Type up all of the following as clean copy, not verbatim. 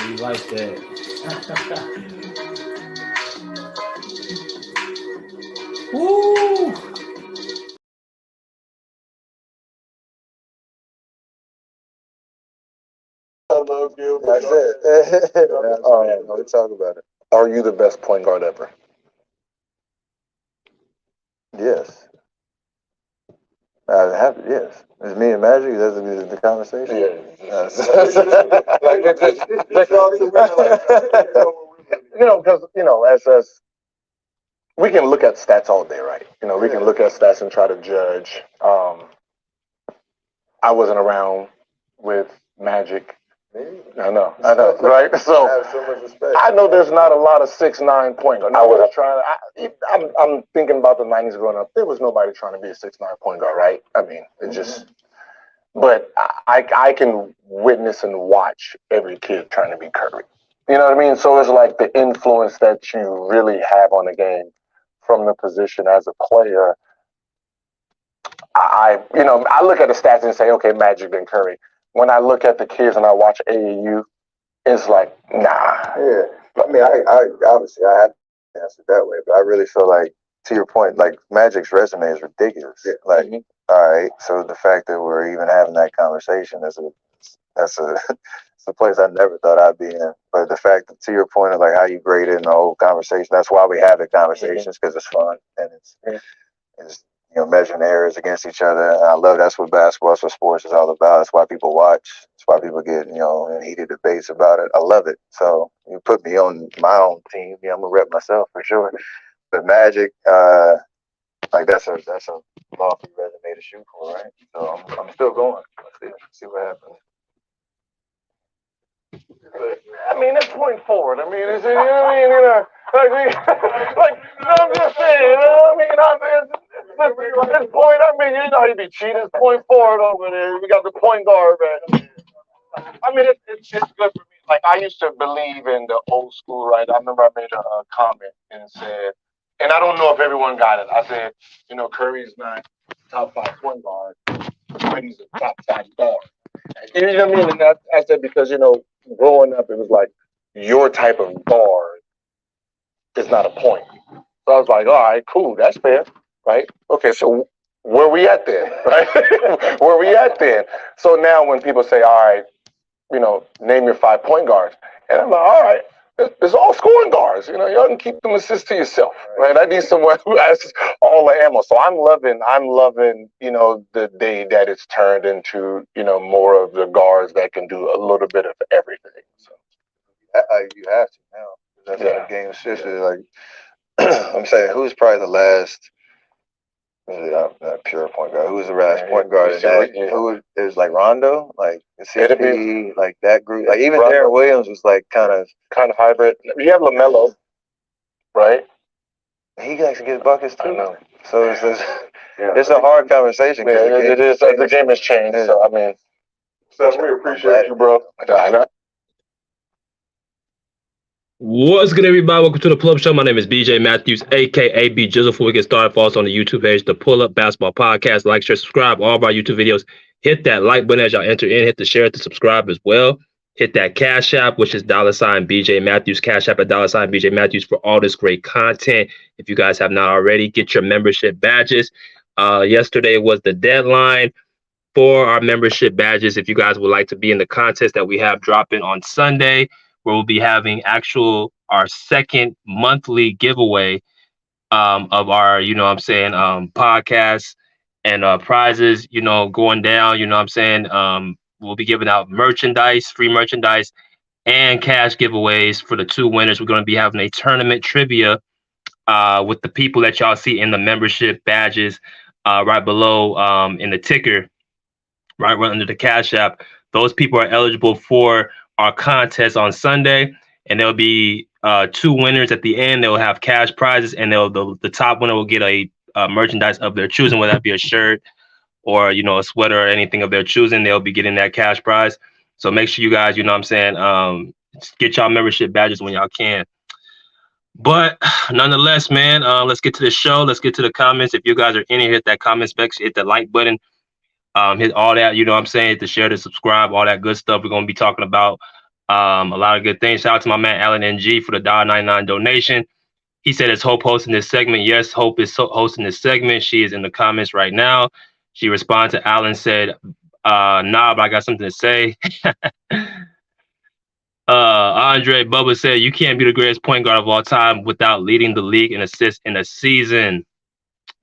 You like that. Woo! Hello, Gilbert. That's it. Oh, yeah, let's talk about it. Are you the best point guard ever? Yes. Yes. It's me and Magic. That's the conversation. Yeah. Because as we can look at stats all day, right? We can look at stats and try to judge. I wasn't around with Magic. I know, right? So I have so much respect. I know there's not a lot of 6'9" point guard. I was trying. I'm thinking about the '90s growing up. There was nobody trying to be a 6'9" point guard, right? I mean, it just. But I can witness and watch every kid trying to be Curry. You know what I mean? So it's like the influence that you really have on the game from the position as a player. I look at the stats and say, okay, Magic then Curry. When I look at the kids and I watch AAU, it's like, nah. Yeah. I mean, I obviously I have to answer it that way, but I really feel like, to your point, like Magic's resume is ridiculous. Yeah. Like, all right, so the fact that we're even having that conversation that's it's a place I never thought I'd be in. But the fact that, to your point of like how you grade it and the whole conversation, that's why we have the conversations, because it's fun and it's measuring errors against each other. And I love that's what basketball, that's what sports is all about. That's why people watch. That's why people get in heated debates about it. I love it. So you put me on my own team, I'm gonna rep myself for sure. But Magic, like that's a lofty resume to shoot for, right? So I'm still going. Let's see what happens. I mean, that's point forward. I mean, it's, I'm just saying, at this point, I mean, he'd be cheating. It's point forward over there. We got the point guard, man. I mean, it's good for me. Like, I used to believe in the old school, right? I remember I made a comment and said, and I don't know if everyone got it. I said, Curry's not top 5 point guard, but he's a top 5 guard. You know what I mean? And I said because, growing up, it was like your type of guard is not a point. So I was like, all right, cool, that's fair, right? Okay, so where we at then, right? Where we at then? So now when people say, all right, name your 5 point guards, and I'm like, all right, it's all scoring guards. Y'all can keep them assists to yourself, right? I need someone who has all the ammo. So I'm loving, the day that it's turned into, more of the guards that can do a little bit of everything. So you have to now. That's how the game shifted. Like I'm saying, who's probably the last? Not pure point guard. Who was the last point guard? Who is like Rondo, like CP, like that group. Like even Darren Williams was like kind of hybrid. You have LaMelo, right? He actually gets buckets too. I know. So it's a hard conversation. Yeah, it is. The game has changed. Yeah. So I mean, we appreciate you, bro. What's good, everybody? Welcome to the Pull Up Show. My name is BJ Matthews, aka B Jizzle. Before we get started, follow us on the YouTube page, the Pull Up Basketball Podcast. Like, share, subscribe. All of our YouTube videos. Hit that like button as y'all enter in. Hit the share, hit the subscribe as well. Hit that Cash App, which is $ BJ Matthews. Cash App at $ BJ Matthews for all this great content. If you guys have not already, get your membership badges. Yesterday was the deadline for our membership badges. If you guys would like to be in the contest that we have dropping on Sunday, where we'll be having our second monthly giveaway of our, podcasts and prizes, going down, we'll be giving out merchandise, free merchandise, and cash giveaways for the 2 winners. We're going to be having a tournament trivia with the people that y'all see in the membership badges right below in the ticker, right under the Cash App. Those people are eligible for our contest on Sunday, and there'll be 2 winners at the end. They'll have cash prizes, and the top winner will get a merchandise of their choosing, whether that be a shirt or a sweater or anything of their choosing. They'll be getting that cash prize. So make sure you guys, get y'all membership badges when y'all can. But nonetheless, man, let's get to the show. Let's get to the comments. If you guys are in here, hit that comment section, hit the like button. Hit all that, hit the share, to subscribe, all that good stuff we're going to be talking about A lot of good things. Shout out to my man Alan NG for the $1.99 donation. He said, "Is Hope hosting this segment?" Yes, Hope is hosting this segment. She is in the comments right now. She responded to Alan, said, "Nah, but I got something to say." Andre Bubba said, "You can't be the greatest point guard of all time without leading the league in assists in a season."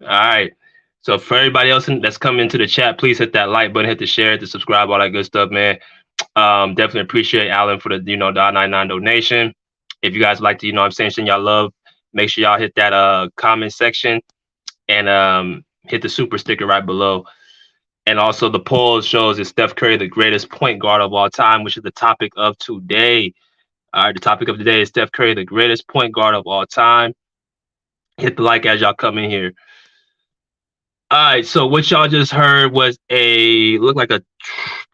All right. So for everybody else that's coming into the chat, please hit that like button, hit the share, hit the subscribe, all that good stuff, man. Definitely appreciate Alan for the $1.99 donation. If you guys like to, I'm saying, send y'all love, make sure y'all hit that comment section and hit the super sticker right below. And also the poll shows, is Steph Curry the greatest point guard of all time, which is the topic of today. All right, the topic of today is Steph Curry the greatest point guard of all time. Hit the like as y'all come in here. All right, so what y'all just heard was probably like a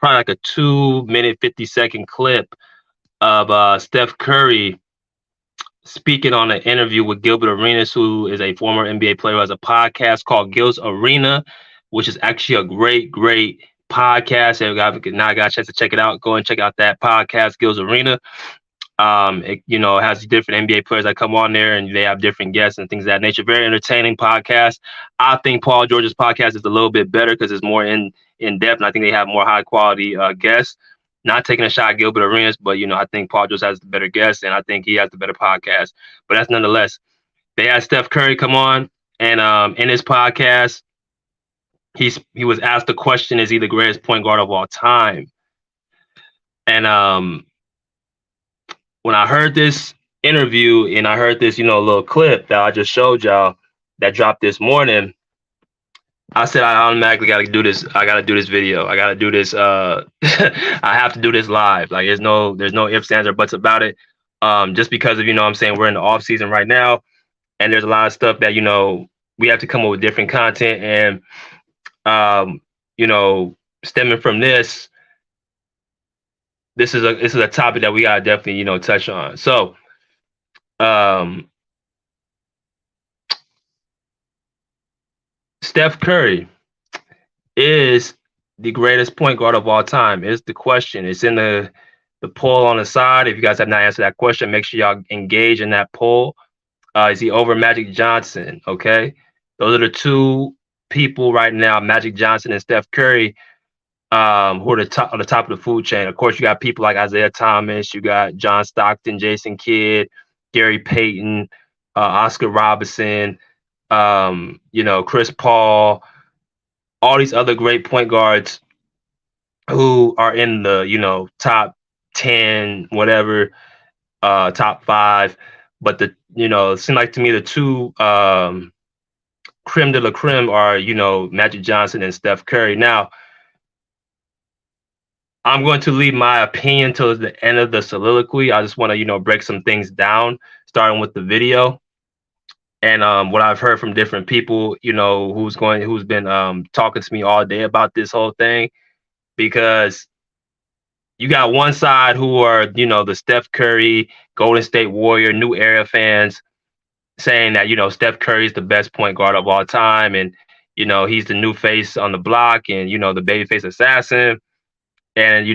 2-minute 50-second clip of Steph Curry speaking on an interview with Gilbert Arenas, who is a former NBA player, who has a podcast called Gil's Arena, which is actually a great podcast. If you now got a chance to check it out, go and check out that podcast, Gil's Arena. It has different NBA players that come on there, and they have different guests and things of that nature. Very entertaining podcast. I think Paul George's podcast is a little bit better because it's more in depth, and I think they have more high quality guests. Not taking a shot at Gilbert Arenas, but I think Paul George has the better guests, and I think he has the better podcast. But that's nonetheless. They had Steph Curry come on, and in his podcast, he was asked the question: is he the greatest point guard of all time? And when I heard this interview and I heard this, little clip that I just showed y'all that dropped this morning, I said I automatically got to do this. I got to do this video. I got to do this. I have to do this live. Like there's no ifs, ands, or buts about it. Just because of I'm saying, we're in the off season right now, and there's a lot of stuff that we have to come up with different content, and stemming from this. This is a topic that we gotta definitely touch on. So, Steph Curry is the greatest point guard of all time. Is the question? It's in the poll on the side. If you guys have not answered that question, make sure y'all engage in that poll. Is he over Magic Johnson? Okay, those are the two people right now, Magic Johnson and Steph Curry, who are on the top of the food chain. Of course, you got people like Isaiah Thomas, you got John Stockton, Jason Kidd, Gary Payton, Oscar Robertson, Chris Paul, all these other great point guards who are in the top 10, whatever, top 5. But it seemed like to me the two creme de la creme are Magic Johnson and Steph Curry. Now, I'm going to leave my opinion till the end of the soliloquy. I just want to, break some things down, starting with the video and what I've heard from different people, who's been talking to me all day about this whole thing, because you got one side who are, the Steph Curry, Golden State Warrior, New Era fans saying that, Steph Curry is the best point guard of all time, and he's the new face on the block, and the babyface assassin. And,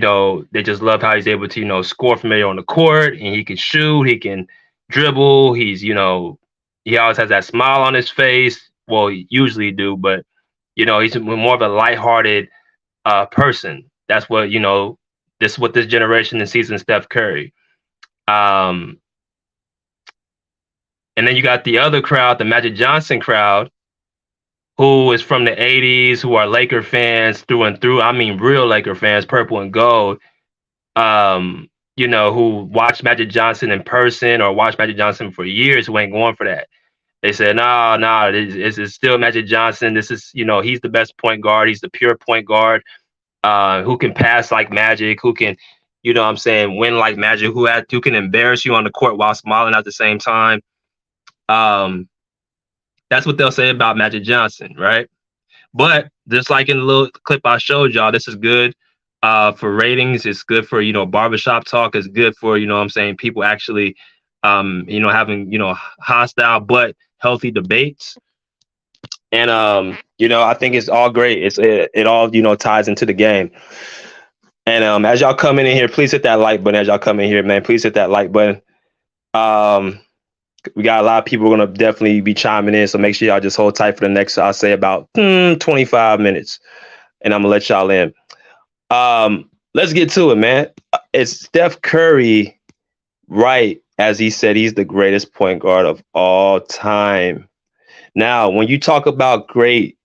they just love how he's able to, score from anywhere on the court, and he can shoot, he can dribble. He's, he always has that smile on his face. Well, he usually do, but, he's more of a lighthearted person. That's what, this is what this generation sees in Steph Curry. And then you got the other crowd, the Magic Johnson crowd, who is from the 80s, who are Laker fans through and through. I mean, real Laker fans, purple and gold, who watched Magic Johnson in person or watched Magic Johnson for years, who ain't going for that. They said, no, it's still Magic Johnson. This is, he's the best point guard. He's the pure point guard, who can pass like Magic, who can, win like Magic, who can embarrass you on the court while smiling at the same time. That's what they'll say about Magic Johnson, right? But just like in the little clip I showed y'all, this is good for ratings. It's good for, barbershop talk. It's good for, people actually, having, hostile but healthy debates. And, I think it's all great. It all, ties into the game. And as y'all come in here, please hit that like button. As y'all come in here, man, please hit that like button. We got a lot of people going to definitely be chiming in, so make sure y'all just hold tight for the next, I'll say about 25 minutes, and I'm gonna let y'all in. Let's get to it, man. It's Steph Curry, right? As he said, he's the greatest point guard of all time. Now, when you talk about great,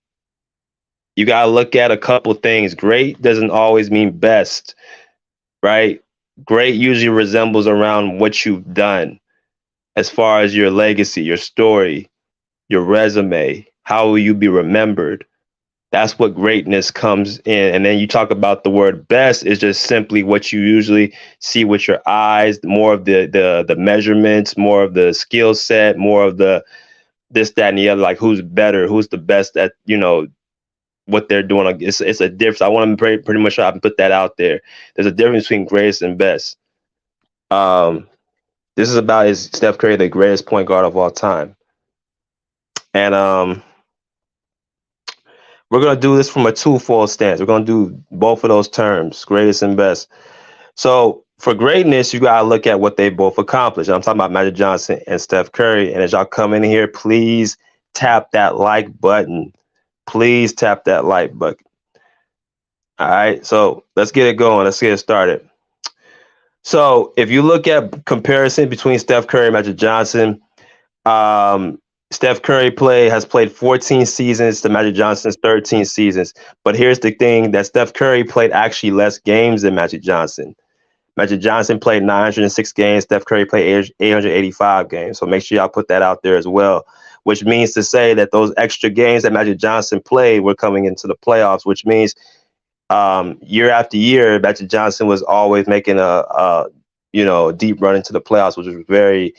you got to look at a couple things. Great doesn't always mean best, right? Great usually resembles around what you've done as far as your legacy, your story, your resume. How will you be remembered? That's what greatness comes in. And then you talk about the word best is just simply what you usually see with your eyes, more of the measurements, more of the skill set, more of the this, that, and the other, like who's better, who's the best at, what they're doing. It's a difference. I want to pretty much sure I can put that out there. There's a difference between greatest and best. This is about, is Steph Curry the greatest point guard of all time? And we're going to do this from a twofold stance. We're going to do both of those terms, greatest and best. So for greatness, you got to look at what they both accomplished. I'm talking about Magic Johnson and Steph Curry. And as y'all come in here, please tap that like button. Please tap that like button. All right, so let's get it going. Let's get it started. So if you look at comparison between Steph Curry and Magic Johnson, Steph Curry has played 14 seasons to Magic Johnson's 13 seasons. But here's the thing, that Steph Curry played actually less games than Magic Johnson. Magic Johnson played 906 games. Steph Curry played 885 games. So make sure y'all put that out there as well, which means to say that those extra games that Magic Johnson played were coming into the playoffs, which means year after year, Magic Johnson was always making a deep run into the playoffs, which was very,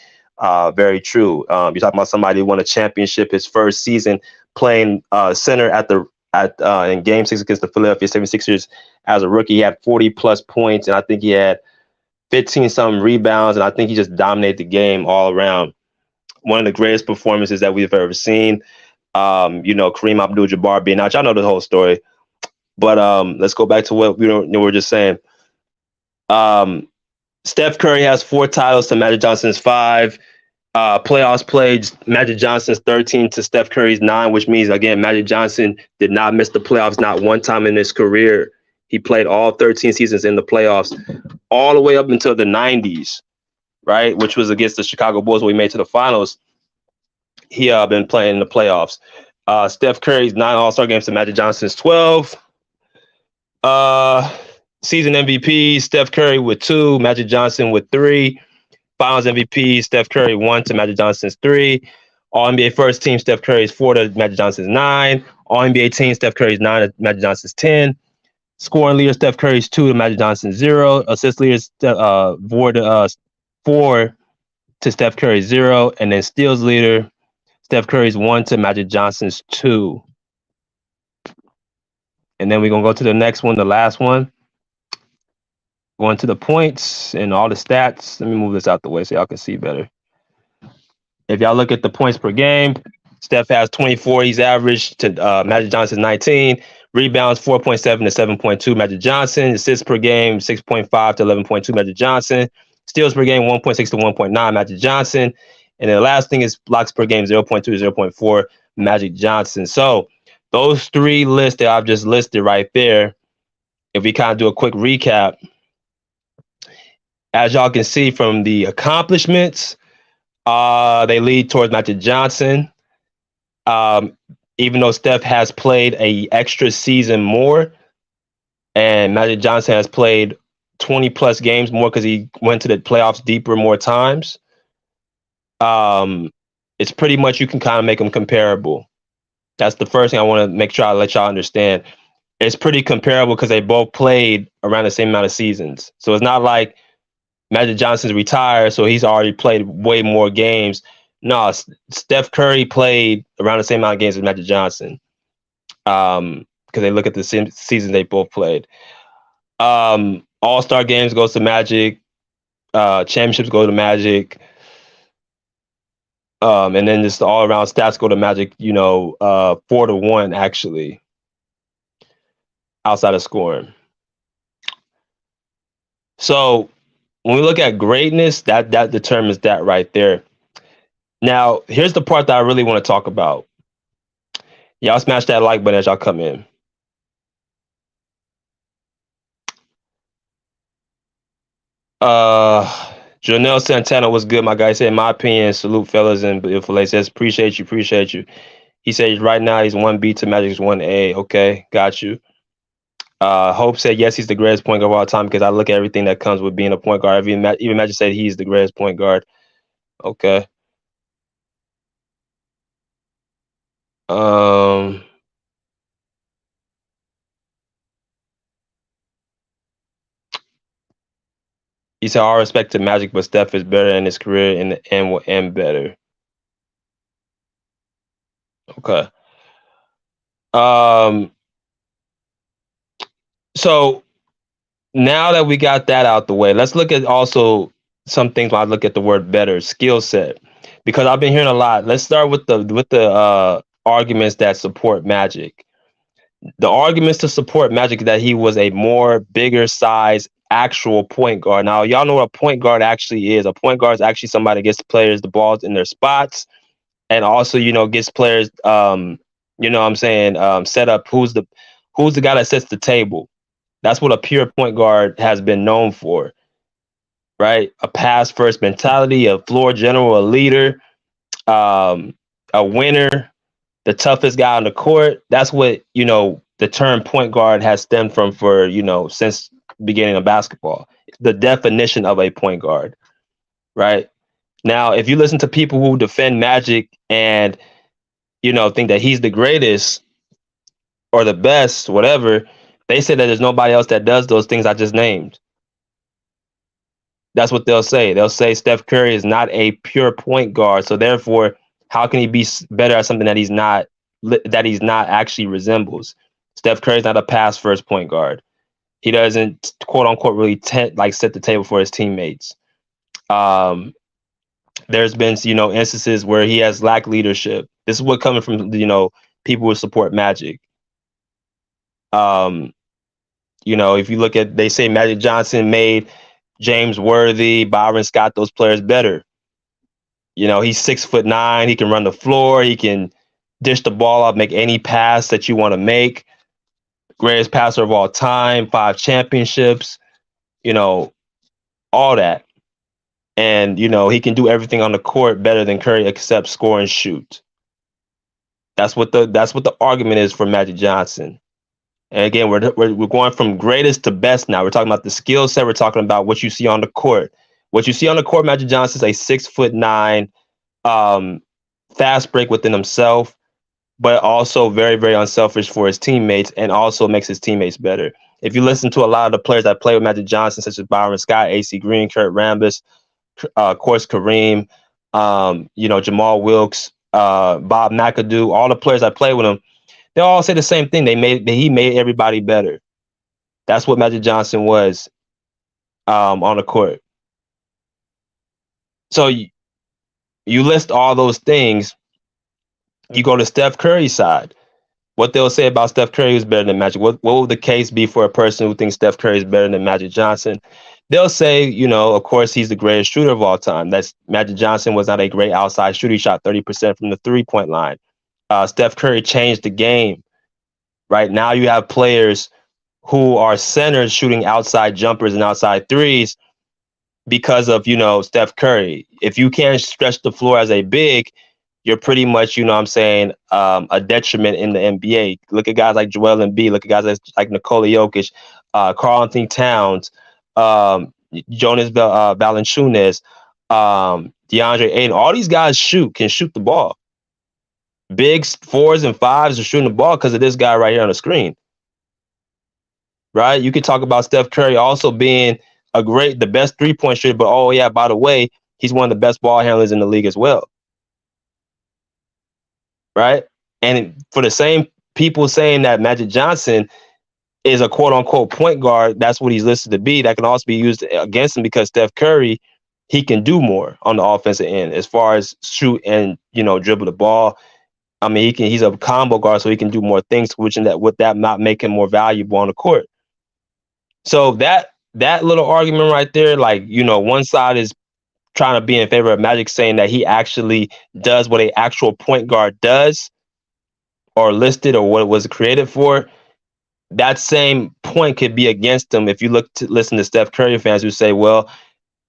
very true. You're talking about somebody who won a championship his first season playing center in Game 6 against the Philadelphia 76ers as a rookie. He had 40 plus points, and I think he had 15 something rebounds, and I think he just dominated the game all around. One of the greatest performances that we've ever seen. Kareem Abdul-Jabbar being out. Y'all know the whole story. But let's go back to what we were just saying. Steph Curry has 4 titles to Magic Johnson's 5. Playoffs played, Magic Johnson's 13 to Steph Curry's 9, which means, again, Magic Johnson did not miss the playoffs not one time in his career. He played all 13 seasons in the playoffs, all the way up until the 90s, right, which was against the Chicago Bulls when we made to the finals. He been playing in the playoffs. Steph Curry's 9 All-Star games to Magic Johnson's 12. Season MVP, Steph Curry with 2, Magic Johnson with 3. Finals MVP, Steph Curry 1 to Magic Johnson's 3. All-NBA first team, Steph Curry's 4 to Magic Johnson's 9. All-NBA team, Steph Curry's 9 to Magic Johnson's 10. Scoring leader, Steph Curry's 2 to Magic Johnson's 0. Assist leaders, 4 to Steph Curry's 0. And then steals leader, Steph Curry's 1 to Magic Johnson's 2. And then we're going to go to the next one, the last one. Going to the points and all the stats. Let me move this out the way so y'all can see better. If y'all look at the points per game, Steph has 24. He's averaged to Magic Johnson 19. Rebounds 4.7 to 7.2 Magic Johnson. Assists per game 6.5 to 11.2 Magic Johnson. Steals per game 1.6 to 1.9 Magic Johnson. And then the last thing is blocks per game 0.2 to 0.4 Magic Johnson. So those 3 lists that I've just listed right there, if we kind of do a quick recap, as y'all can see from the accomplishments, they lead towards Magic Johnson. Even though Steph has played an extra season more, and Magic Johnson has played 20 plus games more because he went to the playoffs deeper more times. It's pretty much, you can kind of make them comparable. That's the first thing I want to make sure I let y'all understand. It's pretty comparable because they both played around the same amount of seasons. So it's not like Magic Johnson's retired, so he's already played way more games. No, Steph Curry played around the same amount of games as Magic Johnson, because they look at the season they both played. All-Star games goes to Magic. Championships go to Magic. And then just the all-around stats go to Magic, 4-1, actually, outside of scoring. So when we look at greatness, that determines that right there. Now, here's the part that I really want to talk about. Y'all smash that like button as y'all come in. Janelle Santana was good, my guy. He said, in my opinion, salute fellas, and Fillet says, appreciate you. He says right now he's 1B to Magic's 1A. Okay, got you. Hope said yes, he's the greatest point guard of all time because I look at everything that comes with being a point guard. Even Magic said he's the greatest point guard. Okay. He said all respect to Magic, but Steph is better in his career and will end better. Okay. So now that we got that out the way, let's look at also some things when I look at the word better, skill set. Because I've been hearing a lot. Let's start with the arguments that support Magic. The arguments to support Magic that he was a more bigger size actual point guard. Now, y'all know what a point guard actually is. A point guard is actually somebody that gets players the balls in their spots and also, gets players set up who's the guy that sets the table. That's what a pure point guard has been known for, right? A pass first mentality, a floor general, a leader, a winner, the toughest guy on the court. That's what, the term point guard has stemmed from for, since beginning of basketball. The definition of a point guard, right? Now, if you listen to people who defend Magic and, think that he's the greatest or the best, whatever, they say that there's nobody else that does those things I just named. That's what they'll say. They'll say Steph Curry is not a pure point guard, so therefore, how can he be better at something that he's not actually resembles? Steph Curry's not a pass first point guard. He doesn't quote unquote really set the table for his teammates. There's been instances where he has lacked leadership. This is what coming from people who support Magic. If you look at, they say Magic Johnson made James Worthy, Byron Scott, those players better. He's 6'9". He can run the floor. He can dish the ball up, make any pass that you want to make. Greatest passer of all time, 5 championships, all that. And, he can do everything on the court better than Curry except score and shoot. That's what the argument is for Magic Johnson. And again, we're going from greatest to best now. We're talking about the skill set. We're talking about what you see on the court. What you see on the court, Magic Johnson is a 6'9", fast break within himself, but also very, very unselfish for his teammates and also makes his teammates better. If you listen to a lot of the players that play with Magic Johnson, such as Byron Scott, AC Green, Kurt Rambis, of course, Kareem, Jamal Wilkes, Bob McAdoo, all the players that play with him, they all say the same thing. He made everybody better. That's what Magic Johnson was on the court. So you list all those things. You go to Steph Curry's side. What they'll say about Steph Curry is better than Magic. What would the case be for a person who thinks Steph Curry is better than Magic Johnson? They'll say, of course, he's the greatest shooter of all time. That's Magic Johnson was not a great outside shooter. He shot 30% from the 3-point line. Steph Curry changed the game. Right now, you have players who are centers shooting outside jumpers and outside threes because of, Steph Curry. If you can't stretch the floor as a big, you're pretty much, a detriment in the NBA. Look at guys like Joel Embiid. Look at guys like Nikola Jokic, Karl Anthony Towns, Jonas Valanciunas, DeAndre Ayton. All these guys can shoot the ball. Bigs, 4s, and 5s are shooting the ball because of this guy right here on the screen. Right? You could talk about Steph Curry also being the best 3-point shooter, but oh yeah, by the way, he's one of the best ball handlers in the league as well. Right? And for the same people saying that Magic Johnson is a quote unquote point guard, that's what he's listed to be. That can also be used against him because Steph Curry, he can do more on the offensive end as far as shoot and, dribble the ball. I mean, he's a combo guard, so he can do more things, would that not make him more valuable on the court? So that that little argument right there, like, one side is trying to be in favor of Magic, saying that he actually does what a actual point guard does, or listed, or what it was created for. That same point could be against him if you listen to Steph Curry fans who say, well,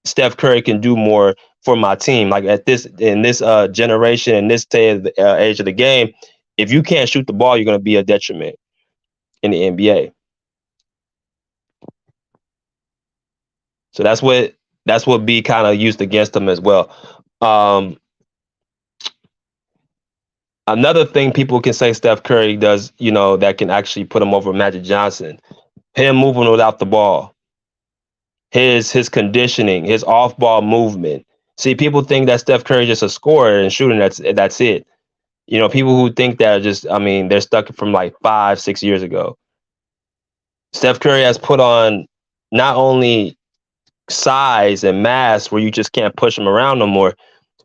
Steph Curry can do more for my team. Like in this generation, in this day of the, age of the game, if you can't shoot the ball, you're going to be a detriment in the NBA. So that's what B kind of used against him as well. Another thing people can say Steph Curry does, that can actually put him over Magic Johnson, him moving without the ball, his conditioning, his off-ball movement. See, people think that Steph Curry is just a scorer and shooting. That's it. People who think that they're stuck from like 5-6 years ago. Steph Curry has put on not only size and mass where you just can't push him around no more,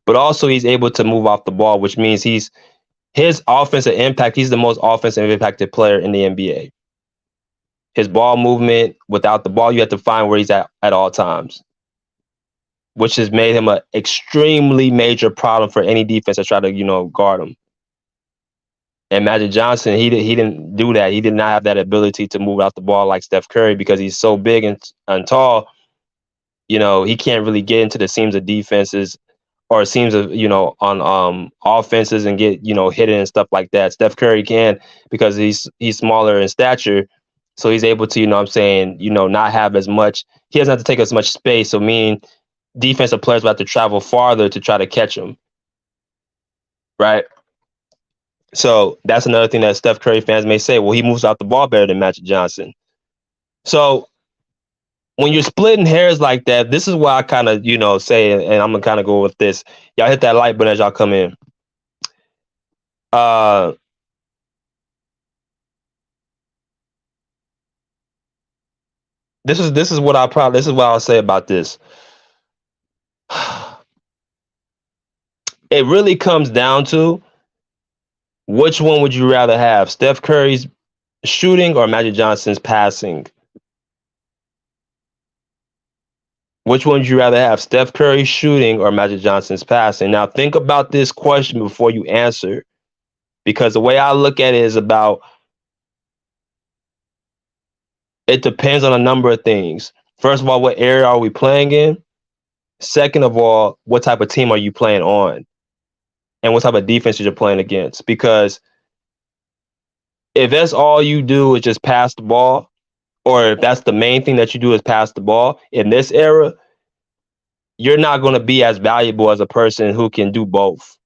but also he's able to move off the ball, which means his offensive impact, he's the most offensive impacted player in the NBA. His ball movement without the ball, you have to find where he's at all times, which has made him an extremely major problem for any defense that try to, guard him. And Magic Johnson, he didn't do that. He did not have that ability to move out the ball like Steph Curry because he's so big and tall. He can't really get into the seams of defenses or seams of, on offenses and get, hidden and stuff like that. Steph Curry can because he's smaller in stature. So he's able to, not have as much. He doesn't have to take as much space. So meaning defensive players will have to travel farther to try to catch him. Right. So that's another thing that Steph Curry fans may say, well, he moves out the ball better than Magic Johnson. So when you're splitting hairs like that, this is why I kind of, say, and I'm going to kind of go with this. Y'all hit that like button as y'all come in. This is what I'll say about this. It really comes down to which one would you rather have, Steph Curry's shooting or Magic Johnson's passing? Which one would you rather have, Steph Curry shooting or Magic Johnson's passing? Now, think about this question before you answer, because the way I look at it is about, it depends on a number of things. First of all, what area are we playing in? Second of all, what type of team are you playing on? And what type of defense you're playing against? Because if that's all you do is just pass the ball, or if that's the main thing that you do is pass the ball in this era, you're not going to be as valuable as a person who can do both.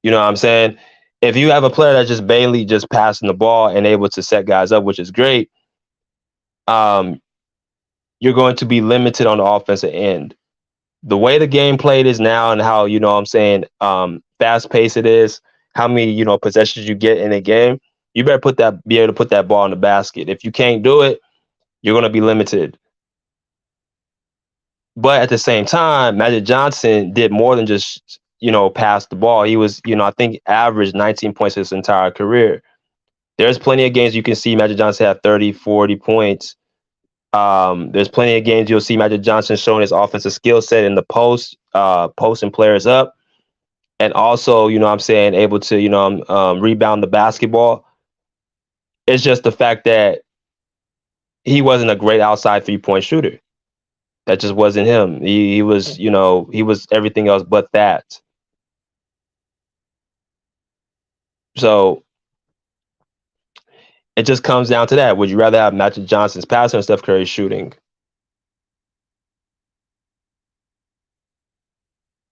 You know what I'm saying? If you have a player that's just mainly just passing the ball and able to set guys up, which is great, you're going to be limited on the offensive end. The way the game played is now, and how, fast paced it is, how many, possessions you get in a game, you better be able to put that ball in the basket. If you can't do it, you're going to be limited. But at the same time, Magic Johnson did more than just, pass the ball. He was, I think averaged 19 points his entire career. There's plenty of games you can see Magic Johnson have 30, 40 points. There's plenty of games you'll see Magic Johnson showing his offensive skill set in the post, posting players up, and also, able to, rebound the basketball. It's just the fact that he wasn't a great outside 3-point shooter. That just wasn't him. He was, he was everything else but that. So it just comes down to that. Would you rather have Magic Johnson's passing or Steph Curry's shooting?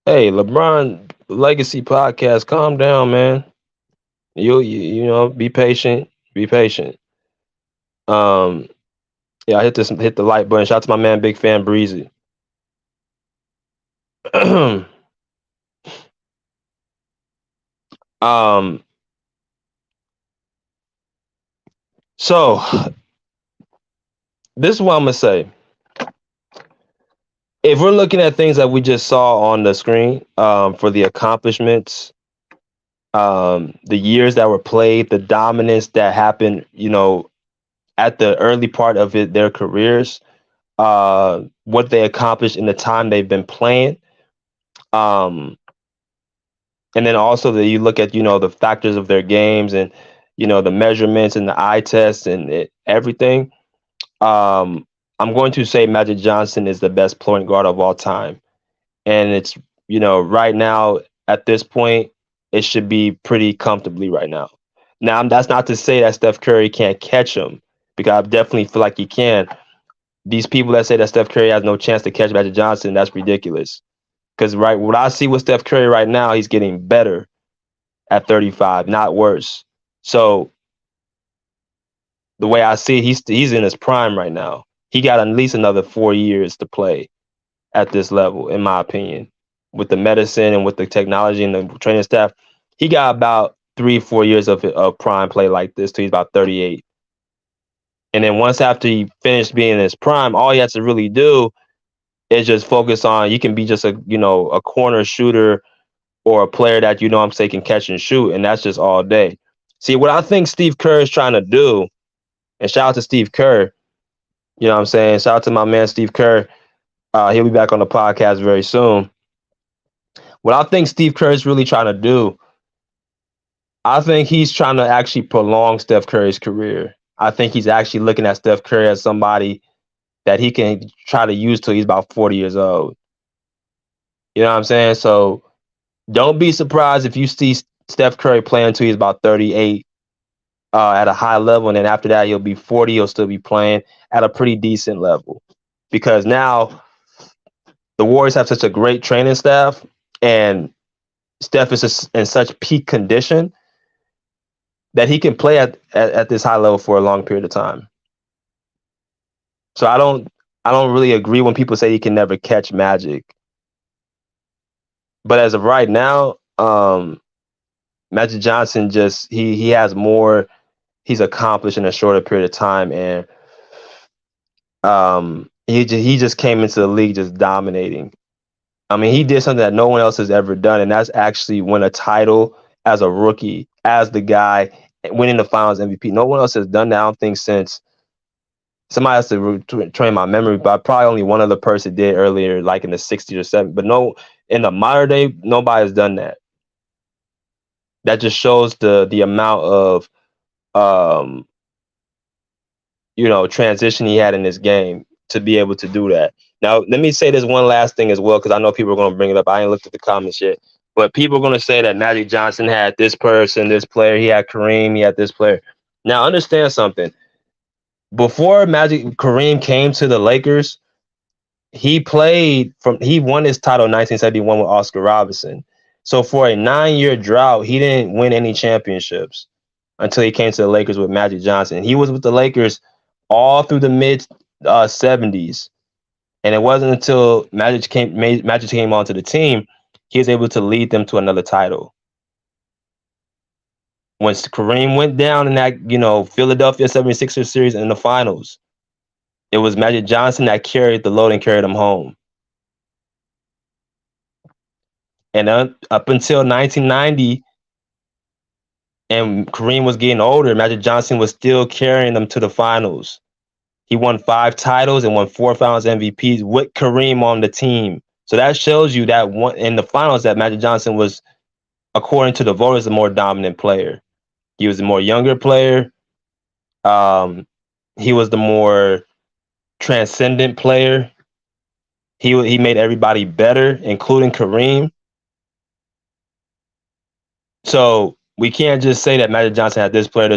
Hey, LeBron Legacy Podcast, calm down, man. You be patient. Be patient. Yeah, I hit the like button. Shout out to my man, Big Fan Breezy. So this is what I'm gonna say. If we're looking at things that we just saw on the screen, for the accomplishments, the years that were played, the dominance that happened, at the early part of their careers, what they accomplished in the time they've been playing. Um, and then also you look at, the factors of their games and, the measurements and the eye tests and everything. Um, I'm going to say Magic Johnson is the best point guard of all time. And it's, right now at this point, it should be pretty comfortably right now. Now, that's not to say that Steph Curry can't catch him, because I definitely feel like he can. These people that say that Steph Curry has no chance to catch Magic Johnson, that's ridiculous. Because what I see with Steph Curry right now, he's getting better at 35, not worse. So the way I see it, he's in his prime right now. He got at least another 4 years to play at this level, in my opinion. With the medicine and with the technology and the training staff, he got about 3-4 years of prime play like this till he's about 38. And then once after he finished being in his prime, all he has to really do is just focus on, you can be just a corner shooter or a player that I'm saying can catch and shoot, and that's just all day. See, what I think Steve Kerr is trying to do, and shout out to Steve Kerr, you know what I'm saying? Shout out to my man Steve Kerr. He'll be back on the podcast very soon. What I think Steve Kerr is really trying to do, I think he's trying to actually prolong Steph Curry's career. I think he's actually looking at Steph Curry as somebody that he can try to use till he's about 40 years old. You know what I'm saying? So don't be surprised if you see Steph Curry playing until he's about 38 at a high level, and then after that he'll be 40. He'll still be playing at a pretty decent level, because now the Warriors have such a great training staff, and Steph is just in such peak condition that he can play at this high level for a long period of time. So I don't really agree when people say he can never catch Magic. But as of right now, Magic Johnson just he has more he's accomplished in a shorter period of time, and he just came into the league just dominating. I mean, he did something that no one else has ever done, and that's actually win a title as a rookie, as the guy winning the Finals MVP. No one else has done that, I don't think, since somebody has to train my memory, but probably only one other person did earlier, like in the 60s or 70s. But no, in the modern day, nobody has done that. That just shows the amount of transition he had in this game to be able to do that. Now, let me say this one last thing as well, because I know people are going to bring it up. I ain't looked at the comments yet, but people are going to say that Magic Johnson had this person, this player. He had Kareem. He had this player. Now, understand something. Before Kareem came to the Lakers, he won his title in 1971 with Oscar Robertson. So for a 9-year drought, he didn't win any championships until he came to the Lakers with Magic Johnson. He was with the Lakers all through the mid 70s. And it wasn't until Magic came onto the team, he was able to lead them to another title. When Kareem went down in that, Philadelphia 76ers series in the finals, it was Magic Johnson that carried the load and carried them home. And up until 1990, and Kareem was getting older, Magic Johnson was still carrying them to the finals. He won 5 titles and won 4 Finals MVPs with Kareem on the team. So that shows you that in the finals that Magic Johnson was, according to the voters, the more dominant player. He was the more younger player. He was the more transcendent player. He made everybody better, including Kareem. So we can't just say that Magic Johnson had this player,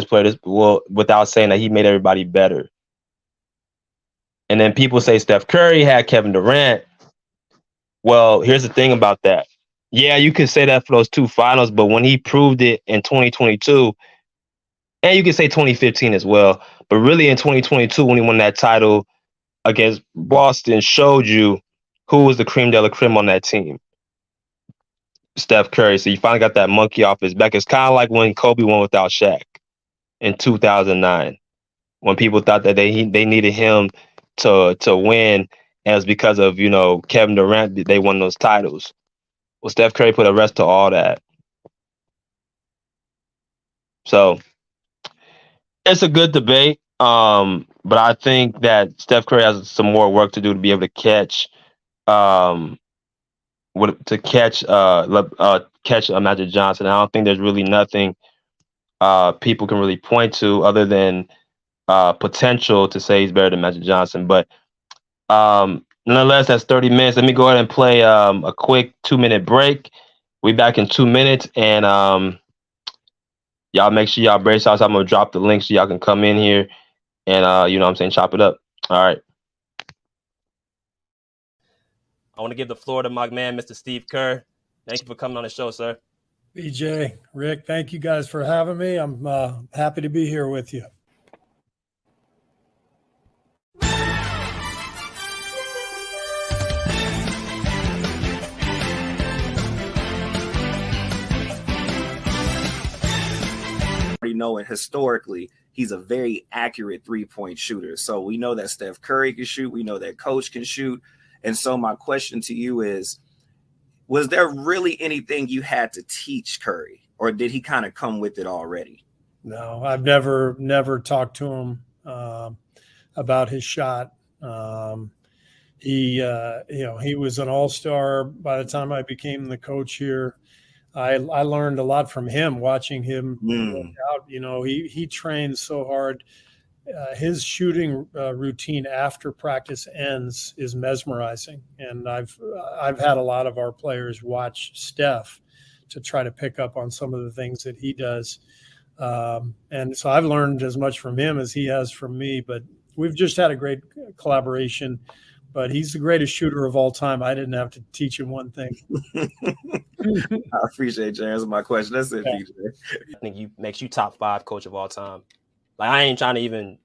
without saying that he made everybody better. And then people say Steph Curry had Kevin Durant. Well, here's the thing about that. Yeah, you could say that for those 2 finals, but when he proved it in 2022, and you could say 2015 as well, but really in 2022, when he won that title against Boston, showed you who was the cream de la creme on that team. Steph Curry. So you finally got that monkey off his back. It's kind of like when Kobe won without Shaq in 2009, when people thought that they needed him to win, and it was because of Kevin Durant they won those titles. Well, Steph Curry put a rest to all that. So it's a good debate. But I think that Steph Curry has some more work to do to be able to catch catch Magic Johnson. I don't think there's really nothing people can really point to other than potential to say he's better than Magic Johnson. But nonetheless, that's 30 minutes. Let me go ahead and play a quick 2-minute break. We back in 2 minutes, and y'all make sure y'all brace yourselves. I'm gonna drop the link so y'all can come in here and you know what I'm saying, chop it up. All right. I want to give the floor to my man, Mr. Steve Kerr. Thank you for coming on the show, sir. BJ, Rick, thank you guys for having me. I'm happy to be here with you. Already know, and historically, he's a very accurate three-point shooter. So we know that Steph Curry can shoot. We know that Coach can shoot. And so my question to you is, was there really anything you had to teach Curry, or did he kind of come with it already? No, I've never talked to him about his shot. He was an all-star by the time I became the coach here. I learned a lot from him, watching him work out. You know, he trains so hard. His shooting routine after practice ends is mesmerizing, and I've had a lot of our players watch Steph to try to pick up on some of the things that he does, and so I've learned as much from him as he has from me. But we've just had a great collaboration. But he's the greatest shooter of all time. I didn't have to teach him one thing. I appreciate you answering my question. That's it, PJ. I think you makes you top 5 coach of all time. Like, I ain't trying to even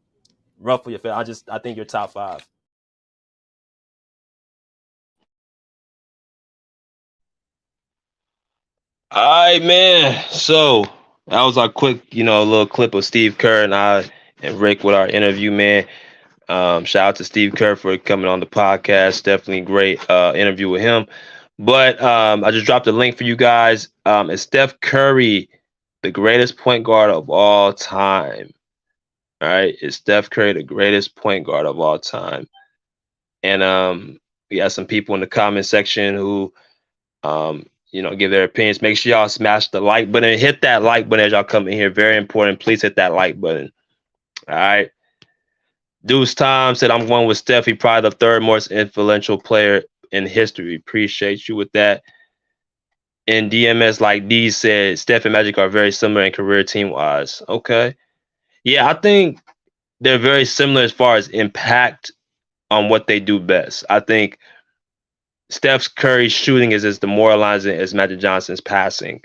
ruffle your feathers. I think you're top 5. All right, man. So that was our quick, little clip of Steve Kerr and I and Rick with our interview, man. Shout out to Steve Kerr for coming on the podcast. Definitely great interview with him. But I just dropped a link for you guys. Is Steph Curry the greatest point guard of all time? All right. Is Steph Curry the greatest point guard of all time? And we got some people in the comment section who, give their opinions. Make sure y'all smash the like button. Hit that like button as y'all come in here. Very important. Please hit that like button. All right. Deuce Tom said, I'm going with Steph. He's probably the third most influential player in history. Appreciate you with that. And DMS like D said, Steph and Magic are very similar in career team-wise. Okay. Yeah, I think they're very similar as far as impact on what they do best. I think Steph Curry's shooting is as demoralizing as Magic Johnson's passing.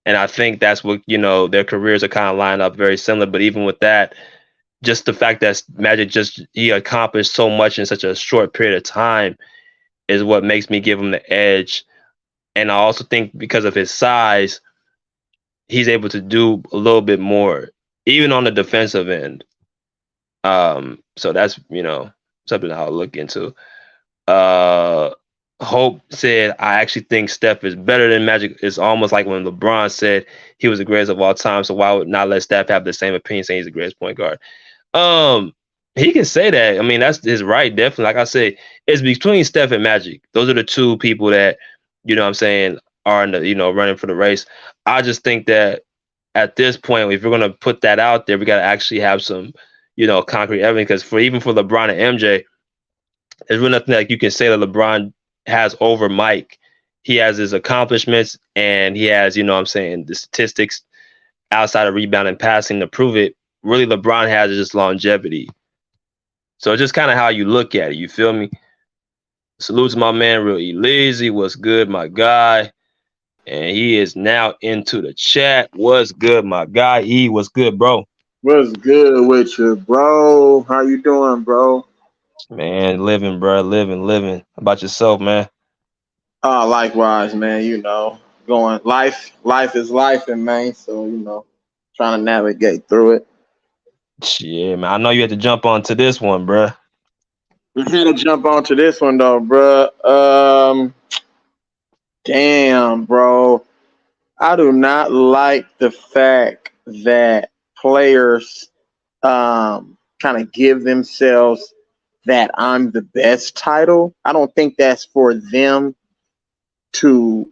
And I think that's what, their careers are kind of lined up very similar. But even with that, just the fact that Magic he accomplished so much in such a short period of time is what makes me give him the edge. And I also think because of his size, he's able to do a little bit more, even on the defensive end. So that's, something I'll look into. Hope said, I actually think Steph is better than Magic. It's almost like when LeBron said he was the greatest of all time. So why would not let Steph have the same opinion saying he's the greatest point guard? He can say that. I mean, that's his right, definitely. Like I said, it's between Steph and Magic. Those are the two people that, are in the, running for the race. I just think that at this point, if we're gonna put that out there, we gotta actually have some, concrete evidence. Because for LeBron and MJ, there's really nothing that you can say that LeBron has over Mike. He has his accomplishments and he has, the statistics outside of rebounding and passing to prove it. Really, LeBron has just longevity. So it's just kind of how you look at it. You feel me? Salute to my man, Real Lazy. What's good, my guy? And he is now into the chat. What's good, my guy? E, what's good, bro? What's good with you, bro? How you doing, bro? Man, living, bro. Living. How about yourself, man? Likewise, man. Going life is life, and man. So trying to navigate through it. Yeah, man. I know you had to jump onto this one, bro. We had to jump onto this one though, bro. Damn, bro. I do not like the fact that players kind of give themselves that I'm the best title. I don't think that's for them to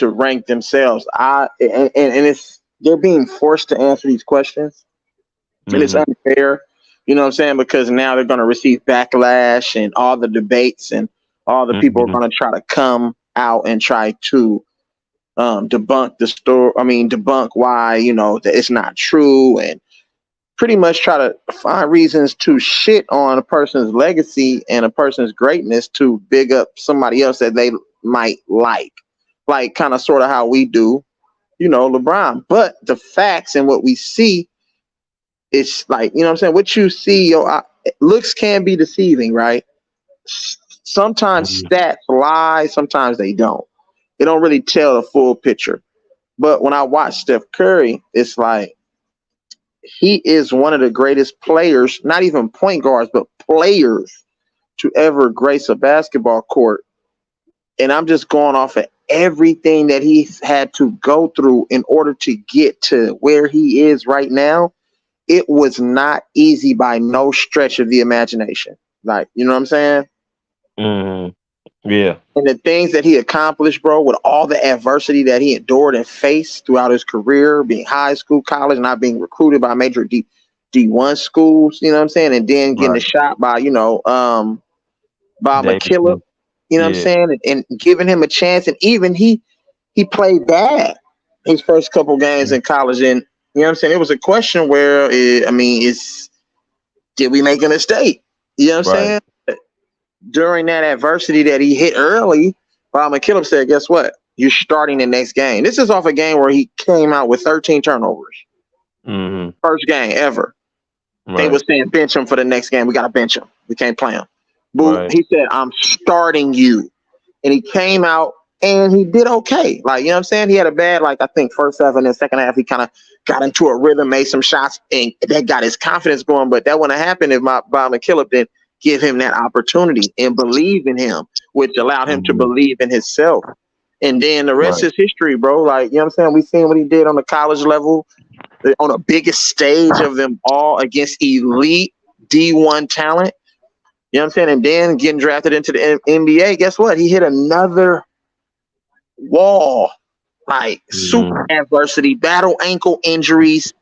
rank themselves. And it's they're being forced to answer these questions, and it's unfair. You know what I'm saying? Because now they're going to receive backlash and all the debates and all the people are going to try to come out and try to debunk the story. I mean, debunk why that it's not true and pretty much try to find reasons to shit on a person's legacy and a person's greatness to big up somebody else that they might like kind of sort of how we do, LeBron. But the facts and what we see, it's like, what I'm saying? What you see, looks can be deceiving, right? Sometimes stats lie, sometimes they don't. They don't really tell the full picture. But when I watch Steph Curry, it's like, he is one of the greatest players, not even point guards, but players to ever grace a basketball court. And I'm just going off of everything that he's had to go through in order to get to where he is right now. It was not easy by no stretch of the imagination. Like, you know what I'm saying? Yeah. And the things that he accomplished, bro, with all the adversity that he endured and faced throughout his career, being high school, college, not being recruited by major D1 schools, you know what I'm saying? And then getting a shot by, by McKillop, you know what I'm saying? And giving him a chance. And even he played bad his first couple games in college. And, you know what I'm saying? It was a question where, did we make a mistake? You know what I'm saying? During that adversity that he hit early, Bob McKillop said, guess what? You're starting the next game. This is off a game where he came out with 13 turnovers. First game ever. They were saying bench him for the next game. We got to bench him. We can't play him. But he said, I'm starting you. And he came out and he did okay. Like, you know what I'm saying? He had a bad, I think first half and then second half, he kind of got into a rhythm, made some shots, and that got his confidence going. But that wouldn't have happened if Bob McKillop didn't give him that opportunity and believe in him, which allowed him to believe in himself. And then the rest is history, bro. Like, you know what I'm saying? We seen what he did on the college level, on the biggest stage of them all against elite D1 talent. You know what I'm saying? And then getting drafted into the NBA, guess what? He hit another wall, like super adversity, battle ankle injuries.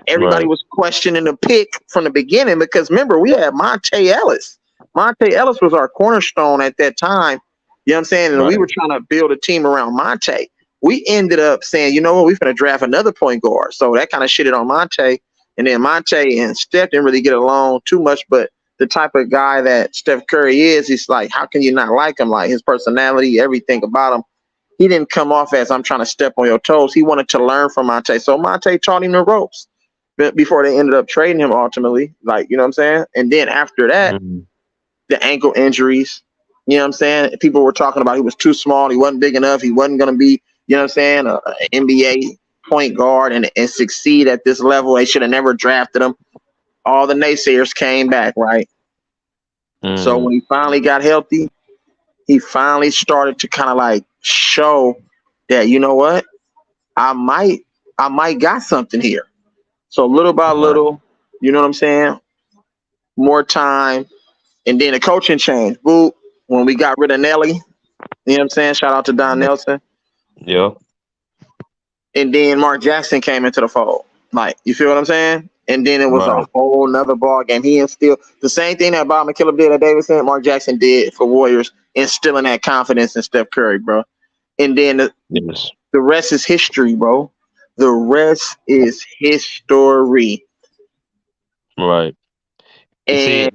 Everybody was questioning the pick from the beginning because remember, we had Monte Ellis. Monte Ellis was our cornerstone at that time. You know what I'm saying? And we were trying to build a team around Monte. We ended up saying, you know what, we're going to draft another point guard. So that kind of shitted on Monte. And then Monte and Steph didn't really get along too much. But the type of guy that Steph Curry is, he's like, how can you not like him? Like his personality, everything about him. He didn't come off as I'm trying to step on your toes. He wanted to learn from Monte. So Monte taught him the ropes before they ended up trading him ultimately. Like, you know what I'm saying? And then after that, the ankle injuries, you know what I'm saying? People were talking about he was too small. He wasn't big enough. He wasn't going to be, you know what I'm saying, an NBA point guard and succeed at this level. They should have never drafted him. All the naysayers came back, right? So when he finally got healthy, he finally started to kind of like show that, you know what, I might got something here. So little by little, you know what I'm saying? More time. And then the coaching change. Boo, when we got rid of Nelly, you know what I'm saying? Shout out to Don Nelson. Yeah. And then Mark Jackson came into the fold. Like, you feel what I'm saying? And then it was a whole nother ball game. He instilled the same thing that Bob McKillop did at Davidson, Mark Jackson did for Warriors, instilling that confidence in Steph Curry, bro. And then the rest is history, bro. The rest is history. Right. And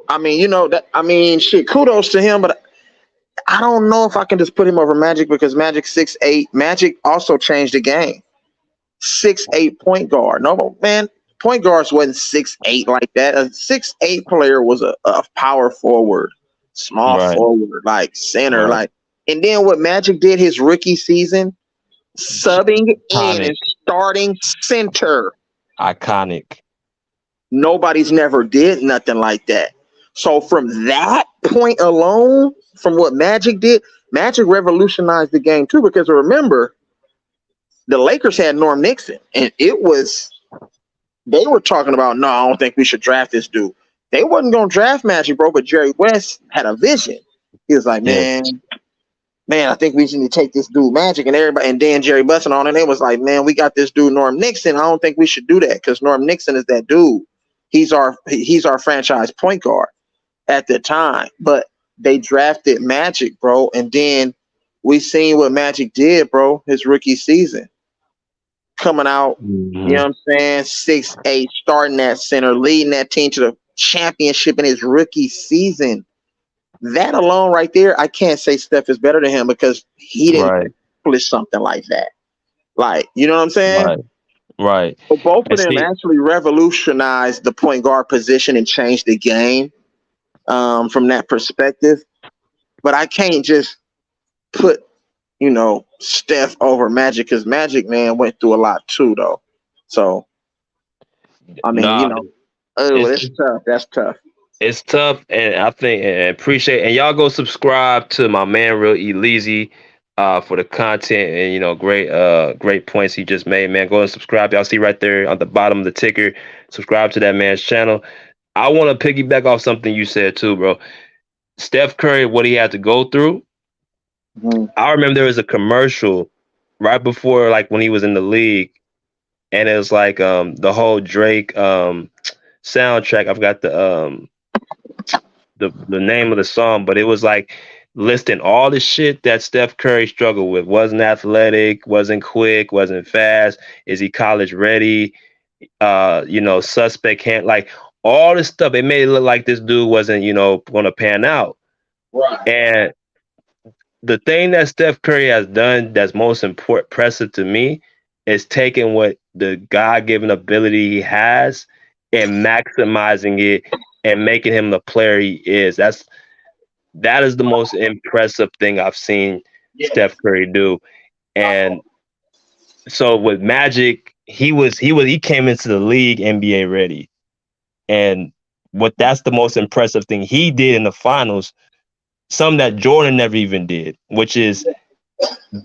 I mean, you know that. I mean, shit. Kudos to him, but I don't know if I can just put him over Magic because Magic 6'8". Magic also changed the game. 6'8" point guard. No, man, point guards wasn't 6'8" like that. A 6'8" player was a power forward, small forward, like center, like. And then what Magic did his rookie season, subbing in and starting center. Iconic. Nobody's never did nothing like that. So from that point alone, from what Magic did, Magic revolutionized the game too. Because remember, the Lakers had Norm Nixon, and it was they were talking about, no, I don't think we should draft this dude. They wasn't going to draft Magic, bro, but Jerry West had a vision. He was like, man, I think we need to take this dude Magic, and everybody, and then Jerry busting on, and they was like, man, we got this dude Norm Nixon. I don't think we should do that because Norm Nixon is that dude. He's our franchise point guard at the time. But they drafted Magic, bro, and then we seen what Magic did, bro, his rookie season. Coming out, you know what I'm saying, 6'8", starting at center, leading that team to the championship in his rookie season. That alone right there, I can't say Steph is better than him because he didn't accomplish something like that. Like, you know what I'm saying? Right. So both of them actually revolutionized the point guard position and changed the game from that perspective. But I can't just put, you know, Steph over Magic because Magic, man, went through a lot too, though. So, I mean, you know, it's tough. That's tough. It's tough, and I think and appreciate, and y'all go subscribe to my man Real Eleazy for the content, and you know, great points he just made, man. Go and subscribe. Y'all see right there on the bottom of the ticker. Subscribe to that man's channel. I want to piggyback off something you said too, bro. Steph Curry, what he had to go through. I remember there was a commercial right before, like when he was in the league, and it was like the whole Drake soundtrack. I've got the name of the song, but it was like listing all the shit that Steph Curry struggled with. Wasn't athletic, wasn't quick, wasn't fast. Is he college ready? You know, suspect can't, like all this stuff. It made it look like this dude wasn't, you know, gonna pan out. Right. And the thing that Steph Curry has done that's most impressive to me is taking what the God-given ability he has and maximizing it and making him the player he is. That is the most impressive thing I've seen Steph Curry do. And so with Magic, he came into the league NBA ready. And that's the most impressive thing he did in the finals, something that Jordan never even did, which is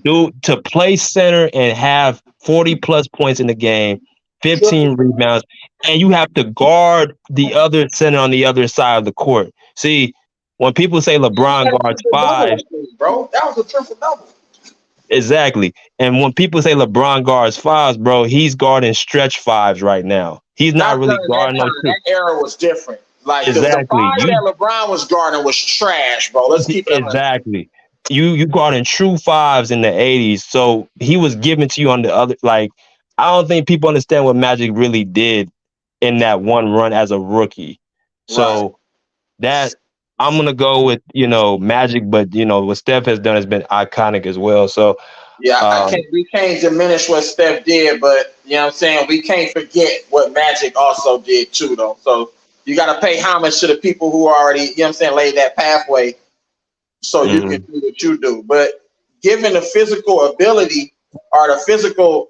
to play center and have 40 plus points in the game, 15 rebounds, and you have to guard the other center on the other side of the court. See, when people say LeBron guards fives, bro, that was a triple double. Exactly. And when people say LeBron guards fives, bro, he's guarding stretch fives right now. He's not really guarding those two. That era was different. Like exactly. The five that LeBron was guarding was trash, bro. Let's keep it exactly. You guarding true fives in the 80s. So he was given to you on the other. Like, I don't think people understand what Magic really did in that one run as a rookie. So that I'm gonna go with, you know, Magic, but you know what Steph has done has been iconic as well. So yeah, we can't diminish what Steph did, but you know what I'm saying, we can't forget what Magic also did too, though. So you got to pay homage to the people who already, you know what I'm saying, laid that pathway so you can do what you do. But given the physical ability or the physical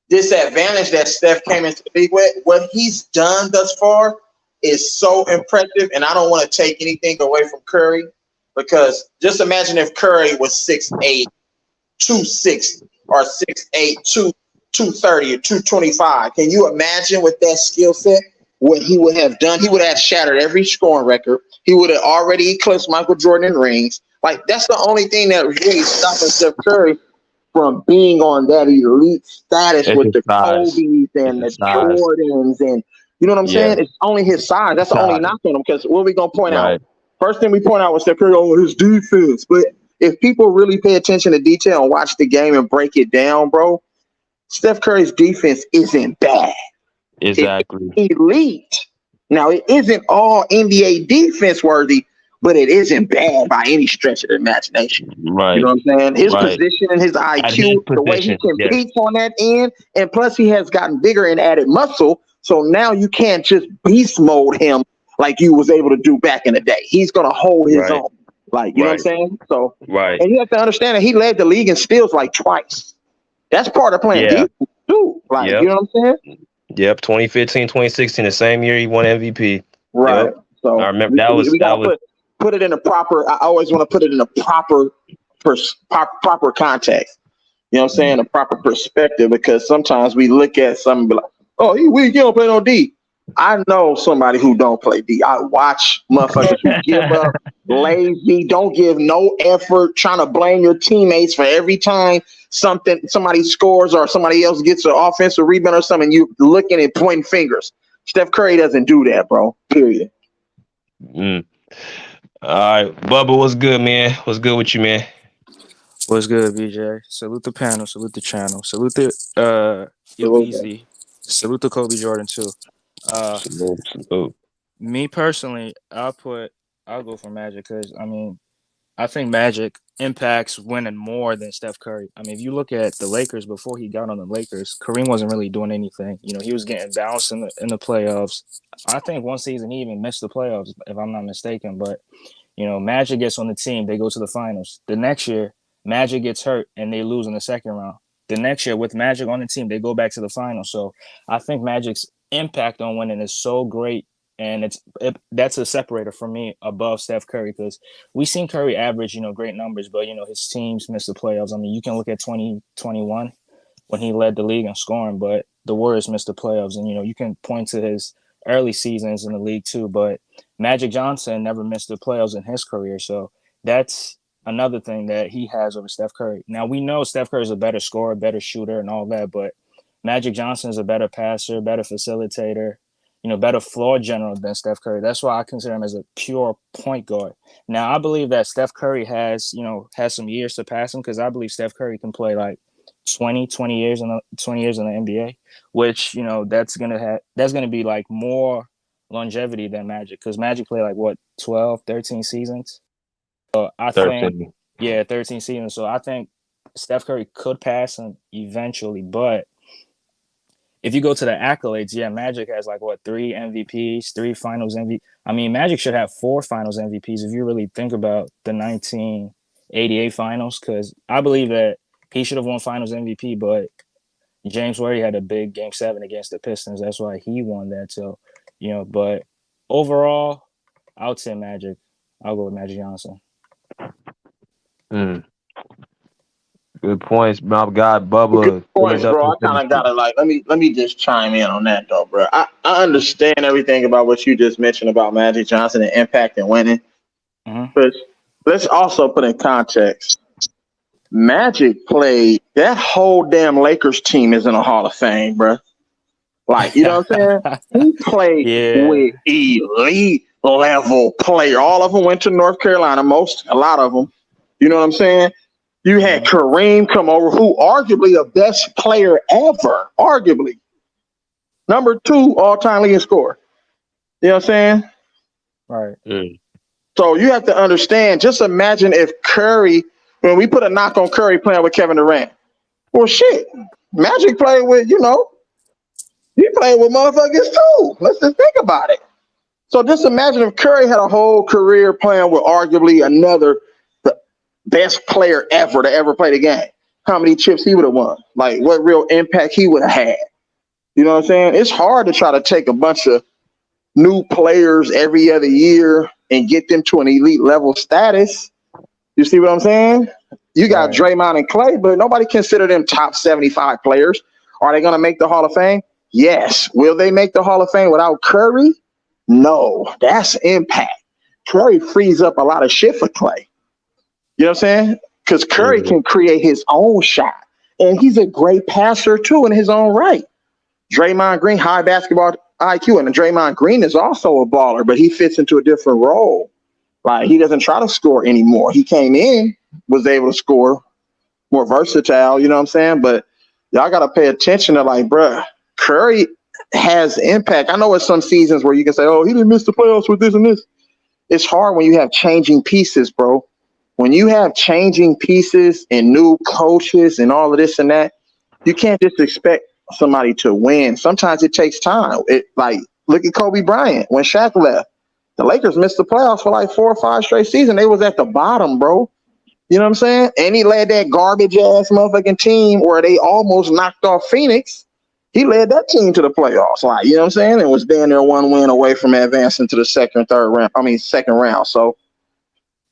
disadvantage that Steph came into the league with, what he's done thus far is so impressive. And I don't want to take anything away from Curry, because just imagine if Curry was 6'8", 260, or 6'8", 230 or 225. Can you imagine with that skill set what he would have done? He would have shattered every scoring record. He would have already eclipsed Michael Jordan in rings. Like, that's the only thing that really stopping Steph Curry from being on that elite status with the Kobe's and the Jordans, and you know what I'm saying? It's only his size. That's the only knock on him, because what are we gonna point out? First thing we point out was Steph Curry on his defense. But if people really pay attention to detail and watch the game and break it down, bro, Steph Curry's defense isn't bad. Exactly. It's elite. Now, it isn't all NBA defense worthy, but it isn't bad by any stretch of the imagination. Right. You know what I'm saying? His position and his IQ, the way he competes on that end, and plus he has gotten bigger and added muscle. So now you can't just beast mode him like you was able to do back in the day. He's going to hold his own. Like, you know what I'm saying? So, and you have to understand that he led the league in steals like twice. That's part of playing defense too. Like, you know what I'm saying? Yep, 2015, 2016, the same year he won MVP. Right. Yep. So I remember that was put it in a proper. I always want to put it in a proper context. You know what I'm saying? A proper perspective, because sometimes we look at something and be like, Oh, you weak, you don't play no D. I know somebody who don't play D. I watch motherfuckers who give up, lazy, don't give no effort, trying to blame your teammates for every time somebody scores or somebody else gets an offensive rebound or something. You looking and pointing fingers. Steph Curry doesn't do that, bro. Period. Mm. All right, Bubba, what's good, man? What's good with you, man? What's good, BJ? Salute the panel, salute the channel, salute the Easy, salute the Kobe Jordan too. Salute. Me personally, I'll go for Magic because I think Magic impacts winning more than Steph Curry. I mean, if you look at the Lakers before he got on the Lakers, Kareem wasn't really doing anything. You know, he was getting bounced in the playoffs. I think one season he even missed the playoffs, if I'm not mistaken. But you know, Magic gets on the team, they go to the finals. The next year, Magic gets hurt and they lose in the second round. The next year, with Magic on the team, they go back to the finals. So I think Magic's impact on winning is so great, and that's a separator for me above Steph Curry because we seen Curry average, great numbers, but his teams missed the playoffs. I mean, you can look at 2021 when he led the league in scoring, but the Warriors missed the playoffs, and you can point to his early seasons in the league too, but Magic Johnson never missed the playoffs in his career. So that's another thing that he has over Steph Curry. Now, we know Steph Curry is a better scorer, better shooter, and all that, but Magic Johnson is a better passer, better facilitator, better floor general than Steph Curry. That's why I consider him as a pure point guard. Now, I believe that Steph Curry has some years to pass him because I believe Steph Curry can play like 20 years in the NBA, which, that's gonna be like more longevity than Magic because Magic played like what 12, 13 seasons. So I 13. think 13 seasons. So I think Steph Curry could pass him eventually, but if you go to the accolades, Magic has like what 3 MVPs, 3 Finals MVP. I mean, Magic should have 4 Finals MVPs if you really think about the 1988 Finals, because I believe that he should have won Finals MVP, but James Worthy had a big Game 7 against the Pistons. That's why he won that. So, but overall, I would say Magic. I'll go with Magic Johnson. Good points, my guy Bubba. Good points, bro. I kind of gotta let me just chime in on that though, bro. I understand everything about what you just mentioned about Magic Johnson and impact and winning, but let's also put in context. Magic played that whole damn Lakers team is in a Hall of Fame, bro. Like, you know what I'm saying? He played with elite level player. All of them went to North Carolina. A lot of them. You know what I'm saying? You had Kareem come over, who arguably the best player ever. Arguably. Number 2 all-time leading scorer. You know what I'm saying? Right. So you have to understand, just imagine if Curry, when we put a knock on Curry playing with Kevin Durant. Well, shit. Magic played with, he played with motherfuckers too. Let's just think about it. So just imagine if Curry had a whole career playing with arguably another best player ever to ever play the game. How many chips he would have won? Like what real impact he would have had. You know what I'm saying? It's hard to try to take a bunch of new players every other year and get them to an elite level status. You see what I'm saying? You got Draymond and Clay, but nobody consider them top 75 players. Are they going to make the Hall of Fame? Yes. Will they make the Hall of Fame without Curry? No. That's impact. Curry frees up a lot of shit for Clay. You know what I'm saying? Because Curry can create his own shot. And he's a great passer, too, in his own right. Draymond Green, high basketball IQ. And Draymond Green is also a baller, but he fits into a different role. Like, he doesn't try to score anymore. He came in, was able to score, more versatile, you know what I'm saying? But y'all got to pay attention to, like, bruh, Curry has impact. I know it's some seasons where you can say, oh, he didn't miss the playoffs with this and this. It's hard when you have changing pieces, bro. When you have changing pieces and new coaches and all of this and that, you can't just expect somebody to win. Sometimes it takes time. Look at Kobe Bryant when Shaq left. The Lakers missed the playoffs for like 4 or 5 straight seasons. They was at the bottom, bro. You know what I'm saying? And he led that garbage ass motherfucking team where they almost knocked off Phoenix. He led that team to the playoffs, like, you know what I'm saying? And was down there 1 win away from advancing to the second round. So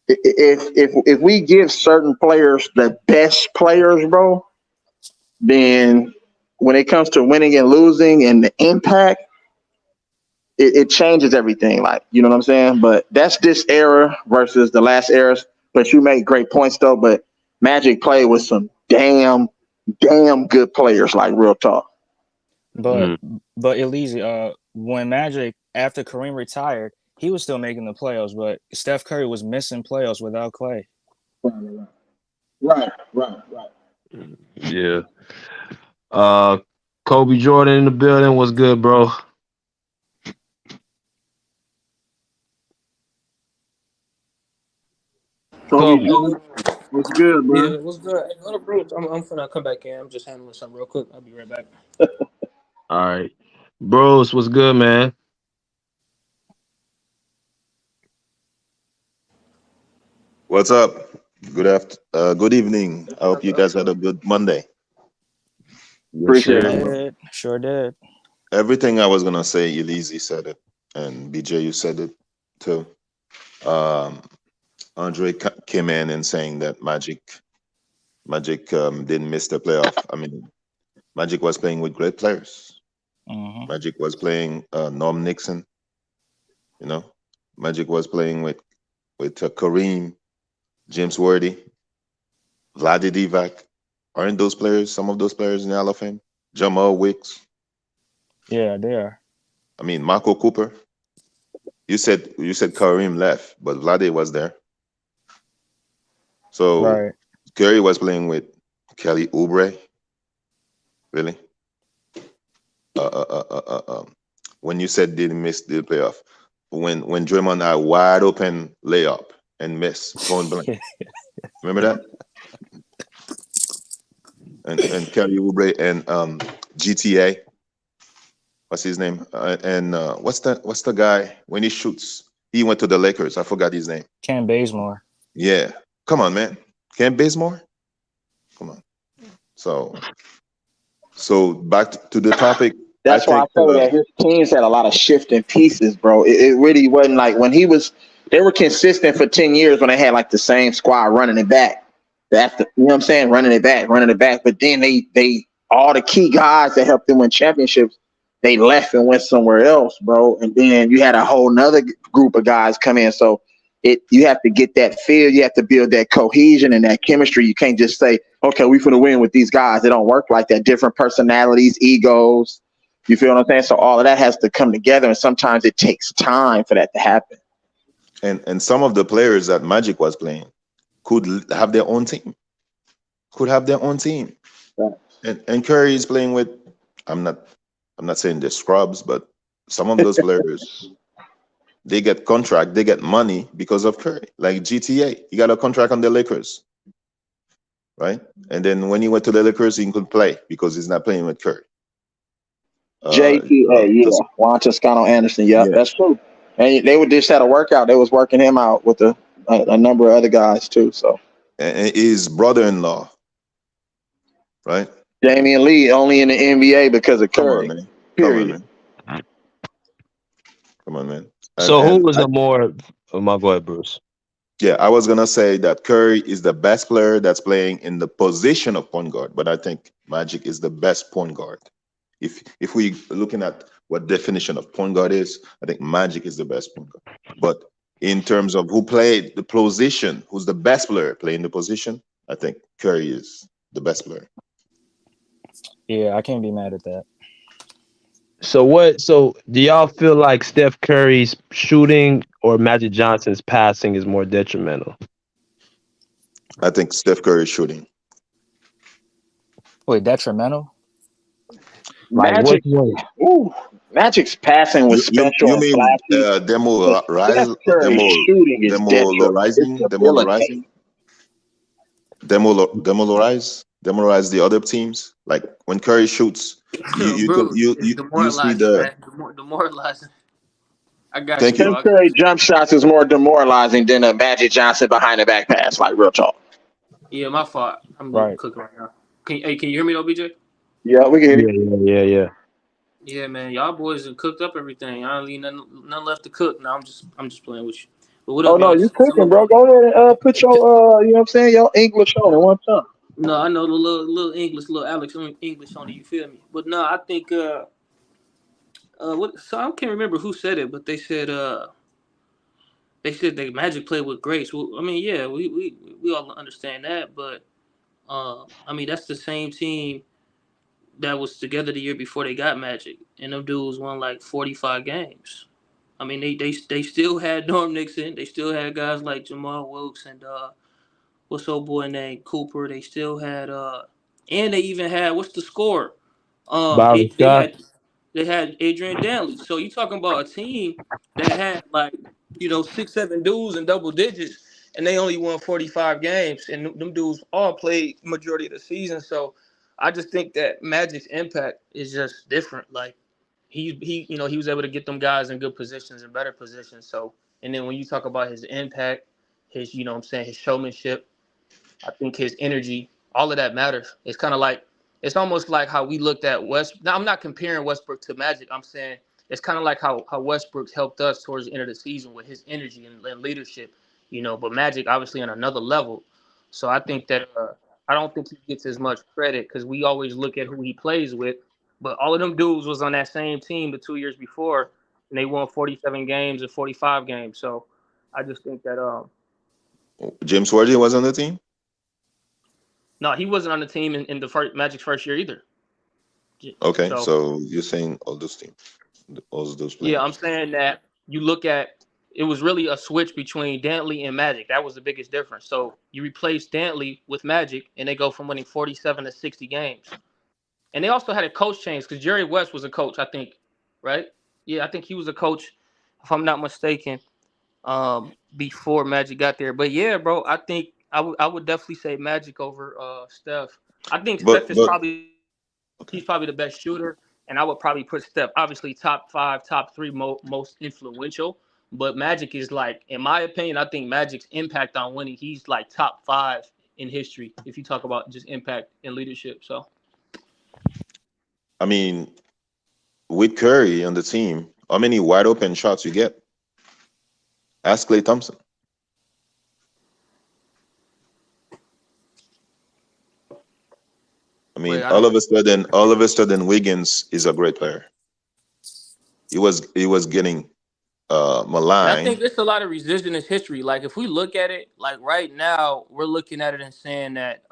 if we give certain players the best players, bro, then when it comes to winning and losing and the impact, it changes everything. Like, you know what I'm saying? But that's this era versus the last eras. But you make great points though. But Magic played with some damn good players, like real talk. But Elise, when Magic after Kareem retired, he was still making the playoffs, but Steph Curry was missing playoffs without Clay. Right. Yeah. Kobe Jordan in the building. What's good, bro? Kobe. What's good, bro? Yeah, what's good? Hey, hold up, bro. I'm finna come back in. I'm just handling something real quick. I'll be right back. All right. Bros, what's good, man? What's up? Good evening. I hope you guys had a good Monday. Appreciate it. Did. Sure did. Everything I was gonna say, Elise said it, and BJ, you said it too. Andre came in and saying that Magic didn't miss the playoff. I mean, Magic was playing with great players. Magic was playing Norm Nixon. You know, Magic was playing with Kareem, James Worthy, Vlade Divac. Aren't those players, some of those players in the Hall of Fame? Jamal Wicks. Yeah, they are. I mean, Marco Cooper. You said Kareem left, but Vlade was there. So Right. Curry was playing with Kelly Oubre. Really? When you said didn't miss the playoff, when Draymond had wide open layup and miss point blank. Remember that? And Kelly Oubre and GTA. What's his name? And what's the guy when he shoots? He went to the Lakers. I forgot his name. Ken Bazemore. Yeah. Come on, man. Ken Bazemore? Come on. So back to the topic. That's why I say that his teams had a lot of shifting pieces, bro. It really wasn't like when they were consistent for 10 years when they had like the same squad running it back. That's you know what I'm saying? Running it back. But then they all the key guys that helped them win championships, they left and went somewhere else, bro. And then you had a whole nother group of guys come in. So you have to get that feel, you have to build that cohesion and that chemistry. You can't just say, okay, we're gonna win with these guys. They don't work like that. Different personalities, egos. You feel what I'm saying? So all of that has to come together, and sometimes it takes time for that to happen. And some of the players that Magic was playing could have their own team. Right. And Curry is playing with. I'm not saying they're scrubs, but some of those players, they get contract, they get money because of Curry. Like GTA, he got a contract on the Lakers, right? And then when he went to the Lakers, he couldn't play because he's not playing with Curry. JTA, Juan Toscano Anderson. Yeah, that's true. And they just had a workout. They was working him out with a number of other guys too. So and his brother-in-law, right? Damian Lee only in the NBA because of Curry. Come on, man. Period. Come on, man. So who was go ahead, Bruce. Yeah, I was gonna say that Curry is the best player that's playing in the position of point guard, but I think Magic is the best point guard. If we looking at what definition of point guard is, I think Magic is the best point guard. But in terms of who played the position, who's the best player playing the position, I think Curry is the best player. Yeah, I can't be mad at that. So do y'all feel like Steph Curry's shooting or Magic Johnson's passing is more detrimental? I think Steph Curry's shooting. Wait, detrimental? Magic's passing was special. You mean demoralizing the other teams? Like when Curry shoots, you see the demoralizing. I got Thank you. Steph Curry jump shots is more demoralizing than a Magic Johnson behind the back pass, like real talk. Yeah, my fault. I'm cooking right now. Can you hear me though, BJ? Yeah, we can hear you. Yeah. Yeah, man, y'all boys have cooked up everything. I don't leave nothing left to cook. Now I'm just playing with you. But what up, no, you cooking, bro. Go ahead and put your you know what I'm saying, your English on at one time. No, I know the little English, little Alex English on it. You feel me? But no, I think what? So I can't remember who said it, but they said that Magic played with grace. Well, I mean, yeah, we all understand that, but I mean that's the same team that was together the year before they got Magic, and them dudes won like 45 games. I mean, they still had Norm Nixon. They still had guys like Jamal Wilkes and what's old boy named Cooper. They still had and they even had what's the score? Bobby They Scott. had Adrian Dantley. So you talking about a team that had like 6-7 dudes in double digits, and they only won 45 games, and them dudes all played majority of the season. So I just think that Magic's impact is just different. Like he was able to get them guys in good positions and better positions. So and then when you talk about his impact, his his showmanship, I think his energy, all of that matters. It's kind of like, it's almost like how we looked at West. Now, I'm not comparing Westbrook to Magic. I'm saying it's kind of like how Westbrook helped us towards the end of the season with his energy and leadership, but Magic obviously on another level. So I think that I don't think he gets as much credit because we always look at who he plays with. But all of them dudes was on that same team the 2 years before, and they won 47 games and 45 games. So I just think that James Worthy was on the team? no, he wasn't on the team in the first Magic's first year either. Okay, so you're saying all those teams, all those players. Yeah, I'm saying that you look at it was really a switch between Dantley and Magic. That was the biggest difference. So you replace Dantley with Magic, and they go from winning 47 to 60 games. And they also had a coach change because Jerry West was a coach, I think, right? Yeah, I think he was a coach, if I'm not mistaken, before Magic got there. But yeah, bro, I think I would definitely say Magic over Steph. I think Steph is probably he's probably the best shooter, and I would probably put Steph obviously top 5, top 3 most influential. But Magic is like, in my opinion, I think Magic's impact on winning, he's like top 5 in history if you talk about just impact and leadership. So, I mean, with Curry on the team, how many wide open shots you get? Ask Klay Thompson. I mean, all of a sudden, Wiggins is a great player. He was getting maligned. I think there's a lot of revisionist history. Like if we look at it, like right now, we're looking at it and saying that,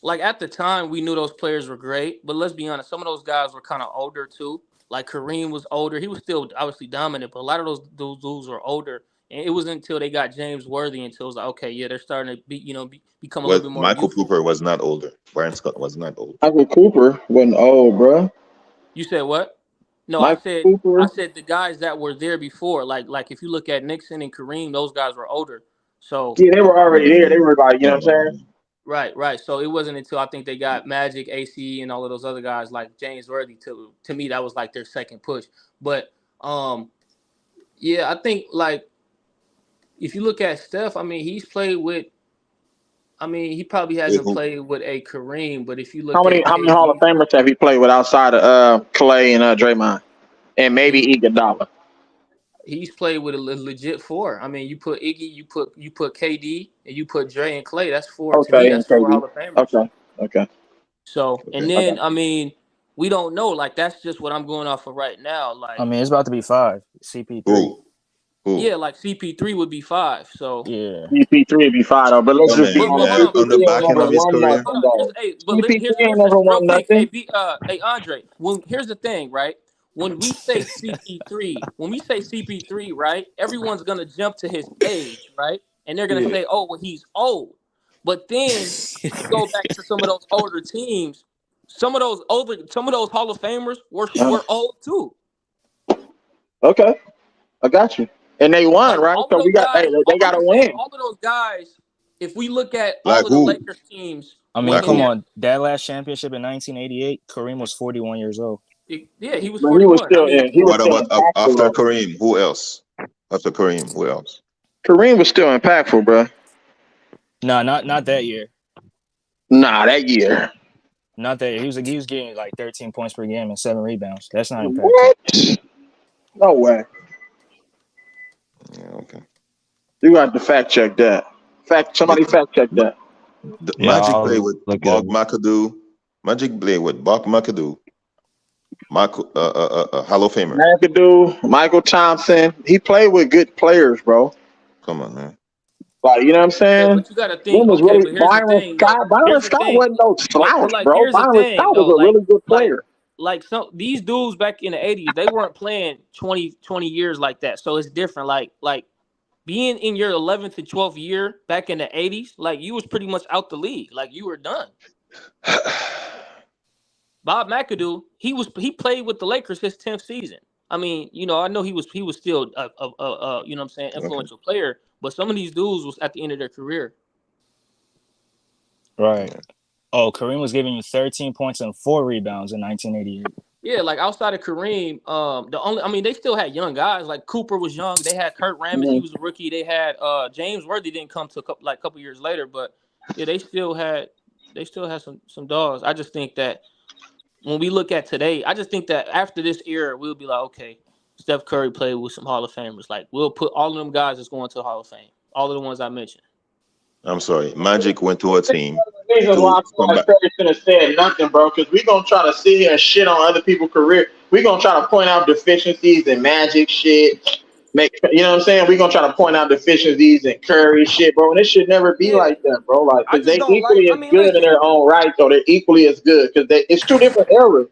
like at the time, we knew those players were great, but let's be honest, some of those guys were kind of older too. Like Kareem was older; he was still obviously dominant, but a lot of those dudes were older. And it wasn't until they got James Worthy until it was like, okay, yeah, they're starting to become a little bit more. Michael Cooper was not older. Brian Scott was not old. Michael Cooper wasn't old, bro. You said what? No, I said the guys that were there before. Like if you look at Nixon and Kareem, those guys were older. So yeah, they were already there. They were like, you know what I'm saying? Right. So it wasn't until I think they got Magic, AC, and all of those other guys like James Worthy. To me, that was like their second push. But yeah, I think like if you look at Steph, I mean, he's played with. I mean, he probably hasn't played with a Kareem, but if you look how many Hall of Famers have he played with outside of Clay and Draymond, and maybe Iguodala? He's played with a legit 4. I mean, you put Iggy, you put KD, and you put Dre and Clay. That's 4. Okay, to me, that's 4 Hall of Famers. Okay. So, and then I mean, we don't know. Like that's just what I'm going off of right now. Like I mean, it's about to be 5. CP3. Yeah, like CP3 would be 5. So yeah, CP3 would be 5 though. But let's just be honest. On the back end of his career. Hey, Andre. Here's the thing, right? When we say CP3, right? Everyone's gonna jump to his age, right? And they're gonna say, "Oh, well, he's old." But then you go back to some of those older teams. Some of those Hall of Famers were old too. Okay, I got you. And they won, right? So we got they got to win. All of those guys. If we look at all of the Lakers teams, I mean, come on, that last championship in 1988, Kareem was 41 years old. Yeah, he was 41. What about after Kareem? Who else? After Kareem, who else? Kareem was still impactful, bro. No, not that year. Nah, that year. Not that year. He was getting like 13 points per game and 7 rebounds. That's not impactful. What? No way. Yeah, okay. You got to fact check that. Somebody fact check that. Magic played with Bob McAdoo. Magic played with Bob McAdoo. Hall of Famer. McAdoo, Michael Thompson. He played with good players, bro. Come on, man. Like, you know what I'm saying? Yeah, but you got to think. Was Okay, really but here's the Byron thing. Scott. Byron Here's the Scott thing. wasn't no slouch, like, bro. here's the Byron thing, Scott though. was a really good player. Like some these dudes back in the 80s, they weren't playing 20 years like that. So it's different. Like being in your 11th and 12th year back in the 80s, like you was pretty much out the league. Like you were done. Bob McAdoo, he played with the Lakers his 10th season. I mean, you know, I know he was still a you know what I'm saying, influential player, but some of these dudes was at the end of their career. Right. Oh, Kareem was giving you 13 points and 4 rebounds in 1988. Yeah, like outside of Kareem, they still had young guys. Like Cooper was young. They had Kurt Rambis, he was a rookie. They had James Worthy didn't come to a couple years later, but yeah, they still had some dogs. I just think that when we look at today, I just think that after this era, we'll be like, okay, Steph Curry played with some Hall of Famers. Like we'll put all of them guys that's going to the Hall of Fame. All of the ones I mentioned. I'm sorry. Magic went to a team. Reasons why I feel like Curry should have said nothing, bro, because we're going to try to sit here and shit on other people's career. We're going to try to point out deficiencies in Magic shit. You know what I'm saying? We're going to try to point out deficiencies in Curry shit, bro. And it should never be like that, bro. Like, because they equally as good in their own right, so they're equally as good. Because it's two different eras.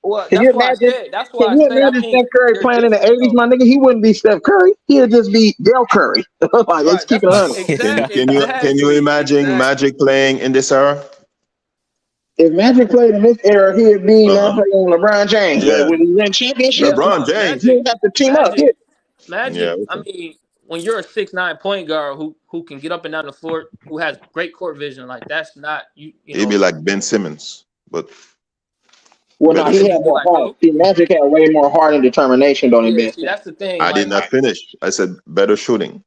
Well, that's why I said. That's why I said. I think Steph Curry playing in the 80s, my nigga, he wouldn't be Steph Curry. He'd just be Dale Curry. Like, let's keep it honest. Can you imagine Magic playing in this era? If Magic played in this era, he'd be LeBron James. Yeah. When he win championship, LeBron James. He'd have to team up. Yeah. Magic. Yeah, okay. I mean, when you're a 6'9" point guard who can get up and down the floor, who has great court vision, like that's not you. He'd be like Ben Simmons, but. Well, no, he had more heart. See, Magic had way more heart and determination than Ben. See, that's the thing. I did not finish. I said better shooting.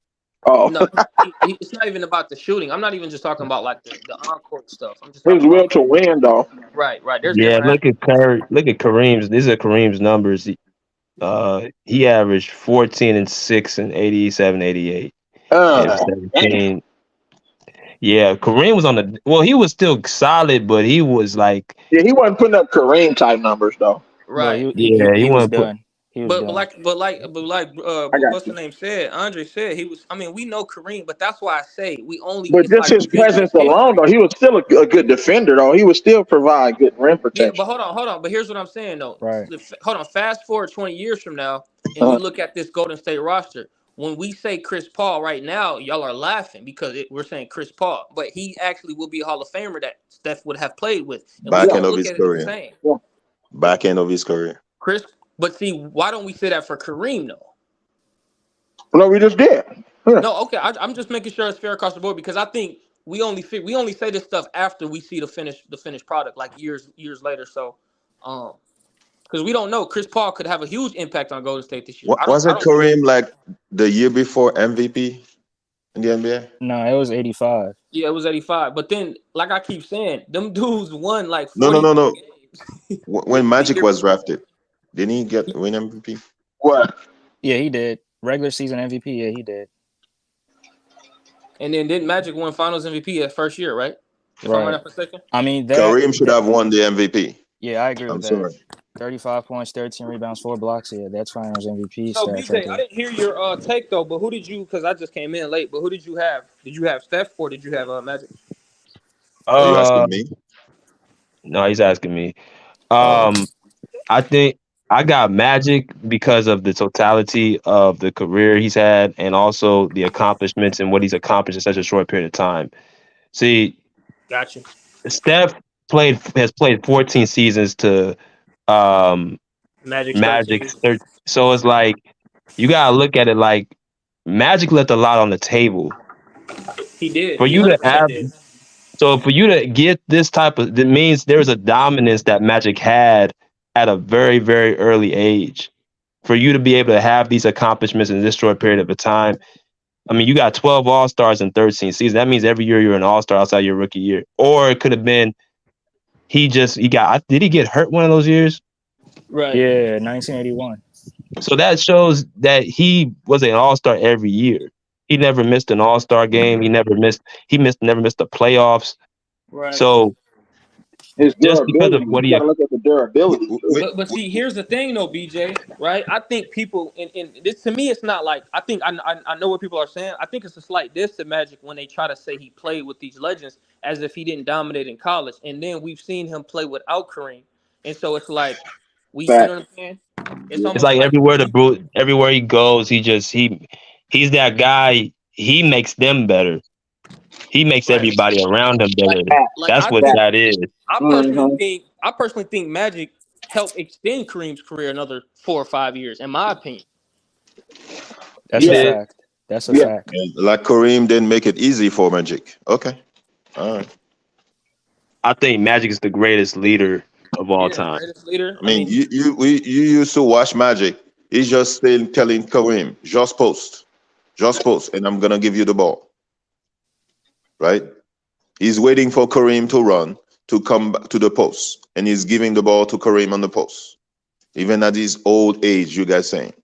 Oh, no, it's not even about the shooting. I'm not even just talking about like the on-court stuff. I'm just his will to win, though. Right. There's look at Curry. Look at Kareem's. These are Kareem's numbers. He averaged 14 and 6 in 87, 88. 17. Yeah, Kareem was on the. Well, he was still solid, but he was like. Yeah, he wasn't putting up Kareem type numbers though. Right. He was done. But like what's the name said? Andre said he was. I mean, we know Kareem, but that's why I say we only. But just his presence alone, though, he was still a good defender. Though he would still provide good rim protection. Yeah, but hold on. But here's what I'm saying though. Right. Hold on. Fast forward 20 years from now, and we look at this Golden State roster. When we say Chris Paul right now, y'all are laughing because we're saying Chris Paul, but he actually will be a Hall of Famer that Steph would have played with. Back end of his career. Back end of his career. Chris, but see, why don't we say that for Kareem though? No, we just did. Yeah. No, okay. I'm just making sure it's fair across the board because I think we only say this stuff after we see the finished product, like years later. So, because we don't know, Chris Paul could have a huge impact on Golden State this year. Wasn't Kareem like the year before MVP in the NBA? No, it was 85. Yeah, it was 85. But then, like I keep saying, them dudes won like 40 no. Games. When Magic was drafted, didn't he win MVP? What? Yeah, he did. Regular season MVP, yeah, he did. And then didn't Magic win Finals MVP that first year, right? If I'm not mistaken. I mean, Kareem should have won the MVP. Yeah, I agree with that. Sorry. 35 points, 13 rebounds, 4 blocks. Yeah, that's Finals MVP. So, BJ, I didn't hear your take, though, but who did you – because I just came in late, but who did you have? Did you have Steph or did you have Magic? Are you asking me? No, he's asking me. I think I got Magic because of the totality of the career he's had and also the accomplishments and what he's accomplished in such a short period of time. See, gotcha. Steph has played 14 seasons to Magic. So it's like you gotta look at it like Magic left a lot on the table. He did. For you to have, so for you to get this type of, that means there's a dominance that Magic had at a very, very early age. For you to be able to have these accomplishments in this short period of a time, I mean, you got 12 All-Stars in 13 seasons. That means every year you're an All-Star outside your rookie year. Or it could have been did he get hurt one of those years? Right. Yeah, 1981. So that shows that he was an All-Star every year. He never missed an All-Star game. He never missed the playoffs. Right. So His just because of durability, what you got to look at the durability. But see, here's the thing though, BJ. Right? I think people in this, to me, it's not like I know what people are saying. I think it's a slight diss to Magic when they try to say he played with these legends as if he didn't dominate in college, and then we've seen him play without Kareem, and so it's like you know what I'm saying? It's it's almost like like everywhere he goes, he's that guy. He makes them better. He makes right. everybody around him better. Like That's I what think that is. I personally think Magic helped extend Kareem's career another 4 or 5 years, in my opinion. That's a fact. That's a fact. Like Kareem didn't make it easy for Magic. Okay. All right. I think Magic is the greatest leader of all time. Greatest leader. I mean, you used to watch Magic. He's just still telling Kareem, just post, and I'm gonna give you the ball. Right? He's waiting for Kareem to run to come back to the post, and he's giving the ball to Kareem on the post. Even at his old age, you guys saying.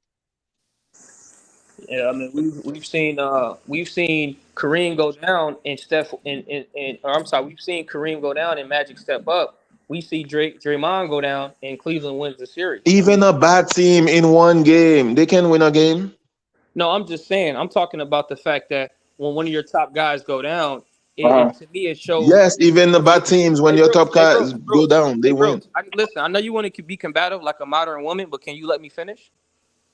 Yeah, I mean we've seen Kareem go down and Steph we've seen Kareem go down and Magic step up. We see Draymond go down and Cleveland wins the series. Even a bad team in one game, they can win a game. No, I'm just saying. I'm talking about the fact that when one of your top guys go down, to me it shows. Yes, even the bad teams, when your top guys go down, they win. Listen, I know you want to be combative like a modern woman, but can you let me finish?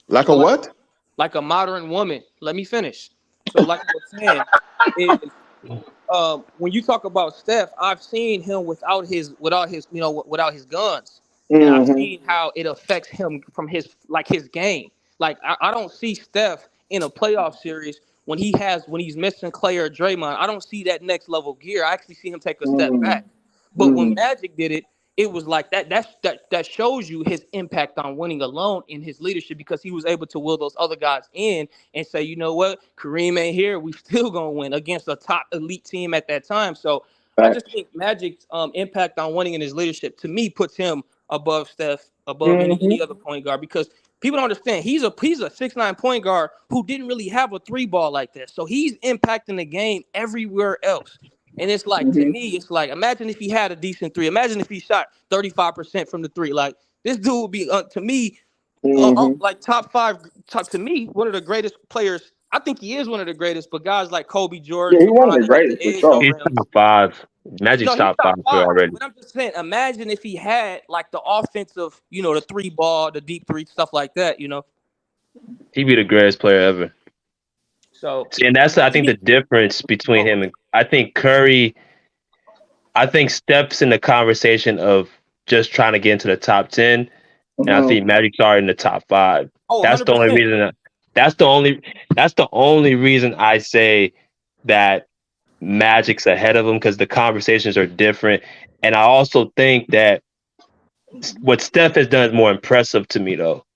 Like a what? Like a modern woman. Let me finish. So, like I was saying, is when you talk about Steph, I've seen him without his guns, and I've seen how it affects him from his game. Like I don't see Steph in a playoff series when he's missing Clay or Draymond. I don't see that next level gear. I actually see him take a step back. But when Magic did it, it was like that. That shows you his impact on winning alone in his leadership, because he was able to will those other guys in and say, you know what, Kareem ain't here, we still gonna win against a top elite team at that time. So I just think Magic's impact on winning in his leadership, to me, puts him above Steph, above any other point guard, because people don't understand he's a 6'9" point guard who didn't really have a 3-ball like this. So he's impacting the game everywhere else. And it's like, to me, it's like, imagine if he had a decent 3. Imagine if he shot 35% from the 3. Like, this dude would be, to me, like top 5, to me, one of the greatest players. I think he is one of the greatest, but guys like Kobe, Jordan, he's one of the greatest. He's top 5. Magic's top 5 already. But I'm just saying, imagine if he had like the offensive, the 3-ball, the deep 3, stuff like that, He'd be the greatest player ever. So, and that's, I think, the difference between him and I think Curry. I think Steph's in the conversation of just trying to get into the top 10, and I think Magic's already in the top 5. That's 100%. The only reason. That's the only reason I say that Magic's ahead of him, because the conversations are different, and I also think that what Steph has done is more impressive to me, though.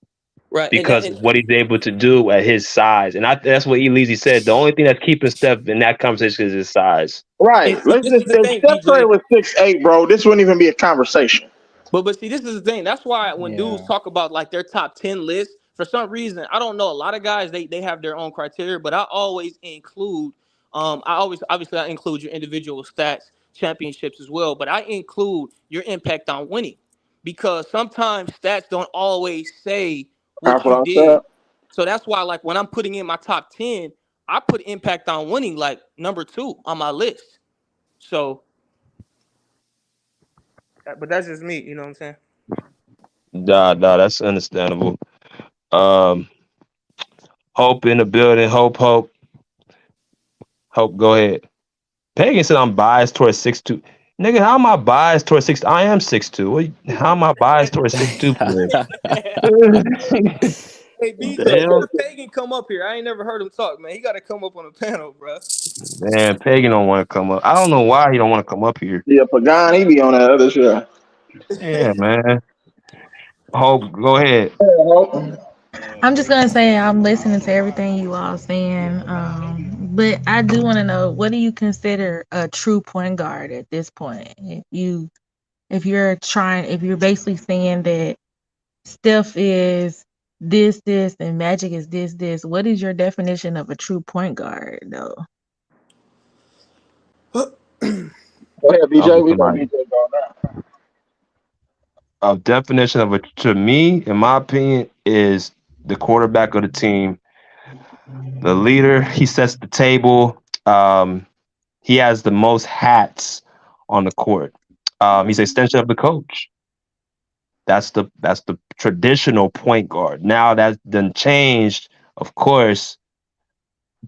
Right, because of what he's able to do at his size, and that's what Elise said. The only thing that's keeping Steph in that conversation is his size. Right. Let's just say Steph Curry was 6'8", bro. This wouldn't even be a conversation. But see, this is the thing. That's why when dudes talk about like their top 10 list, for some reason, I don't know. A lot of guys they have their own criteria, but I always include. Obviously I include your individual stats, championships as well, but I include your impact on winning, because sometimes stats don't always say what you did. So that's why, like, when I'm putting in my top 10, I put impact on winning like number 2 on my list. So, but that's just me, you know what I'm saying? Nah, that's understandable. Hope in the building. Hope. Go ahead. Pagan said I'm biased towards 6'2". Nigga, how am I biased towards 6'2"? I am 6'2". How am I biased towards 6'2" players? Hey, BJ, Pagan come up here. I ain't never heard him talk, man. He got to come up on the panel, bro. Man, Pagan don't want to come up. I don't know why he don't want to come up here. Yeah, Pagan, he be on that other show. Yeah, man. Hope, go ahead. I'm just gonna say I'm listening to everything you all saying, but I do want to know, what do you consider a true point guard at this point? If you're basically saying that Steph is this, and Magic is this. What is your definition of a true point guard, though? Go ahead, BJ. We know BJ going now. A definition of it to me, in my opinion, is the quarterback of the team, the leader. He sets the table. He has the most hats on the court. He's an extension of the coach. That's the traditional point guard. Now that's done changed, of course,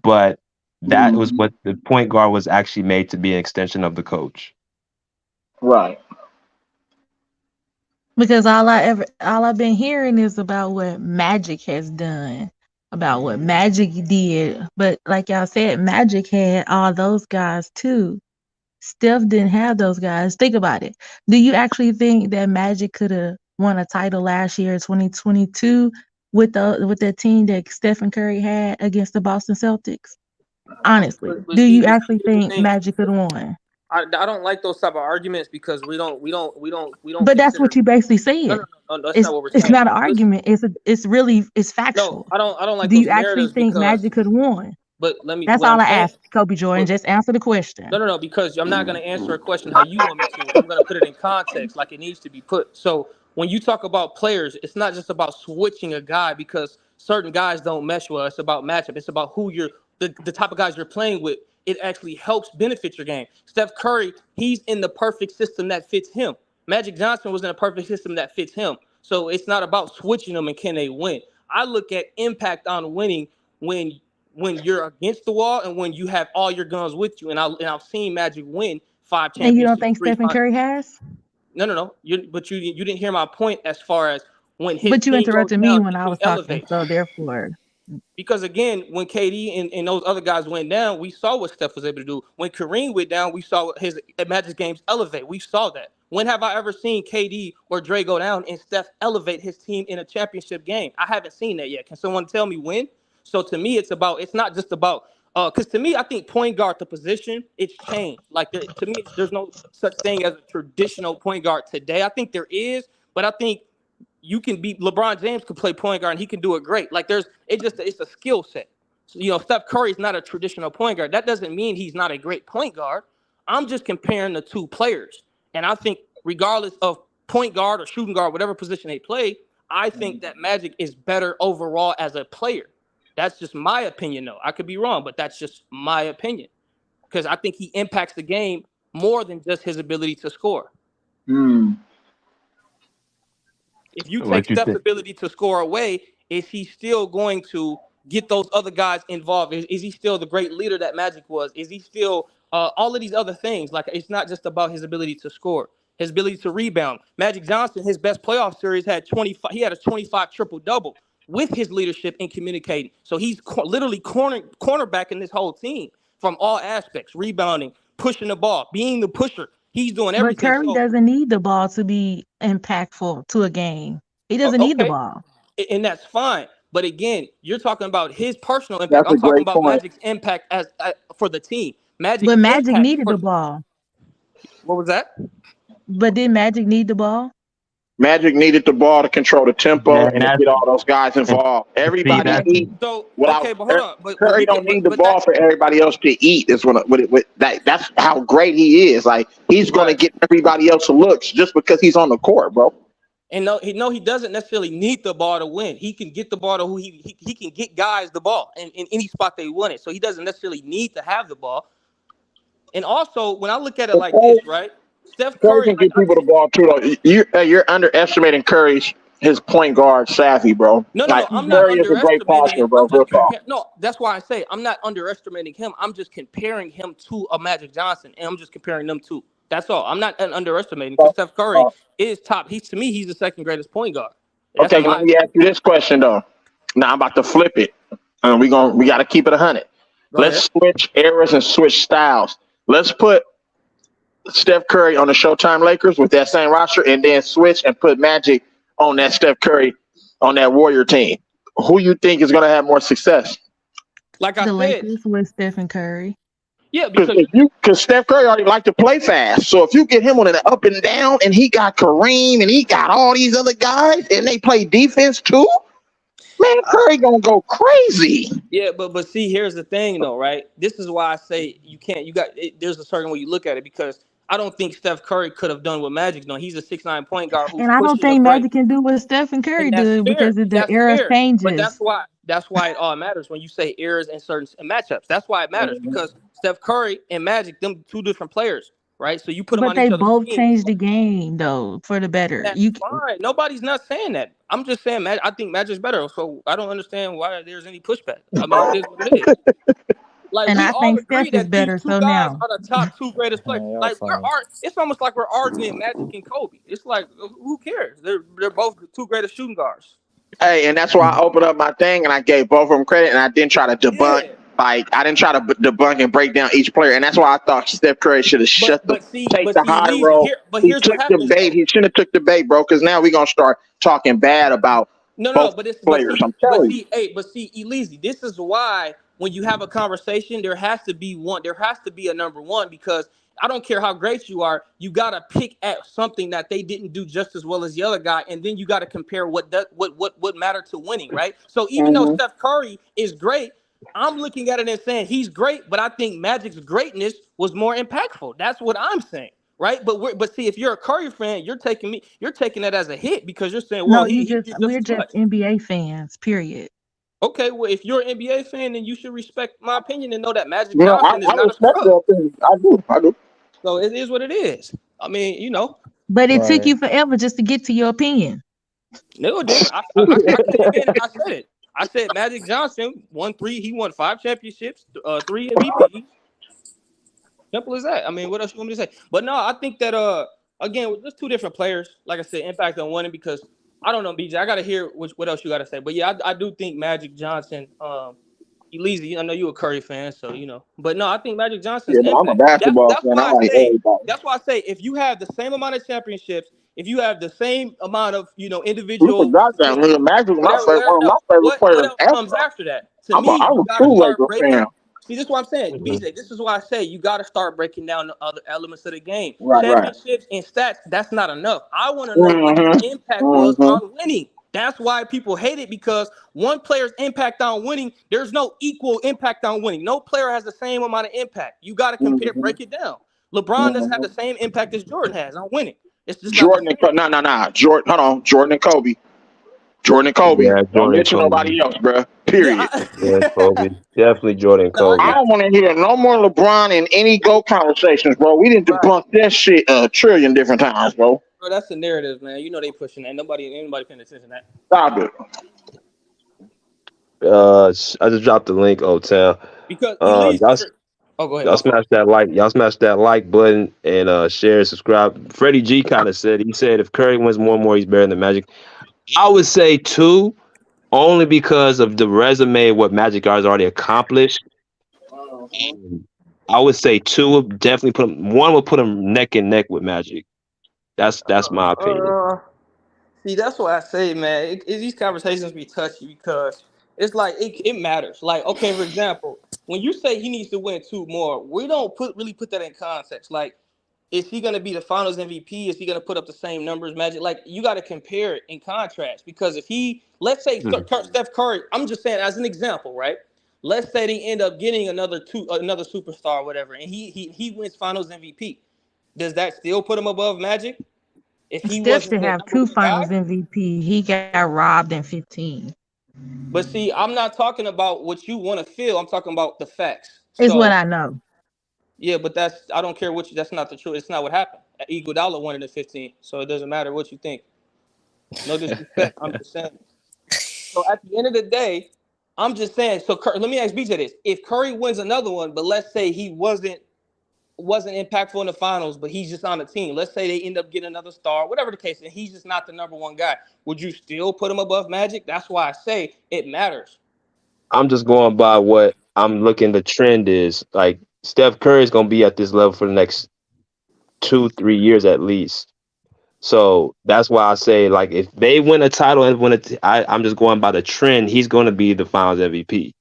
but that was what the point guard was actually made to be, an extension of the coach. Right. Because all I've been hearing is about what Magic has done, about what Magic did. But like y'all said, Magic had all those guys too. Steph didn't have those guys. Think about it. Do you actually think that Magic could have won a title last year, 2022, with the team that Stephen Curry had against the Boston Celtics? Honestly, do you actually think Magic could have won? I don't like those type of arguments because we don't. But that's what you basically said. No, that's not what we're saying. It's not an argument. It's factual. No, I don't like. Do those you actually narratives think because, Magic could have won? But let me. That's all I asked, Kobe Jordan. Just answer the question. No, because I'm not going to answer a question how you want me to. I'm going to put it in context like it needs to be put. So when you talk about players, it's not just about switching a guy because certain guys don't mesh well. It's about matchup. It's about who you're, the type of guys you're playing with. It actually helps benefit your game. Steph Curry, he's in the perfect system that fits him. Magic Johnson was in a perfect system that fits him. So it's not about switching them and can they win. I look at impact on winning when you're against the wall and when you have all your guns with you. And I've seen Magic win 5 championships. And you don't think Stephen Curry has? No. You didn't hear my point as far as when his. But you interrupted me when I was talking, elevate. so therefore. Because again, when KD and those other guys went down, we saw what Steph was able to do. When Kareem went down, we saw his Magic games elevate. We saw that. When have I ever seen KD or Dre go down and Steph elevate his team in a championship game? I haven't seen that yet. Can someone tell me when? So to me, it's not just about because to me, I think point guard, the position, it's changed. Like to me, there's no such thing as a traditional point guard today. I think there is, but I think you can be LeBron James could play point guard and he can do it great. Like it's a skill set. So, Steph Curry is not a traditional point guard. That doesn't mean he's not a great point guard. I'm just comparing the two players. And I think regardless of point guard or shooting guard, whatever position they play, I think that Magic is better overall as a player. That's just my opinion, though. I could be wrong, but that's just my opinion. Because I think he impacts the game more than just his ability to score. If you take Steph's ability to score away, is he still going to get those other guys involved? Is he still the great leader that Magic was? Is he still all of these other things? Like, it's not just about his ability to score, his ability to rebound. Magic Johnson, his best playoff series had 25. He had a 25 triple-double with his leadership and communicating. So he's literally cornerbacking this whole team from all aspects, rebounding, pushing the ball, being the pusher. He's doing everything. But Curry doesn't need the ball to be impactful to a game. He doesn't need the ball. And that's fine. But again, you're talking about his personal impact. I'm talking about Magic's impact as for the team. Magic needed the ball. What was that? But did Magic need the ball? Magic needed the ball to control the tempo and to get all those guys involved. Everybody needs. So okay, but hold on. But Curry don't need the ball for everybody else to eat. Is that's how great he is. Like, he's going to get everybody else looks just because he's on the court, bro. And no, he doesn't necessarily need the ball to win. He can get the ball to who he can get guys the ball in any spot they want it. So he doesn't necessarily need to have the ball. And also, when I look at it like this, right? Steph Curry can get people the ball too. Though. You're underestimating his point guard savvy, bro. No, I'm not underestimating him. No, that's why I say I'm not underestimating him. I'm just comparing him to a Magic Johnson, and I'm just comparing them two. That's all. I'm not underestimating because Steph Curry is top. To me, he's the second greatest point guard. That's okay, let me ask you this question though. Now I'm about to flip it. We got to keep it 100. Let's switch eras and switch styles. Let's put Steph Curry on the Showtime Lakers with that same roster, and then switch and put Magic on that Steph Curry on that Warrior team. Who you think is going to have more success? Like I said, Lakers with Stephen Curry. Yeah, because Steph Curry already like to play fast. So if you get him on an up and down, and he got Kareem, and he got all these other guys, and they play defense too. Man, Curry gonna go crazy. Yeah, but see, here's the thing though, right? This is why I say you can't. You got there's a certain way you look at it because I don't think Steph Curry could have done what Magic's done. He's a 6'9" point guard who's And I don't pushing a think great, Magic can do what Steph and and Curry that's do fair. because of the That's era fair. But changes. that's why it all matters when you say eras and certain matchups. That's why it matters because Steph Curry and Magic, them two different players, right? So you put them But on they each other's both team. changed the game though for the better. That's fine. Nobody's not saying that. I'm just saying, I think Magic's better. So I don't understand why there's any pushback. I mean, it is what it is. Like And we I all think agree Steph is that these better. two So guys now, are the top two greatest players. Man, y'all Like funny. it's almost like we're arguing Magic and Kobe. It's like who cares? They're both the two greatest shooting guards. Hey, and that's why I opened up my thing and I gave both of them credit, and I didn't try to debunk. Yeah. Like I didn't try to debunk and break down each player, and that's why I thought Steph Curry should have But see, take the high Leezy, road. He here's took what the happens bait. though. He shouldn't have took the bait, bro. Because now we're gonna start talking bad about both players. I'm telling you. Elise, this is why when you have a conversation, there has to be a number one because I don't care how great you are, you gotta pick at something that they didn't do just as well as the other guy, and then you gotta compare what mattered to winning, right? So even though Steph Curry is great, I'm looking at it and saying he's great, but I think Magic's greatness was more impactful. That's what I'm saying. Right, but see, if you're a Curry fan, you're taking it as a hit because you're saying, well, no, he did just we're as just much. NBA fans. Period. Okay, well, if you're an NBA fan, then you should respect my opinion and know that Magic No, Johnson is I not a respect scrub. that. I do. So it is what it is. I mean, But it took Right. you forever just to get to your opinion. no, it didn't. I said it again, and I said it. I said Magic Johnson won 3. He won 5 championships, 3 MVPs. Simple as that. I mean, what else you want me to say? But no, I think that again, with just two different players, like I said, impact on winning because I don't know, BJ. I gotta hear what else you gotta say. But yeah, I do think Magic Johnson, Elise, I know you're a Curry fan, so But no, I think Magic Johnson's Yeah, but I'm a impact. basketball That's fan. why I I like say everybody. that's why I say if you have the same amount of championships, if you have the same amount of You individual forgot that statistics, Magic was whatever one of my else, favorite what players else ever. comes after that? To I'm me, you a gotta true start Laker breaking. fan. See, this is what I'm saying, BJ. This is why I say you got to start breaking down the other elements of the game. Right. Championships and stats, that's not enough. I want to know what your impact was on winning. That's why people hate it because one player's impact on winning, there's no equal impact on winning. No player has the same amount of impact. You got to compare, break it down. LeBron doesn't have the same impact as Jordan has on winning. It's just Jordan and Jordan. Hold on, Jordan and Kobe. Jordan and Kobe. Yeah, Don't Jordan mention Kobe. nobody else, bro. Period. Yeah, Kobe. Definitely Jordan Kobe. I don't want to hear no more LeBron in any GOAT conversations, bro. We didn't debunk that shit a trillion different times, bro. Bro, that's the narrative, man. You know they pushing that. Anybody paying attention to that. Stop it. I just dropped the link, Old Town. Because y'all go ahead. Y'all smash that like. Y'all smash that like button and share, subscribe. Freddie G kind of said. He said if Curry wins more and more, he's better than Magic. I would say 2, only because of the resume what Magic has already accomplished. I would say 2 would definitely put him. 1 would put him neck and neck with Magic. That's my opinion. See, that's what I say, man. These conversations be touchy because it's like it matters. Like, okay, for example, when you say he needs to win 2 more, we don't really put that in context. Like, is he going to be the Finals MVP? Is he going to put up the same numbers, Magic? Like, you got to compare it in contrast because if let's say Steph Curry, I'm just saying as an example, right? Let's say they end up getting another superstar or whatever, and he wins Finals MVP. Does that still put him above Magic? If he Steph wasn't should the have number 2 one Finals guy? MVP. He got robbed in 15. But see, I'm not talking about what you want to feel. I'm talking about the facts. Is what I know. Yeah, but I don't care what that's not the truth. It's not what happened. Iguodala won it in 15, so it doesn't matter what you think. No disrespect. I'm just saying. So at the end of the day, I'm just saying. So let me ask BJ this: if Curry wins another one, but let's say he wasn't impactful in the finals, but he's just on the team. Let's say they end up getting another star, whatever the case, and he's just not the number one guy. Would you still put him above Magic? That's why I say it matters. I'm just going by what I'm looking. The trend is like Steph Curry is going to be at this level for the next 2-3 years at least. So that's why I say like if they win a title and I'm just going by the trend. He's going to be the Finals MVP.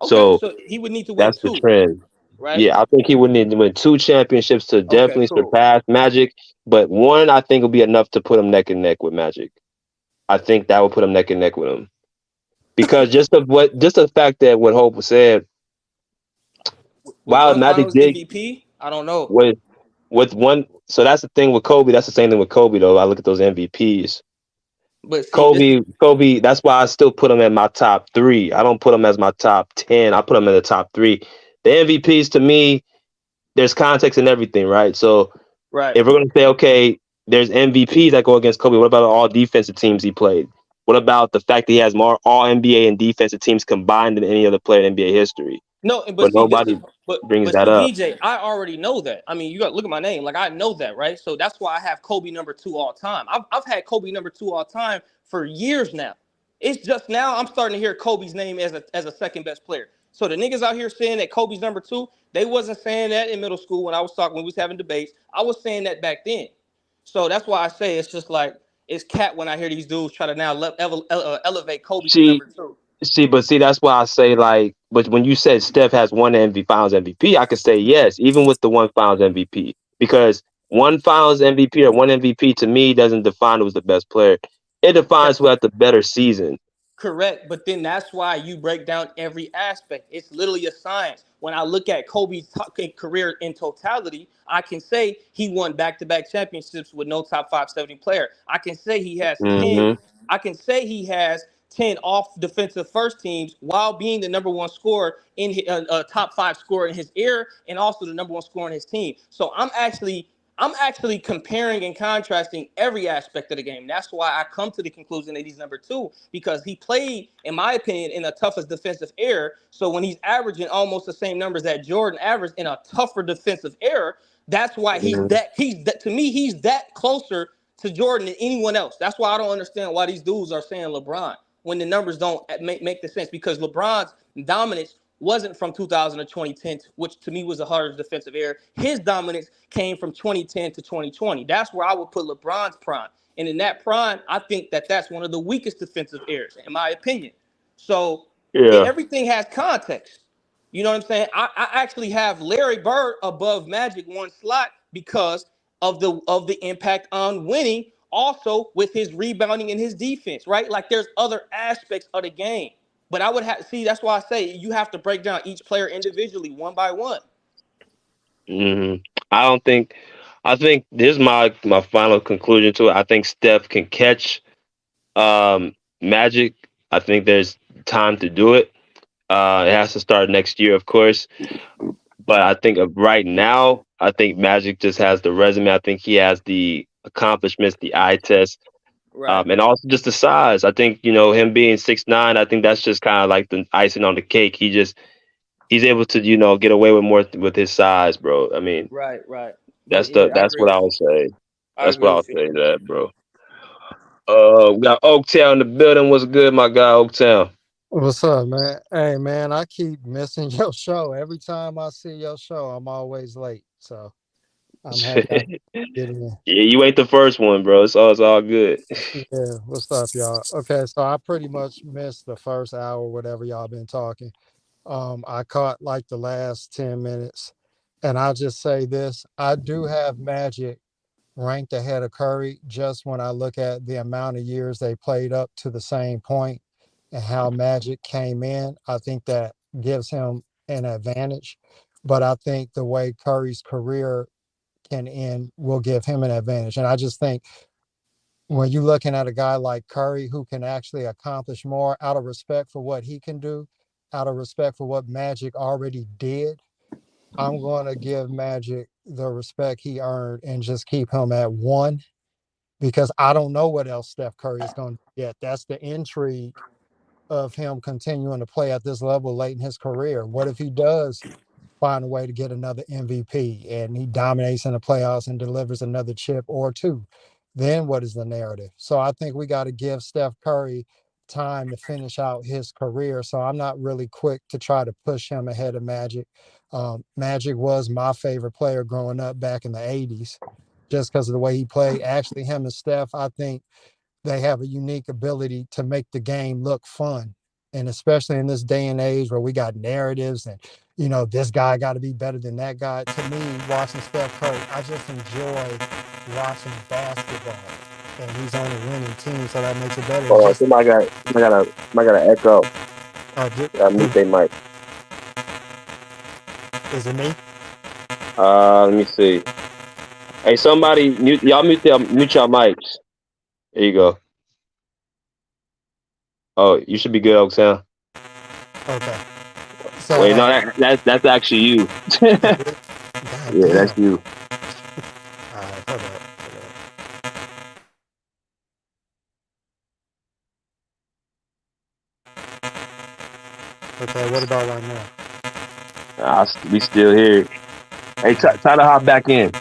Okay, so he would need to win that's 2. the trend. Right? Yeah, I think he would need to win 2 championships to definitely surpass Magic. But 1, I think, will be enough to put him neck and neck with Magic. I think that would put him neck and neck with him. because just the fact that what Hope said, With while one Magic Finals did MVP, I don't know. with one, so that's the thing with Kobe. That's the same thing with Kobe though. I look at those MVPs. But see, this is Kobe. That's why I still put him in my top 3. I don't put him as my top 10. I put him in the top 3. The MVPs to me, there's context and everything, right? So right. if we're gonna say, okay, there's MVPs that go against Kobe, what about all defensive teams he played? What about the fact that he has more all NBA and defensive teams combined than any other player in NBA history? No, But but see, this is nobody brings but that see, up. BJ, I already know that. I mean, you got to look at my name, like I know that, right? So that's why I have Kobe number 2 all time. I've had Kobe number 2 all time for years now. It's just now I'm starting to hear Kobe's name as a second best player. So the niggas out here saying that Kobe's number 2, they wasn't saying that in middle school when we was having debates. I was saying that back then. So that's why I say it's just like it's cat when I hear these dudes try to now elevate Kobe to See, number 2. but that's why I say like, but when you said Steph has one Finals MVP, I could say yes, even with the one Finals MVP, because one Finals MVP or one MVP to me doesn't define who's the best player. It defines who had the better season. Correct, but then that's why you break down every aspect. It's literally a science. When I look at Kobe's career in totality, I can say he won back-to-back championships with no top 570 player. I can say he has 10. Mm-hmm. I can say he has 10 off defensive first teams while being the number 1 scorer in top 5 scorer in his era, and also the number 1 scorer in his team. So I'm actually comparing and contrasting every aspect of the game. That's why I come to the conclusion that he's number 2, because he played, in my opinion, in the toughest defensive era. So when he's averaging almost the same numbers that Jordan averaged in a tougher defensive era, that's why he's that to me, he's that closer to Jordan than anyone else. That's why I don't understand why these dudes are saying LeBron when the numbers don't make the sense, because LeBron's dominance wasn't from 2000 to 2010, which to me was the hardest defensive era. His dominance came from 2010 to 2020. That's where I would put LeBron's prime. And in that prime, I think that that's one of the weakest defensive eras, in my opinion. So everything has context. You know what I'm saying? I actually have Larry Bird above Magic one slot because of the impact on winning, also with his rebounding and his defense, right? Like there's other aspects of the game. But I would that's why I say you have to break down each player individually, one by one. Mm-hmm. I think this is my final conclusion to it. I think Steph can catch Magic. I think there's time to do it. It has to start next year, of course. But I think of right now, I think Magic just has the resume. I think he has the accomplishments, the eye test, and also just the size. I think, him being 6'9", I think that's just kind of like the icing on the cake. He's able to, get away with more with his size, bro. I mean, right. That's But yeah, I that's agree what I with would you. say. I That's agree what I would with you. say to that, bro. We got Oaktown in the building. What's good, my guy, Oaktown? What's up, man? Hey, man, I keep missing your show. Every time I see your show, I'm always late. So I'm happy I get in. Yeah, you ain't the first one, bro. It's all good. Yeah, what's up, y'all? Okay, so I pretty much missed the first hour, whatever y'all been talking. I caught like the last 10 minutes, and I'll just say this: I do have Magic ranked ahead of Curry just when I look at the amount of years they played up to the same point and how Magic came in. I think that gives him an advantage. But I think the way Curry's career can end will give him an advantage. And I just think when you're looking at a guy like Curry who can actually accomplish more out of respect for what he can do, out of respect for what Magic already did, I'm going to give Magic the respect he earned and just keep him at 1, because I don't know what else Steph Curry is going to get. That's the intrigue of him continuing to play at this level late in his career. What if he does find a way to get another MVP and he dominates in the playoffs and delivers another chip or 2? Then what is the narrative? So I think we got to give Steph Curry time to finish out his career. So I'm not really quick to try to push him ahead of Magic. Magic was my favorite player growing up back in the 80s just because of the way he played. Actually, him and Steph, I think they have a unique ability to make the game look fun. And especially in this day and age where we got narratives and, this guy got to be better than that guy. To me, watching Steph Curry, I just enjoy watching basketball. and he's on a winning team, so that makes it better. It's Hold on, just somebody got an echo. Mute their mic. is it me? Let me see. Hey, somebody mute y'all mute your mics. There you go. Oh, you should be good, Oaktown. Okay. So Wait, no, that's actually you. God Yeah, damn. that's you. All right, hold up. Okay, what about right now? We still here. Hey, try to hop back in.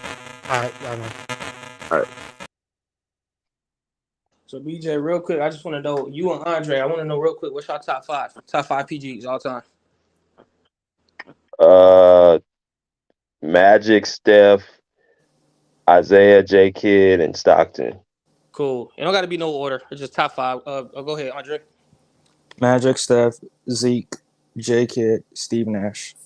All right, I know. All right. So BJ, real quick, I just want to know you and Andre. I want to know real quick, what's your top five PGs all time? Magic, Steph, Isaiah, J. Kidd, and Stockton. Cool. It don't got to be no order. It's just top five. Go ahead, Andre. Magic, Steph, Zeke, J. Kidd, Steve Nash.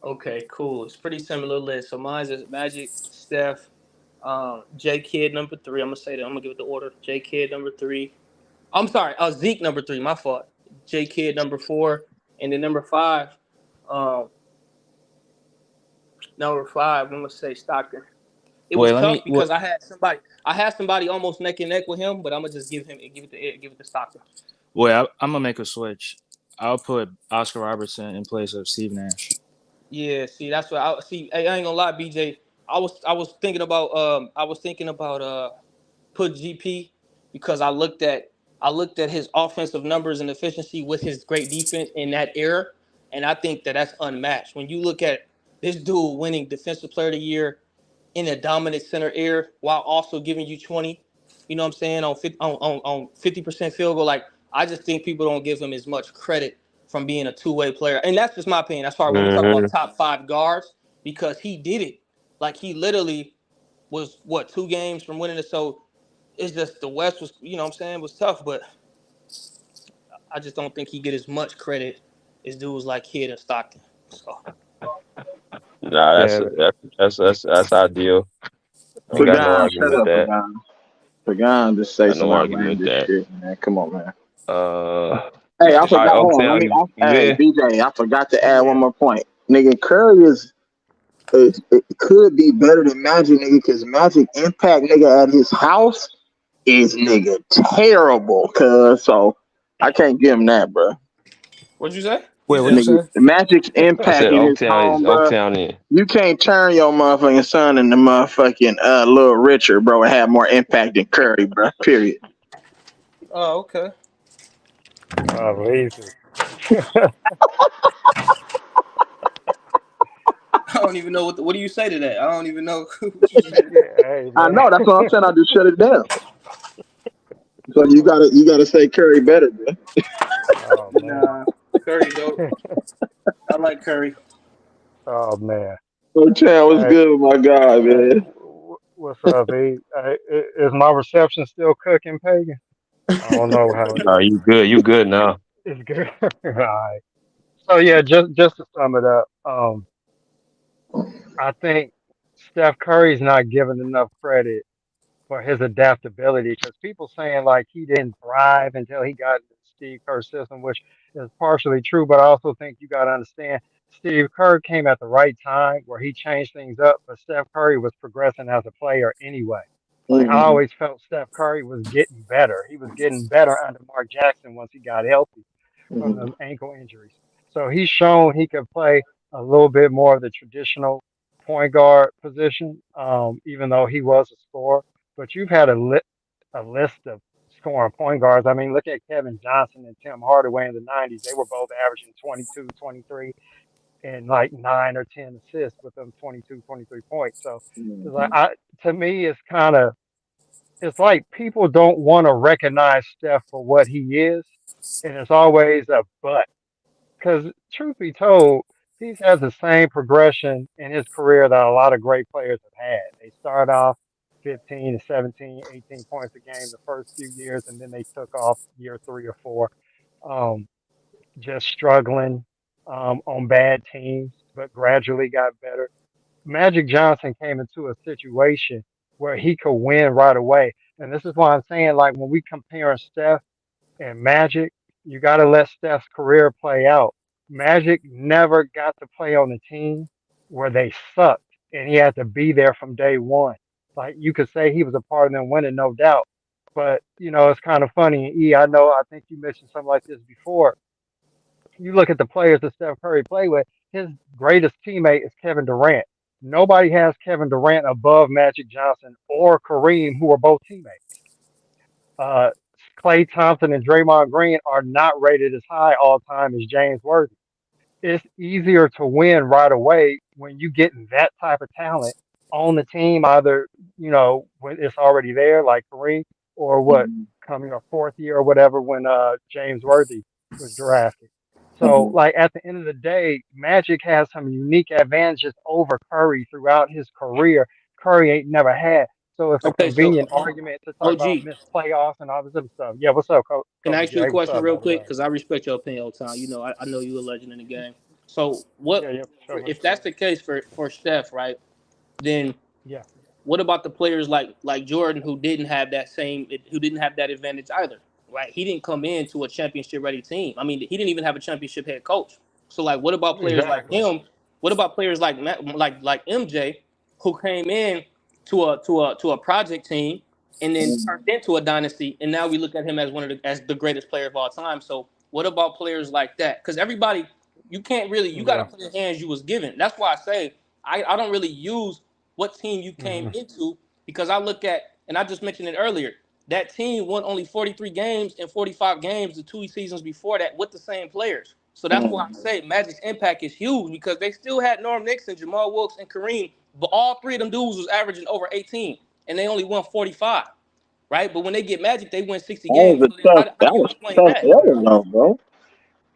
Okay, cool. It's pretty similar list. So mine's is Magic, Steph, J. Kidd number 3. I'm gonna say that. I'm gonna give it the order. J. Kidd number 3. I'm sorry. Zeke number 3. My fault. J. Kidd number 4, and then number 5. Number 5. I'm gonna say Stockton. It was tough because I had somebody almost neck and neck with him, but I'm gonna just give it to Stockton. Well, I'm gonna make a switch. I'll put Oscar Robertson in place of Steve Nash. Yeah, see, that's what I see. Hey, I ain't gonna lie, BJ. I was thinking about put GP because I looked at his offensive numbers and efficiency with his great defense in that era, and I think that's unmatched. When you look at this dude winning Defensive Player of the Year in a dominant center era while also giving you 20, you know what I'm saying, on 50% field goal, like I just think people don't give him as much credit from being a two-way player, and that's just my opinion. That's why when we talk about top 5 guards, because he did it, like he literally was 2 games from winning it. So it's just the West was, you know what I'm saying, was tough, but I just don't think he get as much credit as dudes like Kidd and Stockton. So. Nah, that's ideal. I ain't got no Pagan, argument shut with up, that. Pagan. Pagan, just say Got no some argument with outlandish that. shit, man. Come on, man. Hey, I All right, forgot. Hold on. Oaktown, you Hey, there? BJ, I forgot to add one Yeah. more point. Nigga, Curry it could be better than Magic, nigga, because Magic impact, nigga, at his house is nigga terrible. So I can't give him that, bro. What'd you say? Wait, what'd you Nigga, say? Magic's I impact said in his home, bro. Oaktown in. You can't turn your motherfucking son into motherfucking Little Richard, bro, and have more impact than Curry, bro. Period. Oh, okay. Lazy. I don't even know what do you say to that? I don't even know what you say to that. Hey I man. know. That's what I'm saying. I just shut it down. So you gotta say Curry better, bro. Oh man. Nah, Curry dope. I like Curry. Oh man. So Chan, what's Hey, good, my guy, hey, man? what's up, E? Hey, is my reception still cooking, Pagan? I don't know how it Oh, is. you good now. It's good. All right. So yeah, just to sum it up, I think Steph Curry's not given enough credit for his adaptability because people saying like he didn't thrive until he got into the Steve Kerr system, which is partially true, but I also think you got to understand Steve Kerr came at the right time where he changed things up, but Steph Curry was progressing as a player anyway. Like I Mm-hmm. always felt Steph Curry was getting better. He was getting better under Mark Jackson once he got healthy from Mm-hmm. the ankle injuries. So he's shown he could play a little bit more of the traditional point guard position, even though he was a scorer. But you've had a list of scoring point guards. I mean, look at Kevin Johnson and Tim Hardaway in the 90s. They were both averaging 22, 23, and like 9 or 10 assists with them 22, 23 points. So it's like, Mm-hmm. to me, it's like people don't want to recognize Steph for what he is. And it's always a but. Because truth be told, he's had the same progression in his career that a lot of great players have had. They start off 15 to 17, 18 points a game the first few years, and then they took off year 3 or 4, um, just struggling on bad teams, but gradually got better. Magic Johnson came into a situation where he could win right away. And this is why I'm saying, like, when we compare Steph and Magic, you got to let Steph's career play out. Magic never got to play on the team where they sucked, and he had to be there from day one. Like, you could say he was a part of them winning, no doubt. But, it's kind of funny. E, I think you mentioned something like this before. You look at the players that Steph Curry played with, his greatest teammate is Kevin Durant. Nobody has Kevin Durant above Magic Johnson or Kareem, who are both teammates. Uh, Clay Thompson and Draymond Green are not rated as high all time as James Worthy. It's easier to win right away when you get that type of talent on the team, either, when it's already there, like Kareem, or what, coming a fourth year or whatever when James Worthy was drafted. So, like, at the end of the day, Magic has some unique advantages over Curry throughout his career. Curry ain't never had. So it's a Okay, so convenient argument to talk about OG, missed playoffs and all this other stuff. Yeah, what's up, can I Kobe ask you a J? What's question up, real by the quick? way? Because I respect your opinion all the time. I know you're a legend in the game. So what Yeah, yeah, for sure. if that's the case for Steph, right? Then Yeah. what about the players like Jordan who didn't have that advantage either? Right? He didn't come into a championship ready team. I mean, he didn't even have a championship head coach. So like, what about players like Exactly. him? What about players like MJ, who came in to a project team and then turned into a dynasty, and now we look at him as as the greatest player of all time. So what about players like that? Because everybody, you got to Yeah. play the hands you was given. That's why I say I don't really use what team you came Hmm. into, because I look at, and I just mentioned it earlier, that team won only 43 games and 45 games the 2 seasons before that with the same players. So that's why I say Magic's impact is huge, because they still had Norm Nixon, Jamal Wilkes, and Kareem, but all three of them dudes was averaging over 18, and they only won 45, right? But when they get Magic, they win 60 That was games. So a tough. how That do you was explain tough that? ever, Yeah. though, bro.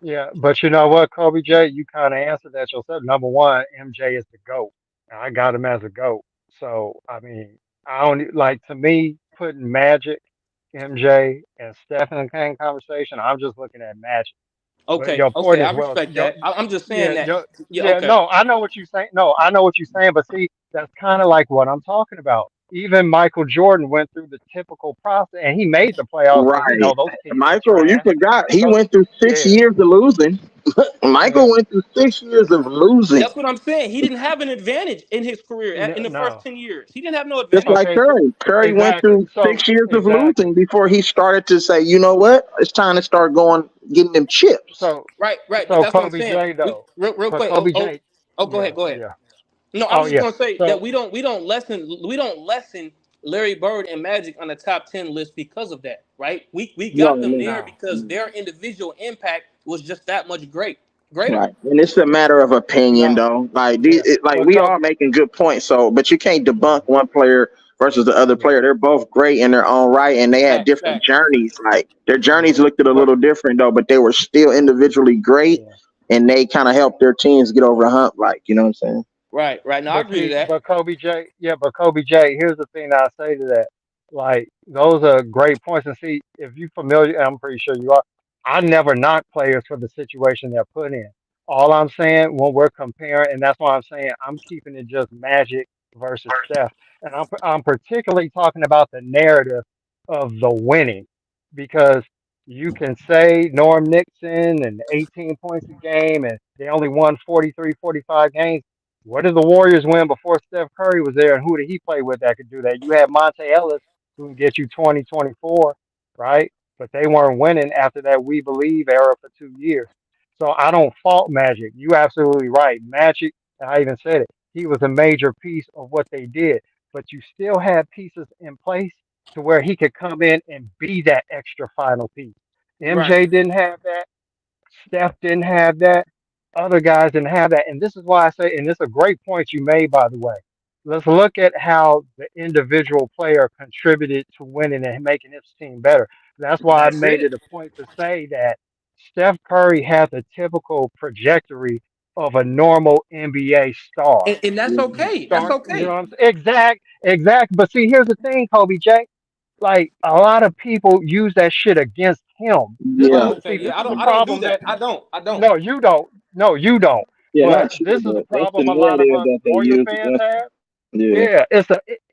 Yeah. But you know what, Kobe J, you kind of answered that yourself. Number one, MJ is the GOAT. I got him as a GOAT. So, I mean, I don't like, to me, putting Magic, MJ, and Steph in the same conversation. I'm just looking at Magic. But Okay, your point okay, I is well. respect that. I'm just saying Yeah, that. Yeah, yeah. okay. No, I know what you're saying. No, I know what you're saying. But see, that's kind of like what I'm talking about. Even Michael Jordan went through the typical process, and he made the playoffs. But we Right, know those teams were Michael. You trash. forgot he Those, went through six yeah, years of losing. Michael yeah. went through 6 years of losing, That's what I'm saying. He didn't have an advantage in his career in the first No. 10 years. He didn't have no just advantage. like Okay. So Curry. Curry went exactly. through So 6 years of exactly. losing before he started to say, you know what, it's time to start going getting them chips. So Right, right. But so that's what I'm Kobe saying. J though. Real But quick. Kobe J. Go Yeah, ahead. Go ahead. yeah. No, I Oh was just yeah. gonna say that So we don't lessen Larry Bird and Magic on the top 10 list because of that, right? We No, got them no. there no. because their individual impact was just that much greater. Right, and it's a matter of opinion, No. though. Like, Yeah. like But we all making good points. So, but you can't debunk yeah, one player versus the other yeah. player. They're both great in their own right, and they had different Facts. journeys. Like their journeys Yeah. looked at a But little different, though, but they were still individually great, yeah. and they kind of helped their teams get over the hump. Like, you know what I'm saying? Right, right. Now I But agree to see, that. but Kobe J, yeah, but Kobe J, here's the thing that I say to that. Like, those are great points. And see, if you familiar, and I'm pretty sure you are, I never knock players for the situation they're put in. All I'm saying when we're comparing, and that's why I'm saying I'm keeping it just Magic versus Steph. And I'm particularly talking about the narrative of the winning, because you can say Norm Nixon and 18 points a game and they only won 43, 45 games. What did the Warriors win before Steph Curry was there, and who did he play with that could do that? You had Monte Ellis, who can get you 20, 24, right? But they weren't winning after that We Believe era for 2 years. So I don't fault Magic. You absolutely right. Magic, and I even said it, he was a major piece of what they did. But you still had pieces in place to where he could come in and be that extra final piece. Right. MJ didn't have that. Steph didn't have that. Other guys didn't have that. And this is why I say, and this is a great point you made, by the way. Let's look at how the individual player contributed to winning and making his team better. That's why I That's made it. it a point to say that Steph Curry has a typical trajectory of a normal NBA star. And that's okay. That's Start, you know okay. what I'm saying? Exact. But see, here's the thing, Kobe J. Like, a lot of people use that shit against him. This is Yeah, Oh, the, okay. see, this Yeah, is the I don't do problem that. that I don't. no, you don't. No, you don't. yeah, But not you, this is the but that's the problem a lot of narrative us that they Warrior use fans against. have. Yeah, Yeah,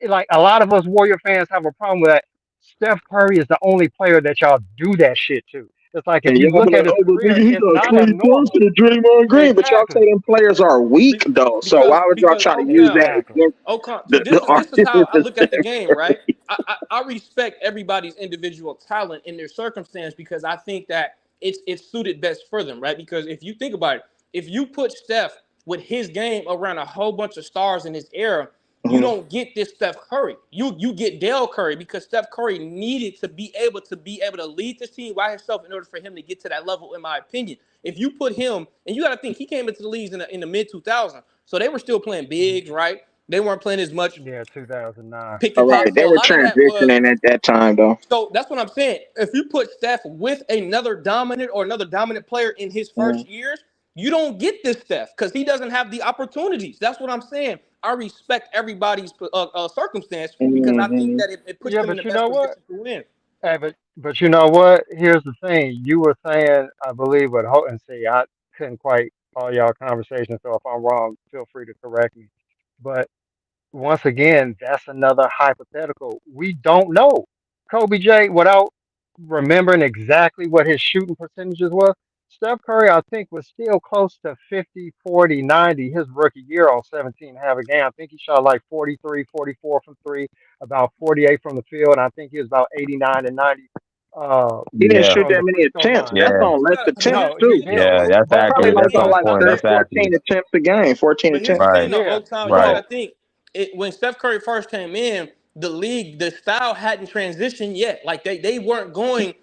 like a lot of us Warrior fans have a problem with that. Steph Curry is the only player that y'all do that shit to. It's like if And you y'all be look like, at his oh, but nigga, career, he it's got not Clay Thompson abnormal. and Draymond Green. But y'all say Exactly. them players are weak, though. So why would y'all Because try to use that Exactly. against So this the is how argument I of look at the Steph game, right? Curry? I respect everybody's individual talent in their circumstance because I think that it's suited best for them, right? Because if you think about it, if you put Steph with his game around a whole bunch of stars in his era, you Mhm. don't get this Steph Curry. You get Dale Curry because Steph Curry needed to be able to lead this team by himself in order for him to get to that level, in my opinion. If you put him, and you got to think he came into the leagues in the mid 2000s, so they were still playing bigs, right? They weren't playing as much Yeah, 2009. pick All and pop. right, they So a were lot of that was transitioning at that time, though. so that's what I'm saying. If you put Steph with another dominant player in his Mhm. first years, you don't get this Steph because he doesn't have the opportunities. That's what I'm saying. I respect everybody's circumstance because I think Mhm. that it puts Yeah, them in the but you best know what? position to win. Hey, but you know what? Here's the thing. You were saying, I believe, what Houghton said. I couldn't quite follow y'all conversation, so if I'm wrong, feel free to correct me. But once again, that's another hypothetical. We don't know. Kobe J, without remembering exactly what his shooting percentages was, Steph Curry, I think, was still close to 50, 40, 90 his rookie year on 17 half a game. I think he shot like 43, 44 from three, about 48 from the field, and I think he was about 89 and 90 He didn't Yeah, shoot from that the many free throw attempts. line. That's yeah, on less But attempts No, he too. didn't. yeah. That's Probably accurate. But like That's on on here's like the point. That's thing. 14 accurate. attempts a game, 14 But here's the attempts. thing, Right, though, Yeah. Old Town, you got right. to think when Steph Curry first came in, the league, the style hadn't transitioned yet. Like they Right,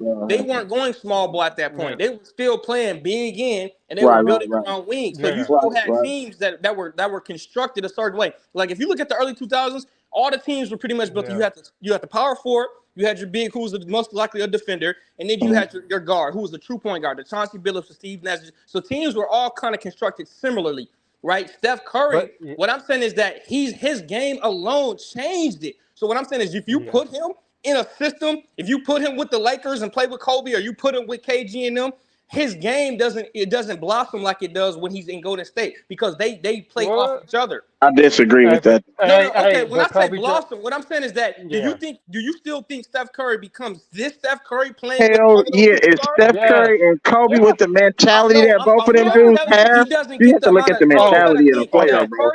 weren't going small ball at that Yeah. point. They were still playing big in, and they were right, building right, around wings. So you Yeah. still right, had right. teams that were constructed a certain way. Like if you look at the early 2000s, all the teams were pretty much built. Yeah. You had the power forward, you had your big, who was the most likely a defender, and then you Mhm. had your guard, who was the true point guard, the Chauncey Billups, the Steve Nash. So teams were all kind of constructed similarly, right? Steph But Curry, what I'm saying is that his game alone changed it. So what I'm saying is if you yeah. put him in a system, if you put him with the Lakers and play with Kobe, or you put him with KG and them, his game doesn't blossom like it does when he's in Golden State because they play off What? each other. I disagree with that. No. Okay. When I But say Kobe J. blossom, what I'm saying is that Yeah. do you still think Steph Curry becomes this Steph Curry playing with Hell all of those yeah, it's superstars? Steph Yes. Curry and Kobe with Yes. the mentality No, that both of them what I'm Yes. dudes telling you, he have. doesn't You get have the to look amount at of. the No, you Oh. got mentality to of the think player, Okay. bro.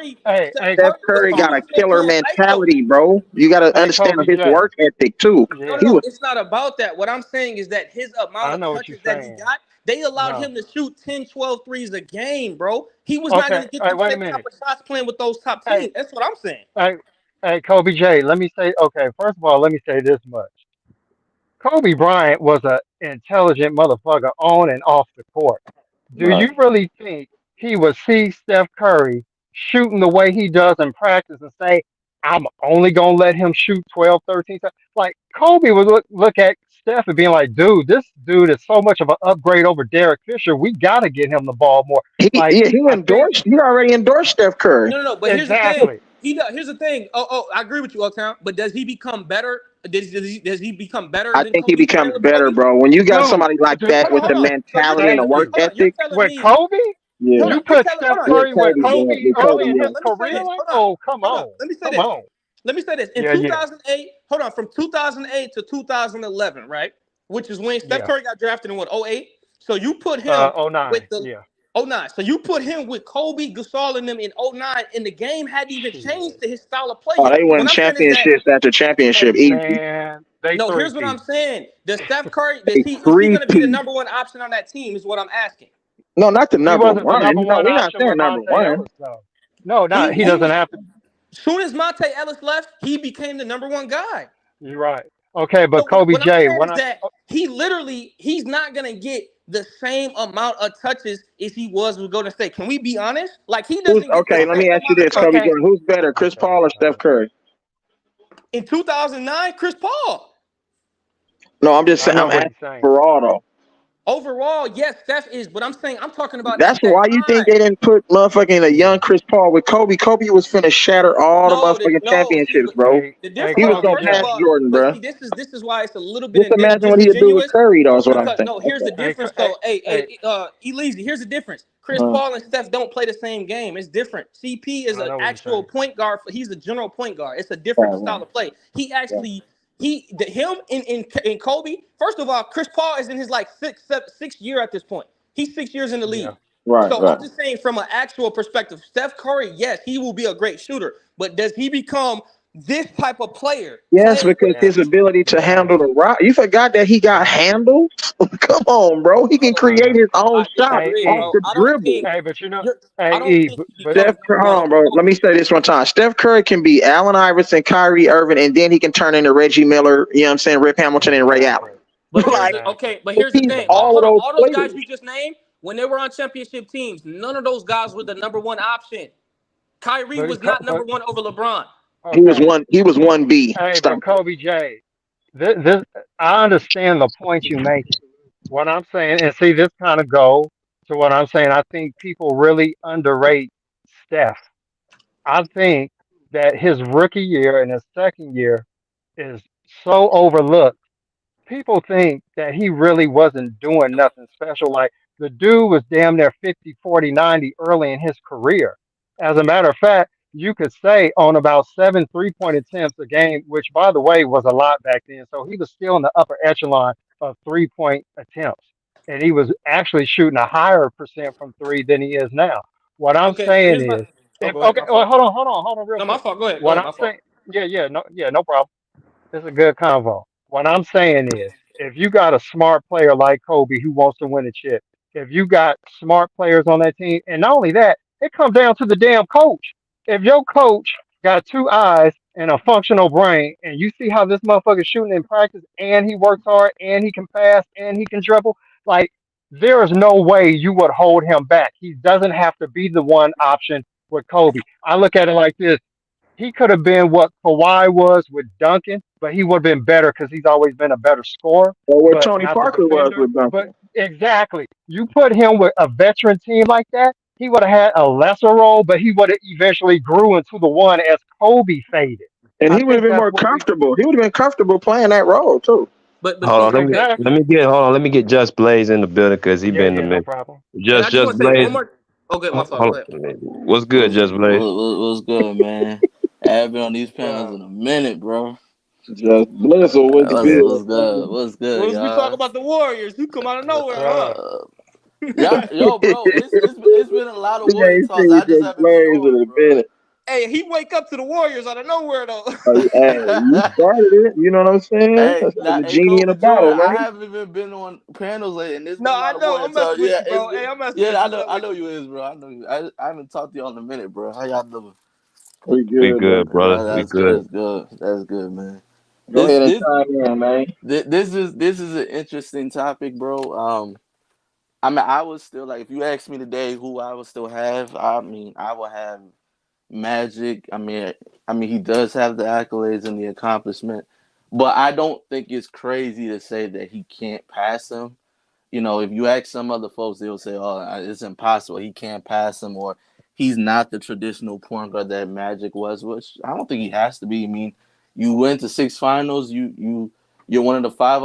Steph Hey. Steph Curry was Curry got Kobe. a always making killer mistakes though. mentality, bro. You got to Hey, understand Kobe his J. work ethic too. No, He Yeah. was it's not about that. What I'm saying is that his amount I of know what you're touches that he saying. got, they allowed No. him to shoot 10, 12 threes a game, bro. He was not going Okay. to get Hey, the wait a same type minute. of shots playing with those top Hey. teams. That's what I'm saying. Hey. Hey, Kobe J. Let me say. Okay. First of all, let me say this much. Kobe Bryant was an intelligent motherfucker on and off the court. Do right. you really think he would see Steph Curry shooting the way he does in practice and say, I'm only going to let him shoot 12, 13 times? Like, Kobe would look at Steph and being like, dude, this dude is so much of an upgrade over Derek Fisher. We got to get him the ball more. Like, He I think endorsed. He already endorsed Steph Curry. No. But here's the thing. exactly. He does. Here's the thing. I agree with you, Uptown. But does he become better? Does he become better I than think he Kobe playing becomes with better, Kobe? bro. When you got Dude, somebody like dude that with Hold the on. So you're mentality and the telling work me, exactly. hold on, you're ethic, telling With me, Kobe, yeah, hold on, you you're put telling, hold Steph on. yeah, Curry with Kobe, yeah, Kobe with Kobe, early in yeah. his Let me say career. this. Like, Hold on. oh, come Hold on. on. Let me say Come this. on. Let me say this. In Yeah, yeah, 2008, hold on, from 2008 to 2011, right? Which is when Steph yeah. Curry got drafted in what, '08? So you put him Oh with nine. the Yeah. '09. So you put him with Kobe, Gasol, and them in '09, and the game hadn't even changed Shit. to his style of play Oh, yet. they What win I'm saying is that championships after championship, easy. Man, they no, three here's what I'm peat. saying. Does Steph Curry, A is he three gonna be the P. number one option on that team? Is what I'm asking. No, not the He number wasn't the one. number No, one we're not option saying with number Monte one. Ellis, though. No, He no, he he doesn't was have to. soon as Monte Ellis left, he became the number one guy. You're right. Okay, but So what, Kobe what I'm J, saying when is I that he's not gonna get the same amount of touches as he was with Golden State. Can we be honest? Like he Who's doesn't get the okay? Let same me ask you amount of this, Kobe touches okay, Jordan. Who's better, Chris Paul or Steph Curry? in 2009. Chris Paul. No, I'm just I saying. know I'm what asking he's saying. for all though. Overall, yes, Steph is, but I'm saying I'm talking about That's at that why you think time. they didn't put motherfucking a young Chris Paul with Kobe. Kobe was finna shatter all the motherfucking No. See, championships, but bro. the Hey, difference. He was Hold on. gonna Kobe First of pass J. all, Jordan, but bro. see, this is why it's a little bit Just imagine what he'd do with disingenuous. Curry, though. Is what I'm Because saying. no, here's Okay. the difference Hey, though. Hey, hey, Elise, here's the difference. Chris Uh, Paul and Steph don't play the same game. It's different. CP is I an know what he's actual saying. point guard. He's a general point guard. It's a different right, style right, of play. He right. actually him in Kobe. First of all, Chris Paul is in his like sixth year at this point. He's 6 years in the league. Yeah. Right, So right. I'm just saying from an actual perspective, Steph Curry, yes, he will be a great shooter, but does he become this type of player? Yes, Playing because with Yeah. his ability to Yeah. handle the rock. You forgot that he got handled? Come on, bro. He can create his own I shot Hey, disagree, off E. bro. the I don't dribble. think Hey, but you know, you're. I hey, don't E. think he But becomes number Hold one on, over bro. Let me Kobe. say this one time. Steph Curry can be Allen Iverson, Kyrie Irving, and then he can turn into Reggie Miller, you know what I'm saying, Rip Hamilton, and Ray Allen. exactly. But here's Like, the Exactly. okay. But here's the he's thing. all of Hold on. those All those guys players. you just named, when they were on championship teams, none of those guys were the number one option. Kyrie was not number one over LeBron. Okay. He was 1B. Hey, Stop but Kobe J, this I understand the point you making. What I'm saying, and see, this kind of go to what I'm saying. I think people really underrate Steph. I think that his rookie year and his second year is so overlooked. People think that he really wasn't doing nothing special. Like the dude was damn near 50, 40, 90 early in his career. As a matter of fact, you could say on about 7 3-point attempts a game, which by the way was a lot back then. So he was still in the upper echelon of 3-point attempts. And he was actually shooting a higher percent from three than he is now. What I'm Okay, so saying here's my. is, Oh, if go ahead. okay, My well, fault. hold on, real No, my quick. fault. Go ahead. Go What ahead. I'm My fault. saying, no problem. It's a good convo. What I'm saying is, if you got a smart player like Kobe who wants to win a chip, if you got smart players on that team, and not only that, it comes down to the damn coach. If your coach got two eyes and a functional brain, and you see how this motherfucker's shooting in practice, and he works hard, and he can pass, and he can dribble, like there is no way you would hold him back. He doesn't have to be the one option with Kobe. I look at it like this: he could have been what Kawhi was with Duncan, but he would have been better because he's always been a better scorer, or what but Tony not the Parker was defender. with But Duncan. exactly, you put him with a veteran team like that, he would have had a lesser role, but he would have eventually grew into the one as Kobe faded. And I he would have think been that's more what we comfortable. He would have been comfortable playing that role, too. But Hold see, on, okay. let exactly. me get let me get Just Blaze in the building because he Yeah, been in the yeah, no mix. problem. And I just Just want to say Blaze. one more. Okay, my fault. Go Hold ahead. on. What's good, Just Blaze? What's good, man? I haven't been on these What's panels up? in a minute, bro. Just Blizzle was Yeah. good. What's good? What's good, Once we talk y'all? about the Warriors, you come out of What's nowhere, huh? up? Uh, yeah, yo, bro. It's been a lot of We Warrior ain't talks. seen I just Just haven't been Blaze in on, a bro. minute. Hey, he wake up to the Warriors out of nowhere though. Hey, you started it. You know what I'm saying? Hey, That's like now, the hey, genie in a Kobe bottle, Jordan. I man. haven't even been on panels lately, and there's No, been a I lot of know. Warrior I'm talks. messing with Yeah, you, it's bro. been. Hey, I'm messing Yeah, with you. I Look, know you is, bro. I know you. I haven't talked to y'all in a minute, bro. How y'all doing? We We good, though. good, brother. We That's good. good. That's good. That's good, man. Go This ahead and this chime in, man. this is an interesting topic, bro. I mean, I would still like if you ask me today who I would still have. I mean, I would have Magic. I mean, he does have the accolades and the accomplishment, but I don't think it's crazy to say that he can't pass him. You know, if you ask some other folks, they'll say, "Oh, it's impossible. He can't pass him," or "He's not the traditional point guard that Magic was." Which I don't think he has to be. I mean, you went to 6 finals. You're one of the five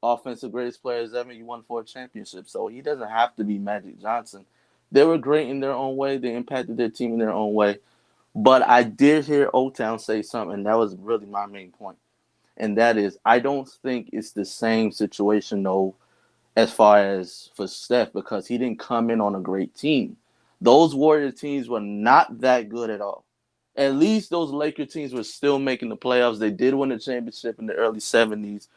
offensive greatest players ever. You won 4 championships, so he doesn't have to be Magic Johnson. They were great in their own way. They impacted their team in their own way. But I did hear O-Town say something, and that was really my main point. And that is, I don't think it's the same situation, though, as far as for Steph, because he didn't come in on a great team. Those Warrior teams were not that good at all. At least those Laker teams were still making the playoffs. They did win a championship in the early 70s.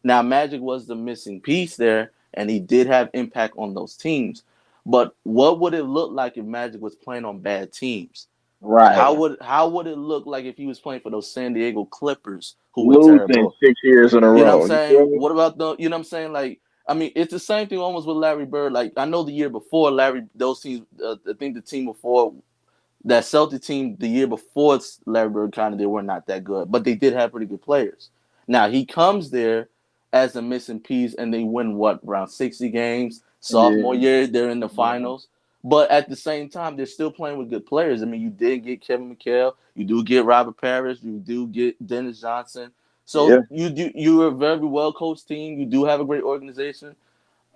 Now, Magic was the missing piece there, and he did have impact on those teams. But what would it look like if Magic was playing on bad teams? Right. How would it look like if he was playing for those San Diego Clippers who were Losing terrible? 6 years in a You know what I'm row. You feel saying? me? What about the you know what I'm saying? Like, I mean, it's the same thing almost with Larry Bird. Like, I know the year before Larry, those teams, I think the team before that Celtic team, the year before Larry Bird, kind of they were not that good, but they did have pretty good players. Now he comes there as a missing piece, and they win what around 60 games. Sophomore Yeah. year, they're in the Yeah. finals. But at the same time, they're still playing with good players. I mean, you did get Kevin McHale, you do get Robert Parrish, you do get Dennis Johnson. Yeah. So you're a very well coached team. You do have a great organization.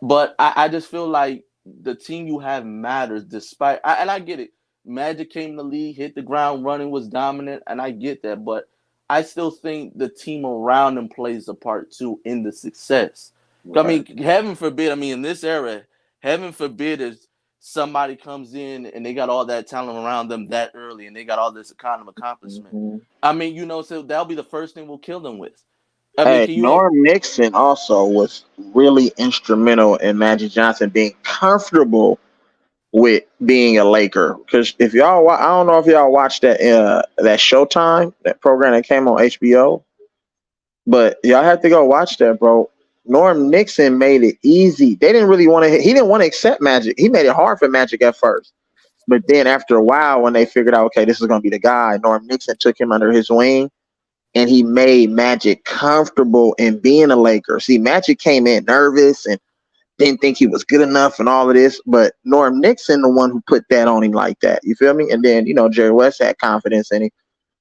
But I just feel like the team you have matters despite and I get it. Magic came in the league, hit the ground running, was dominant, and I get that. But I still think the team around him plays a part too in the success. Right. I mean, heaven forbid. I mean, in this era, heaven forbid if somebody comes in and they got all that talent around them that early and they got all this kind of accomplishment. Mm-hmm. I mean, so that'll be the first thing we'll kill them with. I mean, Norm Nixon also was really instrumental in Magic Johnson being comfortable with being a Laker. Because if y'all, I don't know if y'all watched that Showtime, that program that came on HBO, but y'all have to go watch that, bro. Norm Nixon made it easy. They didn't really want to. He didn't want to accept Magic. He made it hard for Magic at first, but then after a while, when they figured out, okay, this is going to be the guy, Norm Nixon took him under his wing. And he made Magic comfortable in being a Laker. See, Magic came in nervous and didn't think he was good enough and all of this, but Norm Nixon, the one who put that on him like that. You feel me? And then, Jerry West had confidence in him.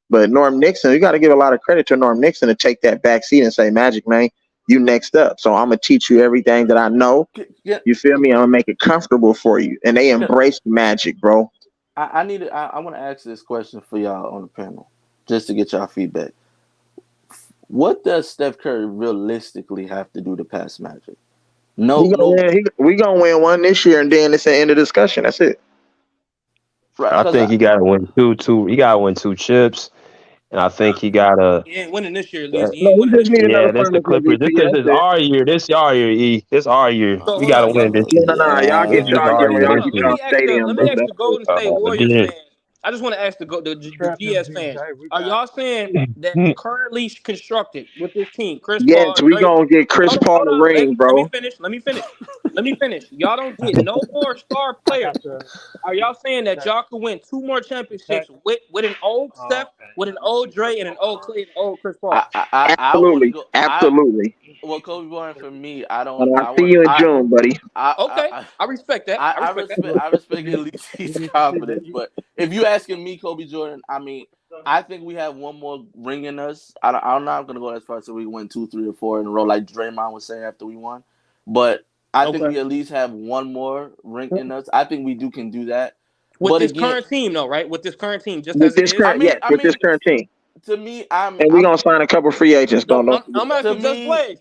But Norm Nixon, you got to give a lot of credit to Norm Nixon to take that back seat and say, Magic, man, you next up. So I'm going to teach you everything that I know. You feel me? I'm going to make it comfortable for you. And they embraced Magic, bro. I want to ask this question for y'all on the panel, just to get y'all feedback. What does Steph Curry realistically have to do to pass Magic? We gonna win one this year, and then it's the end of discussion. That's it. Right, I think he got to win two. He got to win 2 chips, and I think he got to. He ain't winning this year, at least. That's the Clippers. This is our year. This our year. E. This our year. So, we got to win this year. No, y'all get y'all year. Y'all get y'all stadium. Let me ask the Golden State Warriors fans. I just want to ask the GS fans: are y'all saying that currently constructed with this team, Chris Paul? Yes, we gonna get Chris Paul the ring, bro. Let me finish. Y'all don't get no more star players. Are y'all saying that y'all could win 2 more championships with an old Steph, with an old Dre, and an old Clay, and an old Chris Paul? Absolutely. Well, Kobe Bryant, for me, I don't. And I'll see you in June, buddy. I respect that. I respect at least his confidence. But if you asking me, Kobe Jordan, I mean, I think we have one more ring in us. I'm not going to go as far as we win 2, 3, or 4 in a row, like Draymond was saying after we won. But I think we at least have one more ring in us. I think we can do that. With this current team, though, right? With this current team, just with as this it is. With this current team. To me, and we're gonna sign a couple free agents. I'm asking just plays.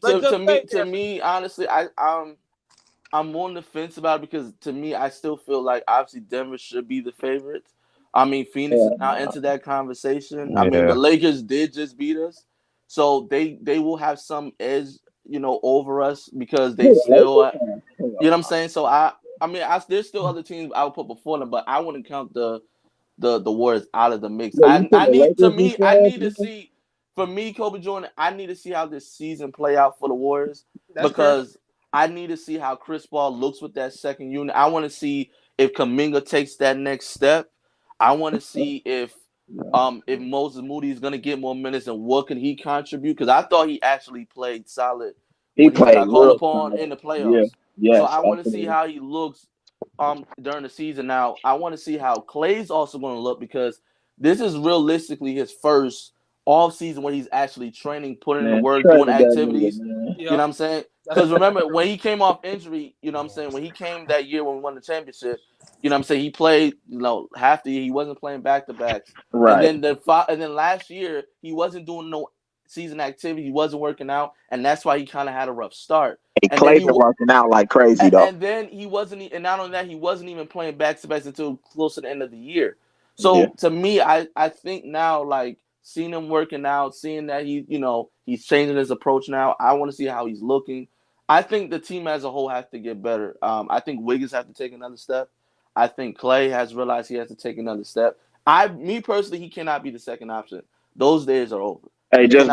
To me, honestly, I'm on the fence about it because to me, I still feel like obviously Denver should be the favorites. I mean, Phoenix is now into that conversation. I mean, the Lakers did just beat us, so they will have some edge, over us because they still, you know what I'm saying. So I mean, there's still other teams I would put before them, but I wouldn't count the Warriors out of the mix. I need to see. For me, Kobe Jordan, I need to see how this season play out for the Warriors because I need to see how Chris Paul looks with that second unit. I want to see if Kuminga takes that next step. I want to see if Moses Moody is going to get more minutes and what can he contribute because I thought he actually played solid when he got called upon in the playoffs. Yes, so I want to see how he looks during the season. Now, I want to see how Clay's also going to look because this is realistically his first off season where he's actually training, putting in the work, doing activities. You know what I'm saying? Because remember, when he came off injury, you know what I'm saying, when he came that year when we won the championship, you know what I'm saying, he played, half the year. He wasn't playing back-to-backs. Right. And then last year, he wasn't doing no season activity. He wasn't working out, and that's why he kind of had a rough start. And Clay's been working out like crazy, though. And then he wasn't, and not only that, he wasn't even playing back-to-backs until close to the end of the year. So to me, I think now, seeing him working out, seeing that he's changing his approach now, I want to see how he's looking. I think the team as a whole has to get better. I think Wiggins has to take another step. I think Clay has realized he has to take another step. Me personally, he cannot be the second option. Those days are over. Hey, just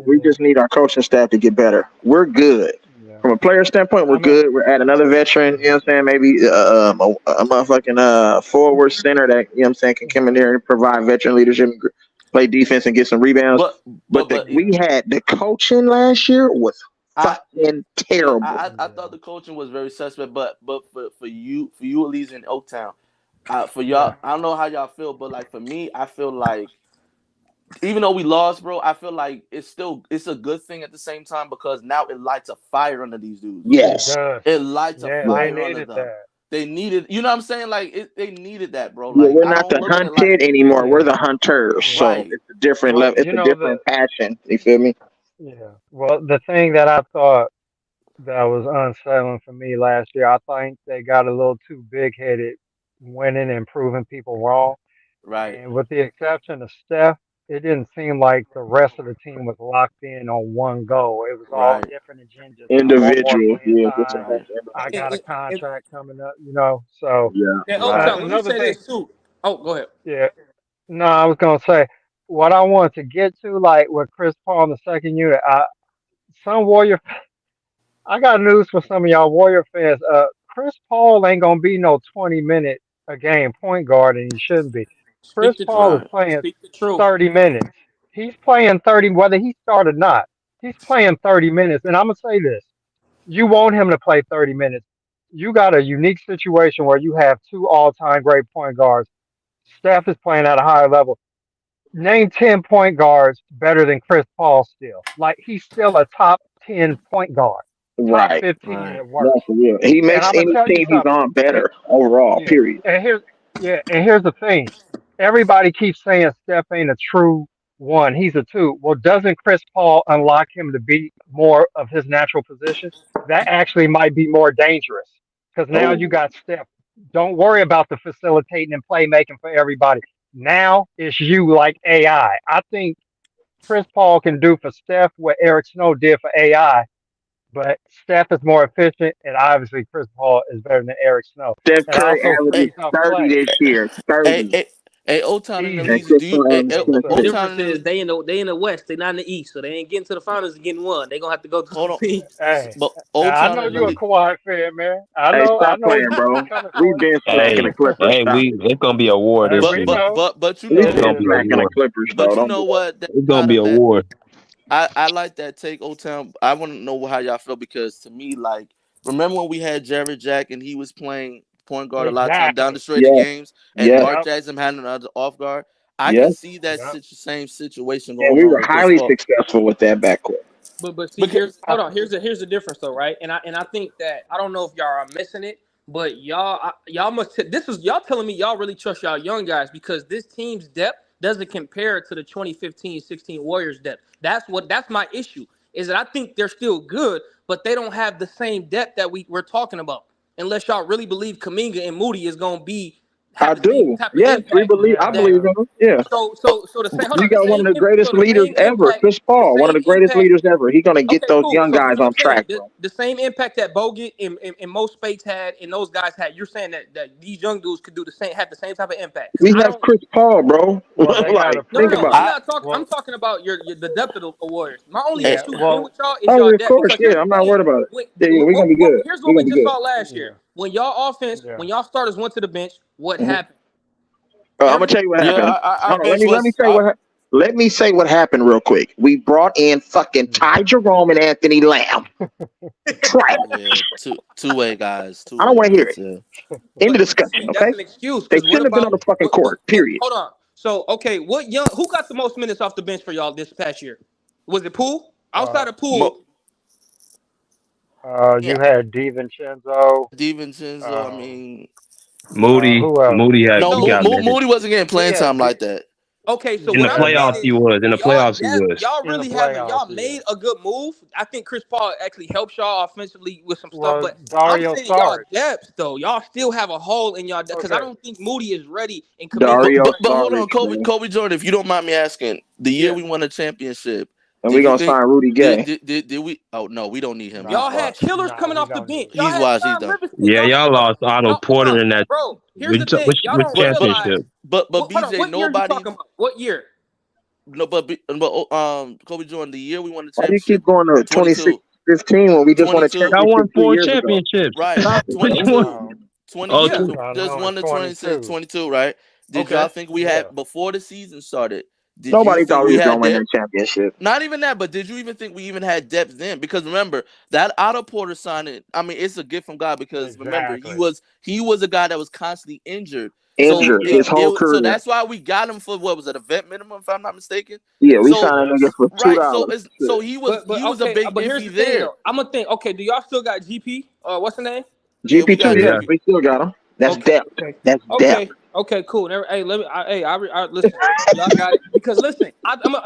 we just need our coaching staff to get better. We're good. From a player standpoint, we're good. We're at another veteran, you know what I'm saying? Maybe a motherfucking forward center that, you know what I'm saying, can come in there and provide veteran leadership, play defense and get some rebounds. But we had the coaching last year was fucking terrible. I thought the coaching was very suspect, but for you at least in Oaktown, for y'all, I don't know how y'all feel, but for me, I feel like even though we lost, bro, I feel like it's a good thing at the same time because now it lights a fire under these dudes. Yes, it lights a fire under them. They needed, you know what I'm saying? Like they needed that, bro. Yeah, Like we're I not don't the look at it like hunted anymore. We're Yeah. the hunters. So right. it's a different Well, level. It's you a know different passion. You feel me? yeah. Well, the thing that I thought that was unsettling for me last year, I think they got a little too big headed, winning and proving people wrong. Right. And with the exception of Steph, it didn't seem like the rest of the team was locked in on one goal. It was all Right. different agendas. I want more Individual. playing Yeah, just a time. Right. bunch I of got a And, contract coming up, you know. So yeah. and Right. Uptown, let me another say thing, this too. Oh, go ahead. yeah. No, I was gonna say what I wanted to get to, like with Chris Paul in the second unit. Some Warrior I got news for some of y'all Warrior fans. Chris Paul ain't gonna be no 20-minute a game point guard, and he shouldn't be. Chris Speak the Paul truth. is Right. playing Speak the truth. 30 minutes. He's playing 30, whether he start or not. He's playing 30 minutes, and I'm gonna say this: you want him to play 30 minutes. You got a unique situation where you have two all-time great point guards. Steph is playing at a higher level. Name 10 point guards better than Chris Paul still. Like he's still a top 10 point guard, top Right. 15 Right. at No, worst. for real. He And makes I'm gonna any tell you team he's something. on And, better overall. yeah, Period. and here's the thing. Everybody keeps saying Steph ain't a true one. He's a two. Well, doesn't Chris Paul unlock him to be more of his natural position? That actually might be more dangerous because now you Oh, got Steph. Don't worry about the facilitating and playmaking for everybody. Now it's you like AI. I think Chris Paul can do for Steph what Eric Snow did for AI, but Steph is more efficient, and obviously Chris Paul is better than Eric Snow. Steph It Curry also Hey, averages frees up 30 Clay this year. hey, 30. hey, hey, Old Town and them. And easy. He's Chris do you? Paul Hey, averages So, The so 26. difference Old is Town. they in the West. They not in the East, so they ain't getting to the finals and getting one. They gonna have to go through Hold some on. teams. hey, But Old I Town know and you them. a Kawhi fan, man. Hey, I stop know playing, where you bro. coming We've from. been smacking the Clippers. Stop. It's gonna be a war Hey, this we But season. know you We've know it It's been gonna what? is. be a smacking the war. Clippers, But though. you Don't know do that. what? That It's gonna out be of a that. war. I like that take, Old Town. I want to know how y'all feel because to me, like, remember when we had Jared Jack and he was playing point guard a lot of time down the Exactly. stretch of Yes, games, and yes, Mark Yep. Jackson had another off guard. I yes. can see that Yep. same situation And going we on were with Chris highly Paul. successful with that backcourt. But see, Because here's I, hold on. Here's the difference though, right? And I think that I don't know if y'all are missing it, but y'all must. This is y'all telling me y'all really trust y'all young guys because this team's depth doesn't compare to the 2015-16 Warriors depth. That's my issue. Is that I think they're still good, but they don't have the same depth that we're talking about. Unless y'all really believe Kaminga and Moody is gonna have I the same do. type of Yes, we impact believe. I yeah, that believe yeah. in him. Yeah. so the same hold You on the got one same of the greatest so the leaders same ever, impact Chris Paul, one of the greatest leaders ever. He's gonna get Okay, those cool. young So guys what I'm on saying, track, the, bro. the same impact that Bogut and Mo Spates had and those guys had, you're saying that these young dudes could do have the same type of impact. Because We I have don't. Chris Paul, bro. Well, they got Like, to No, no, think prove no. about I'm it. it. not talking. I'm Well, talking about the depth of the Warriors. My only hey, yeah. issue being Well, with y'all is Oh, y'all of depth course, because here's yeah. the I'm not thing. worried about it. When, Yeah, yeah, we're gonna be good. here's We're what we gonna be just good. saw last yeah, year. When y'all offense, yeah. when y'all starters went to the bench, what Mhm. happened? I'm gonna Every tell you what yeah, happened. our Hold on, let bench me was say what let me say what happened real quick. We brought in fucking Yeah. Ty Jerome and Anthony Lamb. Trash. yeah two-way guys, I don't two-way want to hear guys. it. Yeah. End of but discussion. see, Okay. that's an excuse. They Because what shouldn't have been on about the fucking court. what? Period. Hold on. So okay, who got the most minutes off the bench for y'all this past year? Was it Poole? Uh, Outside of Poole, Yeah, you had DiVincenzo. DiVincenzo. I Um, mean, who else? Moody no, he so got minutes. Moody wasn't getting He playing had time D. like that. okay, so In what the I'm Yeah, saying playoffs no. he is, was. In the y'all playoffs he was. y'all In the really haven't playoffs, y'all yeah. made a good move. I think Chris Paul actually helps y'all offensively with some stuff, Well, but I'm Dario saying y'all Saric. depth though, y'all still have a hole in y'all because I Okay. don't think Moody is ready and Kaminga is Dario ready. But hold Saric, on, Kobe man. Kobe Jordan. If you don't mind me asking, the year Yeah, we won a championship, And we're did you gonna think sign Rudy Gay. did we? Oh no, we don't need him. He's y'all Nah, had washed. killers nah, coming we off the don't need bench. him. Y'all He's had washed. He's John done. Livingston. Yeah, Y'all had y'all lost Otto y'all hold Porter on, in that bro. Here's the thing. Y'all which don't realize. championship? But Hold on. BJ, What year are you nobody. talking about? What year? No, Kobe Jordan, the year we won the Why do you keep championship, going to 22, 26-15 when we just won a 22, Y'all championship won 2 4 years ago? championships. right? Stop it. You won. 22, No, Yeah. 02. 22, just no, in won the 26, 22. 22, right? Did y'all Okay. think we Yeah. had before the season started? Did you Nobody think thought we we was gonna had win depth? that championship. Not even that, but did you even think we even had depth then? Because remember that Otto Porter signing. I mean, it's a gift from God because remember Exactly. he was a guy that was constantly injured. So Injured his Yep. whole so career. that's why we got him for what was it, a vet minimum, if I'm not mistaken. Yeah, we So signed a Yep. nigga for right, so $2. so Shit. he was But a okay. big But here's the iffy thing there. though. I'm gonna think. Okay. Do y'all still got GP? What's the name? Yeah, we GP2, got yeah, Yeah. GP. we still got him. That's Okay, depth. okay, That's depth. okay, cool. Hey, let me. Listen. Y'all got it. Because listen,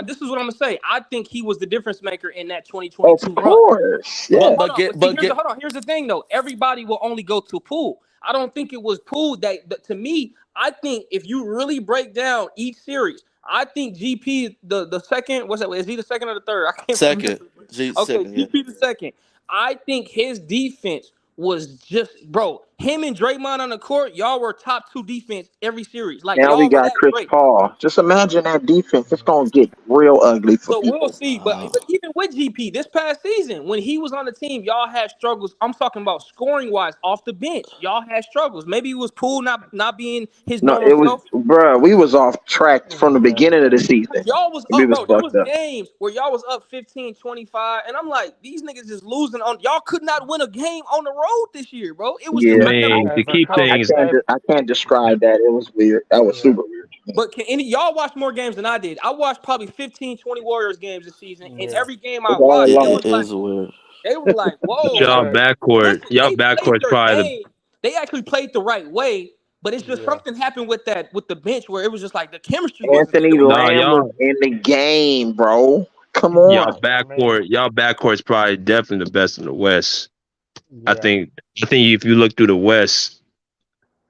this is what I'm gonna say. I think he was the difference maker in that Of 2022 run. course. But Yeah. hold on. But see, hold on. Here's the thing, though. Everybody will only go to Poole. I don't think it was Poole that to me. I think if you really break down each series, I think GP the second. What's that? Is he the second or the third? I can't Second. remember. G Okay, second, yeah. GP the second. I think his defense was just, bro. Him and Draymond on the court, y'all were top two defense every series. Like Now we y'all were got that Chris great. Paul. Just imagine that defense. It's gonna get real ugly for So we'll people. see. But even with GP this past season, when he was on the team, y'all had struggles. I'm talking about scoring wise off the bench. Y'all had struggles. Maybe it was Poole not being his No, normal it was, self. bruh, we was off track from the beginning of the season. Y'all was We up, was bro. There was fucked up. games where y'all was up 15-25, and I'm like, these niggas is losing on. Y'all could not win a game on the road this year, bro. It was Yeah, just I I never. mean, Hey, to but keep Kobe, things, I can't describe that. It was weird. That was yeah, super weird. But can any y'all watch more games than I did? I watched probably 15-20 Warriors games this season, and yeah. every game I It's all watched, Yeah, it lost. was it like is weird. they were like, whoa, like y'all But backcourt, listen, y'all they played backcourt's their probably the game. They actually played the right way, but it's just yeah, something happened with the bench where it was just like the chemistry wasn't Anthony there. nah. Lamb was in the game, bro. Come on. I mean, Y'all backcourt's probably definitely the best in the West. I yeah, think I think if you look through the West,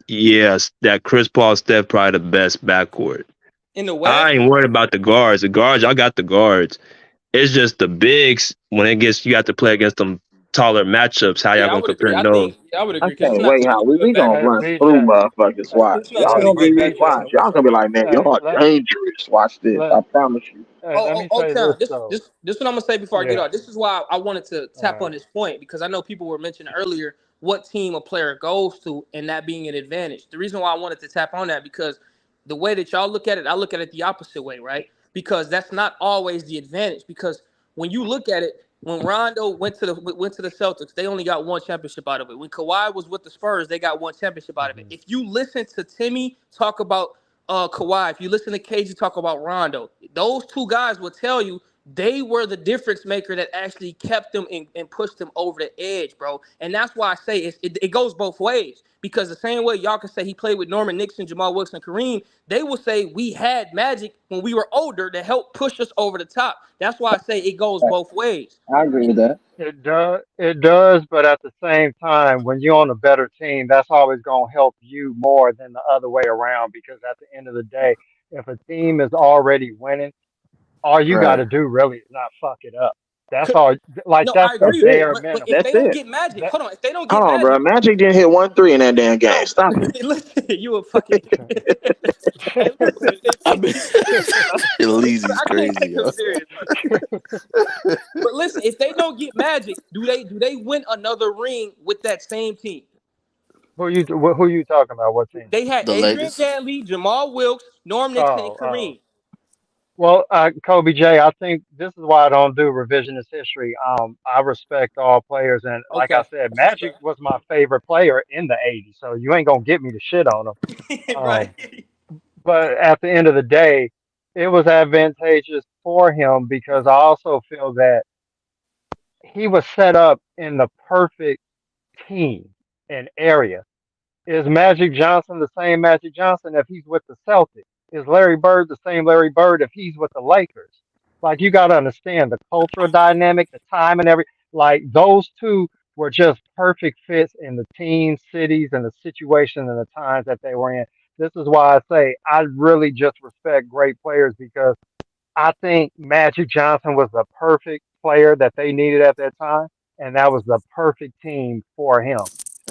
yes, that Chris Paul Steph probably the best backcourt. In the I West, ain't worried about the guards. The guards, y'all got the guards. It's just the bigs when it gets you have to play against them taller matchups. How y'all yeah, I gonna would agree. compare I those? think I would I agree because it's can't not wait too how many good we gonna hey, backcourts. run through BJ, motherfuckers. Watch. It's not Y'all too hey, many gonna be great BJ, backcourts in watch. the Y'all West gonna right be now. like, man, hey, y'all dangerous. Watch this. I promise you. let me Oh, say Town. this This though. this what I'm gonna say before I get Yeah, off. This is why I wanted to tap on this point because I know people were mentioning earlier what team a player goes to and that being an advantage. The reason why I wanted to tap on that because the way that y'all look at it, I look at it the opposite way, right? Because that's not always the advantage. Because when you look at it, when Rondo went to the Celtics, they only got one championship out of it. When Kawhi was with the Spurs, they got one championship out of it. mhm. If you listen to Timmy talk about Kawhi, if you listen to KG talk about Rondo, those two guys will tell you they were the difference maker that actually kept them and pushed them over the edge, bro. And that's why I say it goes both ways. Because the same way y'all can say he played with Norman Nixon, Jamal Wilson, Kareem, they will say we had magic when we were older to help push us over the top. That's why I say it goes both ways. I agree with that. It does, but at the same time, when you're on a better team, that's always going to help you more than the other way around. Because at the end of the day, if a team is already winning, all you got Right. to do really is not fuck it up. That's all. Like No, I that's the That's agree. it. bare But minimum. if That's they don't it. get magic, That hold on. If they don't Hold get on, bro. magic, Magic didn't hit 1 3 in that damn game. no, Stop it. listen, you a fucking. Hey, listen. I mean, Leezy's I can't crazy, take him yo. serious, bro. But listen, if they don't get magic, do they win another ring with that same team? who you talking about? What team? They had The Adrian Lakers. Dantley, Jamal Wilkes, Norm Nixon, and Oh. Kareem. Well, Kobe J, I think this is why I don't do revisionist history. I respect all players, and like I Okay, said, that's Magic respect. was my favorite player in the '80s. So you ain't gonna get me to shit on him. Right. Um, but at the end of the day, it was advantageous for him because I also feel that he was set up in the perfect team and area. Is Magic Johnson the same Magic Johnson if he's with the Celtics? Is Larry Bird the same Larry Bird if he's with the Lakers? Like you got to understand the cultural dynamic, the time and every like those two were just perfect fits in the team, cities, and the situation and the times that they were in. This is why I say I really just respect great players because I think Magic Johnson was the perfect player that they needed at that time, and that was the perfect team for him.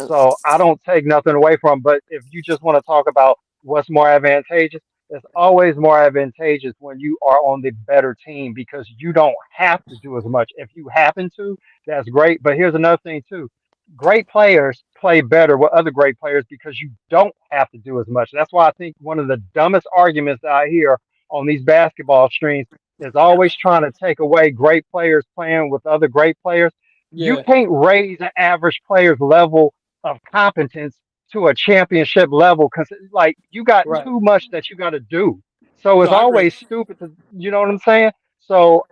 So I don't take nothing away from him, but if you just want to talk about what's more advantageous, it's always more advantageous when you are on the better team because you don't have to do as much. If you happen to, that's great. But here's another thing too. Great players play better with other great players because you don't have to do as much. That's why I think one of the dumbest arguments that I hear on these basketball streams is always trying to take away great players playing with other great players. You Yeah. can't raise an average player's level of competence to a championship level because like you got Right. too much that you got to do. So No, it's I agree. always stupid to, you know what I'm saying? So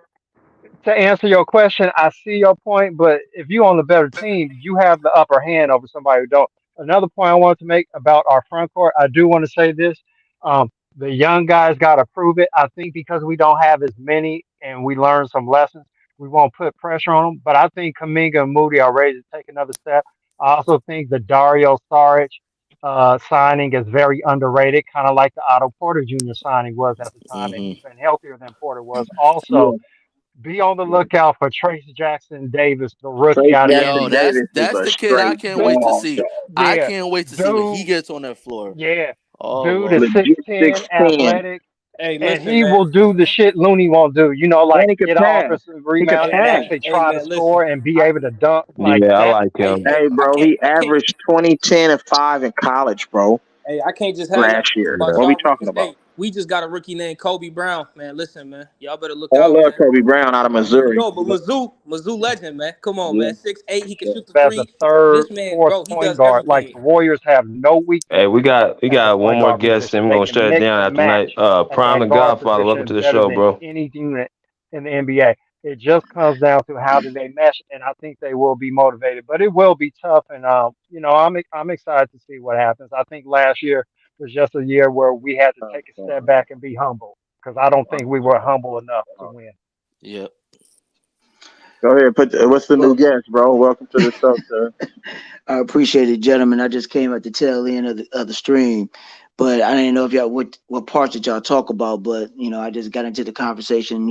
to answer your question, I see your point, but if you on the better team, you have the upper hand over somebody who don't. Another point I wanted to make about our front court, I do want to say this. The young guys got to prove it. I think because we don't have as many and we learn some lessons, we won't put pressure on them. But I think Kaminga and Moody are ready to take another step. I also think the Dario Saric signing is very underrated, kind of like the Otto Porter Jr. signing was at the time, and Hmm. he's been healthier than Porter was. Also, be on the lookout for Trace Jackson Davis, the rookie Trace out of Yo, Jackson NC. Davis is that's a the kid I straight can't wait to Dude, dog, see. dog. I yeah, can't wait to see when he dude, gets on that floor. yeah, Oh dude is Lord. Legit 6'10", 6'10", athletic, Hey, and listen, he man. will do the shit Looney won't do. You know, and like he could get an pass. offensive He could rebound Hey, and pass. man. actually Hey, try to man. Listen. score and be I, able to dunk like Yeah, I that. like hey, him. hey, Hey, bro, he I can't. averaged 20, 10, and 5 in college, bro, Hey, I can't just have y'all last talking year. about Yeah. What we y'all talking rookies. about? Hey, we just got a rookie named Kobe Brown, man. Listen, man. Y'all better look Oh, I out, love man. Kobe Brown out of Missouri. No, but Mizzou legend, man. Come on, Yeah. man. 6'8", he can shoot the As a three. third, This man, fourth bro, he point does guard, like everything. the Warriors have no weakness Hey, we at the got one point more guard guest, and position. we're They gonna shut can it mix down and after tonight. match at Prime that the guard Godfather, welcome to position the better show, than bro. any unit in the NBA. It just comes down to how do they mesh, and I think they will be motivated. But it will be tough, and I'm excited to see what happens. I think last year was just a year where we had to take a step back and be humble because I don't think we were humble enough to win. Yep. Go ahead. What's the new Well, guest, bro? Welcome to the show, sir. I appreciate it, gentlemen. I just came at the tail end of the stream, but I didn't know if y'all what parts did y'all talk about. But I just got into the conversation.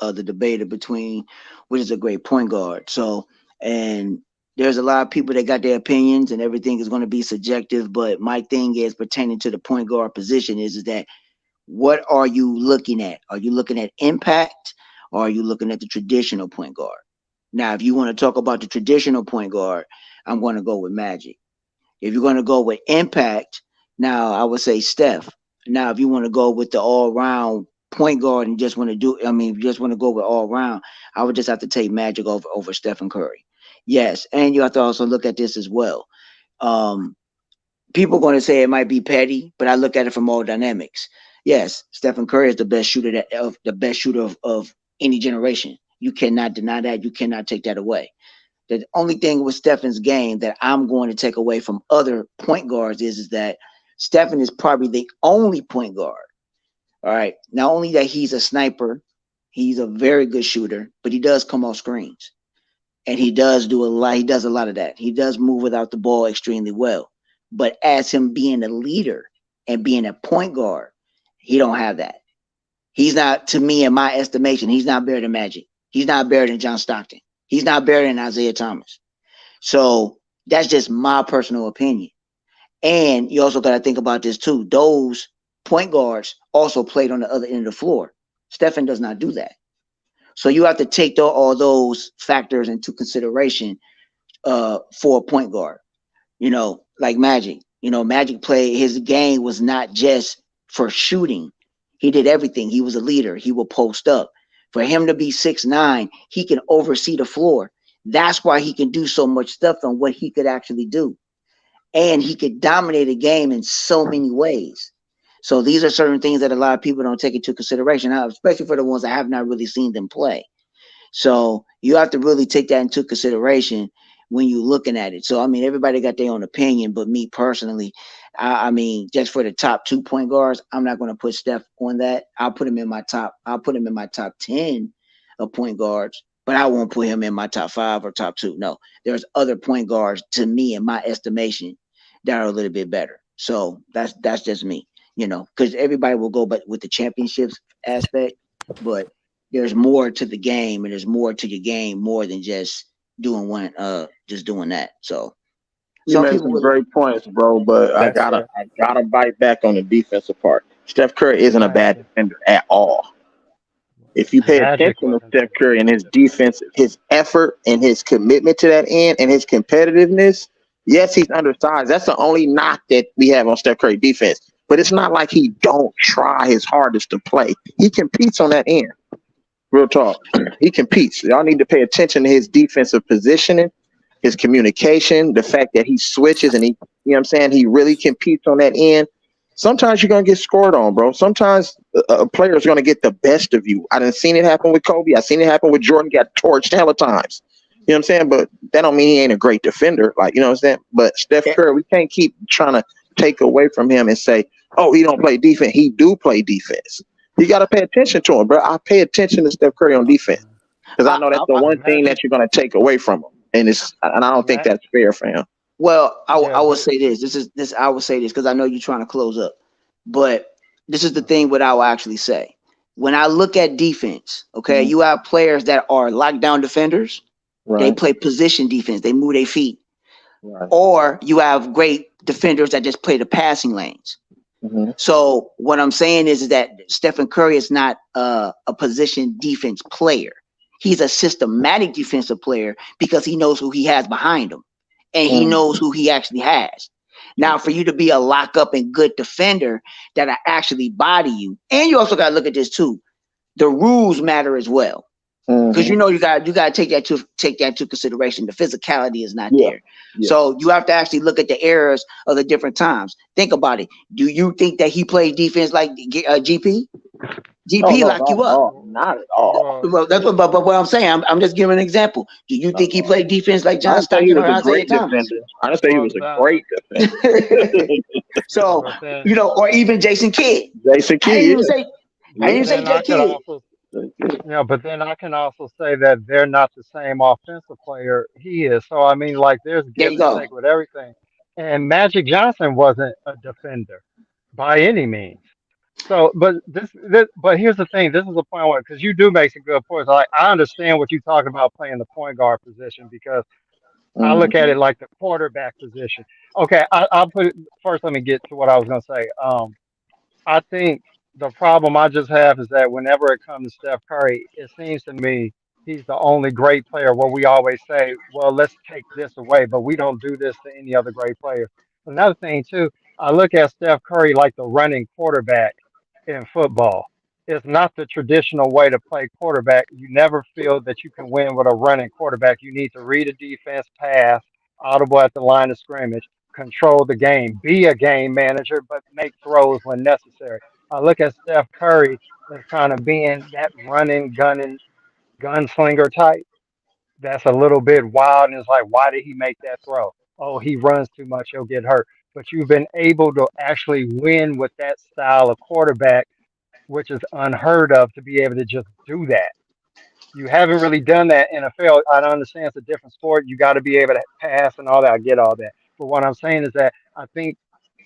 The debate between which is a great point guard. So, and there's a lot of people that got their opinions, and everything is going to be subjective. But my thing is pertaining to the point guard position is that what are you looking at? Are you looking at impact, or are you looking at the traditional point guard? Now, if you want to talk about the traditional point guard, I'm going to go with Magic. If you're going to go with impact, now I would say Steph. Now, if you want to go with the all-round point guard and just want to just want to go with all-round, I would just have to take Magic over Stephen Curry. Yes, and you have to also look at this as well. People are going to say it might be petty, but I look at it from all dynamics. Yes, Stephen Curry is the best shooter of any generation. You cannot deny that. You cannot take that away. The only thing with Stephen's game that I'm going to take away from other point guards is that Stephen is probably the only point guard. All right. Not only that he's a sniper, he's a very good shooter, but he does come off screens. And he does do a lot. He does a lot of that. He does move without the ball extremely well. But as him being a leader and being a point guard, he don't have that. He's not, to me, in my estimation, he's not better than Magic. He's not better than John Stockton. He's not better than Isaiah Thomas. So that's just my personal opinion. And you also got to think about this too. Those point guards also played on the other end of the floor. Stephen does not do that. So you have to take all those factors into consideration for a point guard. Like Magic. Magic play, his game was not just for shooting. He did everything. He was a leader. He would post up. For him to be 6'9", he can oversee the floor. That's why he can do so much stuff on what he could actually do. And he could dominate a game in so many ways. So these are certain things that a lot of people don't take into consideration, especially for the ones that have not really seen them play. So you have to really take that into consideration when you're looking at it. So, everybody got their own opinion, but me personally, just for the top 2 point guards, I'm not going to put Steph on that. I'll put him in my top 10 of point guards, but I won't put him in my top 5 or top 2. No, there's other point guards to me, in my estimation, that are a little bit better. So that's just me, because everybody will go but with the championships aspect, but there's more to the game, and there's more to your game more than just doing that. So You some made people some would great points, bro, but I That's gotta fair. I gotta bite back on the defensive part. Steph Curry isn't a bad Magic, defender at all. If you pay Magic attention to wasn't Steph too Curry bad. and his defense, his effort and his commitment to that end and his competitiveness, yes, he's undersized. That's the only knock that we have on Steph Curry defense. But it's not like he don't try his hardest to play. He competes on that end. Real talk. He competes. Y'all need to pay attention to his defensive positioning, his communication, the fact that he switches and he, you know what I'm saying, he really competes on that end. sometimes you're gonna get scored on, bro. Sometimes a player is gonna get the best of you. I done seen it happen with Kobe. I seen it happen with Jordan. Got torched hella times. You know what I'm saying? But that don't mean he ain't a great defender. Like, you know what I'm saying? But Steph Curry, we can't keep trying to take away from him and say, oh, he don't play defense. He do play defense. You got to pay attention to him, bro. I pay attention to Steph Curry on defense because I know that's the one thing that you're going to take away from him, and I don't think that's fair for him. Well, I will say this. I will say this because I know you're trying to close up, but this is the thing. What I will actually say when I look at defense, okay, you have players that are lockdown defenders. Right. They play position defense. They move their feet. Right. Or you have great defenders that just play the passing lanes. Mm-hmm. So what I'm saying is that Stephen Curry is not a position defense player. He's a systematic defensive player because he knows who he has behind him and he knows who he actually has. Now, for you to be a lock up and good defender that actually body you, and you also got to look at this too. The rules matter as well. Because you know you got to take that to consideration. The physicality is not there, so you have to actually look at the errors of the different times. Think about it. Do you think that he played defense like GP? GP locked you up? Not at all. Well, that's what. But what I'm saying, I'm just giving an example. Do you think he played defense like John Stockton or Isaiah Thomas? I just say he was a great defender. So or even Jason Kidd. Jason Kidd. I didn't say Jason Kidd. Yeah, but then I can also say that they're not the same offensive player he is. So I mean, like, there's give and take with everything. And Magic Johnson wasn't a defender by any means. So, but but here's the thing. This is a point where, because you do make some good points. Like, I understand what you're talking about playing the point guard position because I look at it like the quarterback position. Okay, I'll put it first. Let me get to what I was gonna say. I think the problem I just have is that whenever it comes to Steph Curry, it seems to me he's the only great player where we always say, well, let's take this away, but we don't do this to any other great player. Another thing, too, I look at Steph Curry like the running quarterback in football. It's not the traditional way to play quarterback. You never feel that you can win with a running quarterback. You need to read a defense, pass, audible at the line of scrimmage, control the game, be a game manager, but make throws when necessary. I look at Steph Curry as kind of being that running, gunning, gunslinger type. That's a little bit wild, and it's like, why did he make that throw? Oh, he runs too much, he'll get hurt. But you've been able to actually win with that style of quarterback, which is unheard of to be able to just do that. You haven't really done that in NFL. I understand it's a different sport. You got to be able to pass and all that. I get all that. But what I'm saying is that I think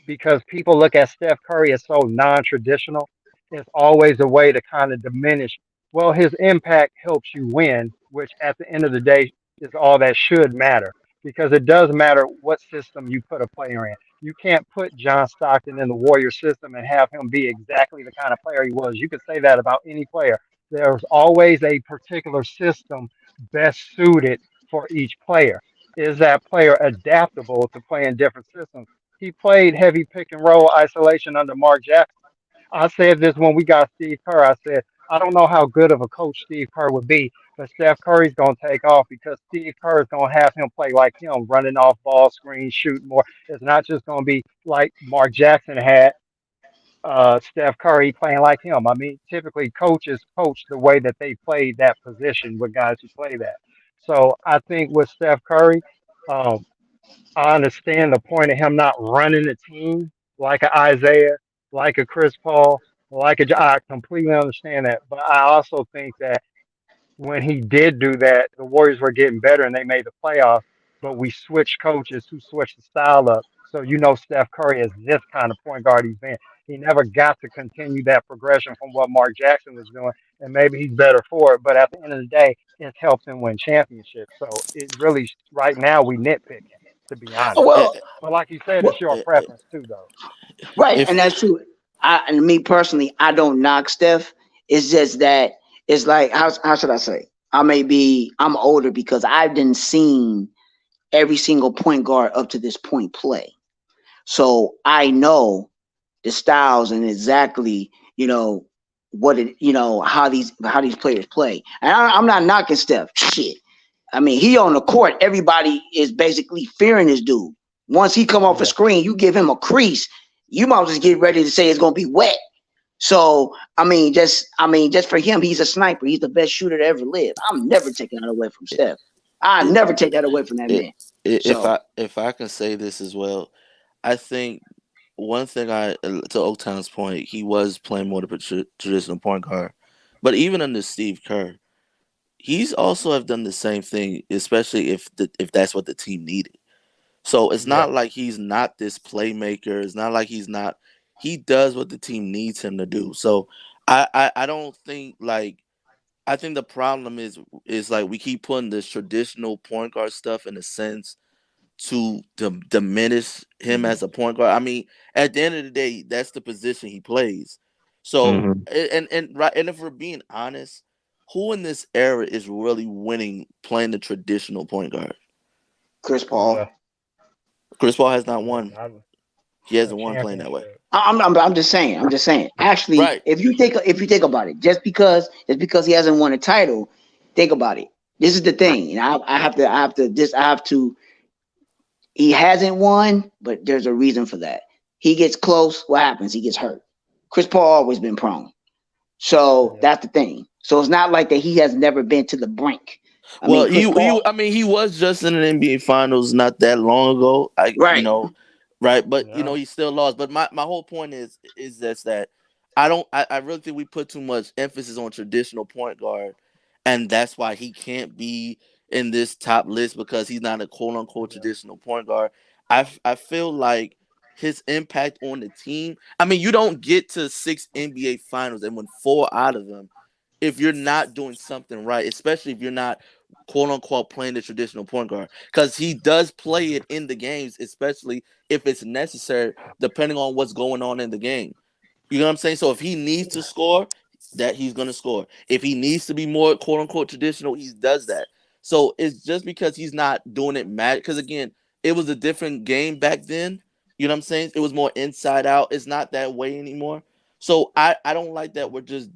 because people look at Steph Curry as so non-traditional, it's always a way to kind of diminish. Well, his impact helps you win, which at the end of the day is all that should matter because it does matter what system you put a player in. You can't put John Stockton in the Warrior system and have him be exactly the kind of player he was. You could say that about any player. There's always a particular system best suited for each player. Is that player adaptable to playing different systems? He played heavy pick and roll isolation under Mark Jackson. I said this when we got Steve Kerr. I said, I don't know how good of a coach Steve Kerr would be, but Steph Curry's going to take off because Steve Kerr is going to have him play like him, running off ball screens, shooting more. It's not just going to be like Mark Jackson had Steph Curry playing like him. I mean, typically coaches coach the way that they played that position with guys who play that. So I think with Steph Curry, I understand the point of him not running the team like a Isaiah, like a Chris Paul, I completely understand that. But I also think that when he did do that, the Warriors were getting better and they made the playoffs. But we switched coaches who switched the style up. So Steph Curry is this kind of point guard he's been. He never got to continue that progression from what Mark Jackson was doing, and maybe he's better for it. But at the end of the day, it's helped him win championships. So it really, right now, we nitpicking, to be honest. But like you said, it's your preference too, though. Right, and that's true. And me personally, I don't knock Steph. It's just that it's like, how should I say? I'm older because I've been seeing every single point guard up to this point play. So I know the styles and exactly, how these players play. And I'm not knocking Steph. Shit. I mean, he on the court, everybody is basically fearing this dude. Once he come off a screen, you give him a crease, You might just get ready to say it's gonna be wet. So just for him, he's a sniper. He's the best shooter to ever live. I'm never taking that away from Steph. I never take that away from that man. So If I can say this as well, I think one thing to Oaktown's point, he was playing more the traditional point guard, but even under Steve Kerr, he's also have done the same thing, especially if that's what the team needed. So it's not like he's not this playmaker. It's not like he's not. He does what the team needs him to do. So I don't think like. I think the problem is like we keep putting this traditional point guard stuff in a sense to diminish him as a point guard. I mean, at the end of the day, that's the position he plays. So and if we're being honest, who in this era is really winning playing the traditional point guard? Chris Paul. Yeah. Chris Paul has not won. He hasn't won playing that way. I'm just saying. Actually, right. if you think about it, just because he hasn't won a title, think about it. This is the thing, and I have to. He hasn't won, but there's a reason for that. He gets close. What happens? He gets hurt. Chris Paul always been prone. So that's the thing. So it's not like that he has never been to the brink. He was just in an NBA Finals not that long ago. But he still lost. But my whole point is that I really think we put too much emphasis on traditional point guard, and that's why he can't be in this top list because he's not a quote unquote traditional point guard. I feel like his impact on the team. I mean, you don't get to 6 NBA Finals and win 4 out of them if you're not doing something right, especially if you're not quote unquote playing the traditional point guard, because he does play it in the games, especially if it's necessary, depending on what's going on in the game. You know what I'm saying? So if he needs to score, that he's going to score. If he needs to be more quote unquote traditional, he does that. So it's just because he's not doing it mad. Because again, it was a different game back then. You know what I'm saying? It was more inside out. It's not that way anymore. So I don't like that we're just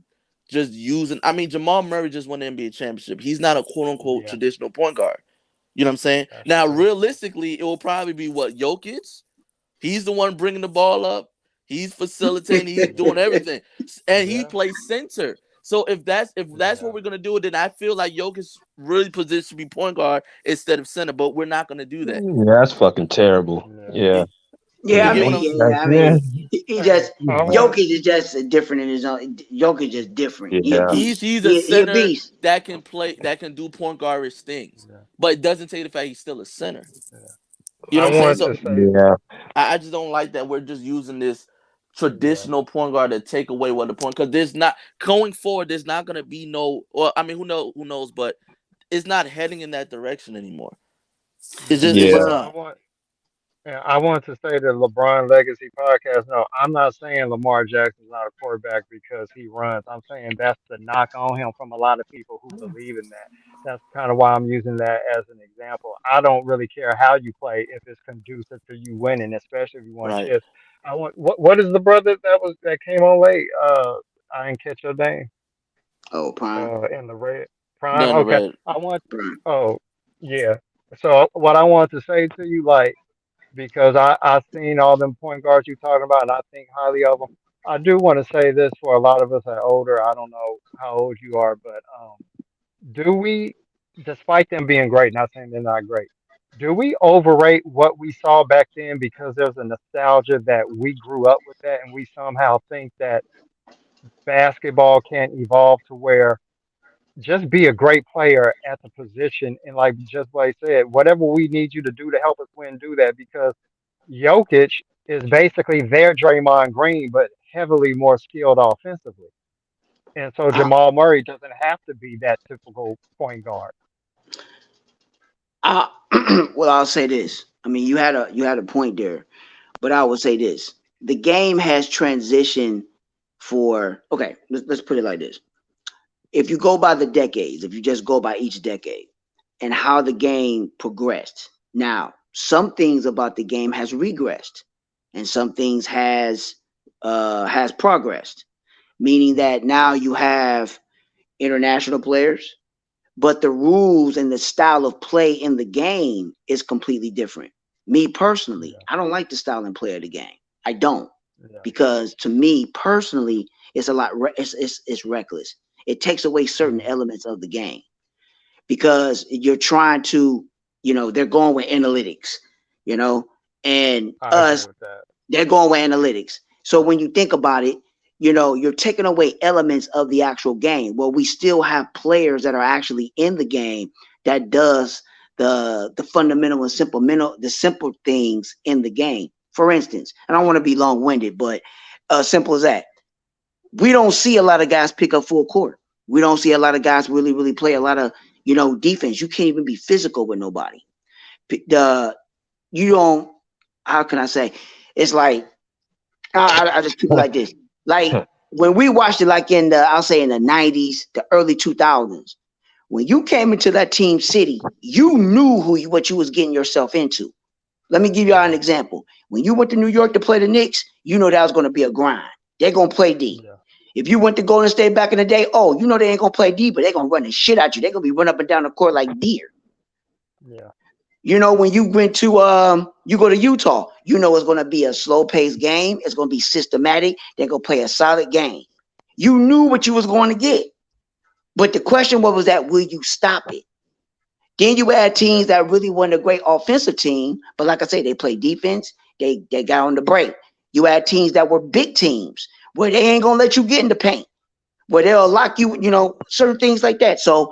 using. I mean, Jamal Murray just won the NBA championship. He's not a quote unquote traditional point guard. You know what I'm saying? Now, realistically, it will probably be Jokic. He's the one bringing the ball up. He's facilitating. He's doing everything, and he plays center. So if that's what we're gonna do, then I feel like Jokic really positioned to be point guard instead of center. But we're not gonna do that. Yeah, that's fucking terrible. Yeah. Yeah, he just Jokic is just different in his own. Jokic is different. Yeah. He's a center that can play, that can do point guardish things, but it doesn't take the fact he's still a center. You know what I'm saying? So I just don't like that we're just using this traditional point guard to take away what the point, because there's not going forward. There's not gonna be no. Well, I mean, who knows? But it's not heading in that direction anymore. It's just not. I want to say the LeBron Legacy podcast. No, I'm not saying Lamar Jackson's not a quarterback because he runs. I'm saying that's the knock on him from a lot of people who believe in that. That's kind of why I'm using that as an example. I don't really care how you play if it's conducive to you winning, especially if you want chips. I want what is the brother that came on late? I didn't catch your name. Oh, Prime. In the red. Prime. Okay. I want. Oh, yeah. So what I want to say to you, like, because I seen all them point guards you talking about, and I think highly of them. I do want to say this for a lot of us that are older. I don't know how old you are, but do we, despite them being great, not saying they're not great, do we overrate what we saw back then because there's a nostalgia that we grew up with that, and we somehow think that basketball can't evolve to where just be a great player at the position, and like just what I said, whatever we need you to do to help us win, do that, because Jokic is basically their Draymond Green, but heavily more skilled offensively. And so Jamal Murray doesn't have to be that typical point guard. Well, I'll say this. I mean, you had a point there, but I will say this: the game has transitioned for. Okay, let's put it like this. If you go by the decades, if you just go by each decade and how the game progressed, now some things about the game has regressed, and some things has progressed, meaning that now you have international players, but the rules and the style of play in the game is completely different. Me personally, I don't like the style and play of the game. I don't. Yeah. because to me personally, it's a lot. It's reckless. It takes away certain Mhm. elements of the game because you're trying to, they're going with analytics, and I agree us, with that. they're going with analytics. So when you think about it, you're taking away elements of the actual game. Well, we still have players that are actually in the game that does the fundamental and the simple things in the game. For instance, I don't want to be long winded, but simple as that. We don't see a lot of guys pick up full court. We don't see a lot of guys really, really play a lot of, defense. You can't even be physical with nobody. The you don't. How can I say? It's like I just keep it like this. Like when we watched it, like I'll say in the '90s, the early 2000s. When you came into that team city, you knew what you was getting yourself into. Let me give y'all an example. When you went to New York to play the Knicks, you know that was going to be a grind. They're going to play D. Yeah. If you went to Golden State back in the day, you know they ain't going to play D, but they're going to run the shit out you. They're going to be running up and down the court like deer. Yeah. When you went to you go to Utah, it's going to be a slow paced game. It's going to be systematic. They're going to play a solid game. You knew what you was going to get. But the question was that will you stop it? Then you had teams that really weren't a great offensive team, but like I say, they played defense. They got on the break. You had teams that were big teams where they ain't gonna let you get in the paint, where they'll lock you, certain things like that. So,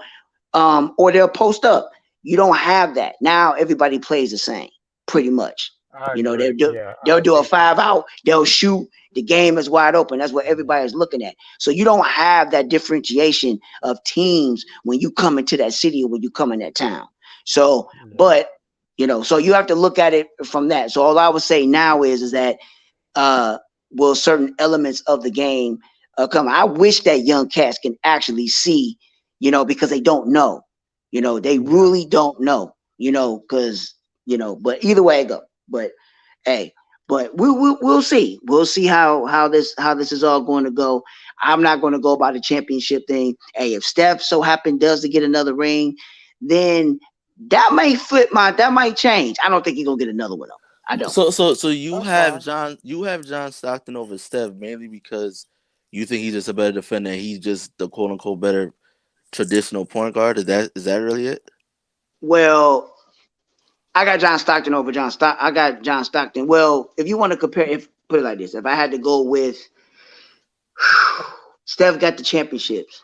or they'll post up. You don't have that now. Everybody plays the same, pretty much. I They'll agree. do Yeah, they'll I do a think 5 out. They'll shoot. The game is wide open. That's what everybody's looking at. So you don't have that differentiation of teams when you come into that city or when you come in that town. So, but so you have to look at it from that. So all I would say now is that will certain elements of the game come? I wish that young cats can actually see, because they don't know. They really don't know. Because But either way it go. But hey, but we'll see. We'll see how this is all going to go. I'm not going to go by the championship thing. Hey, if Steph so happen does to get another ring, then that might change. I don't think he's gonna get another one though. I don't. So you that's have fine. John Stockton over Steph mainly because you think he's just a better defender. He's just the quote unquote better traditional point guard. Is that really it? Well, I got John Stockton over John Stock. I got John Stockton. Well, if you want to compare, if put it like this, if I had to go with Steph got the championships,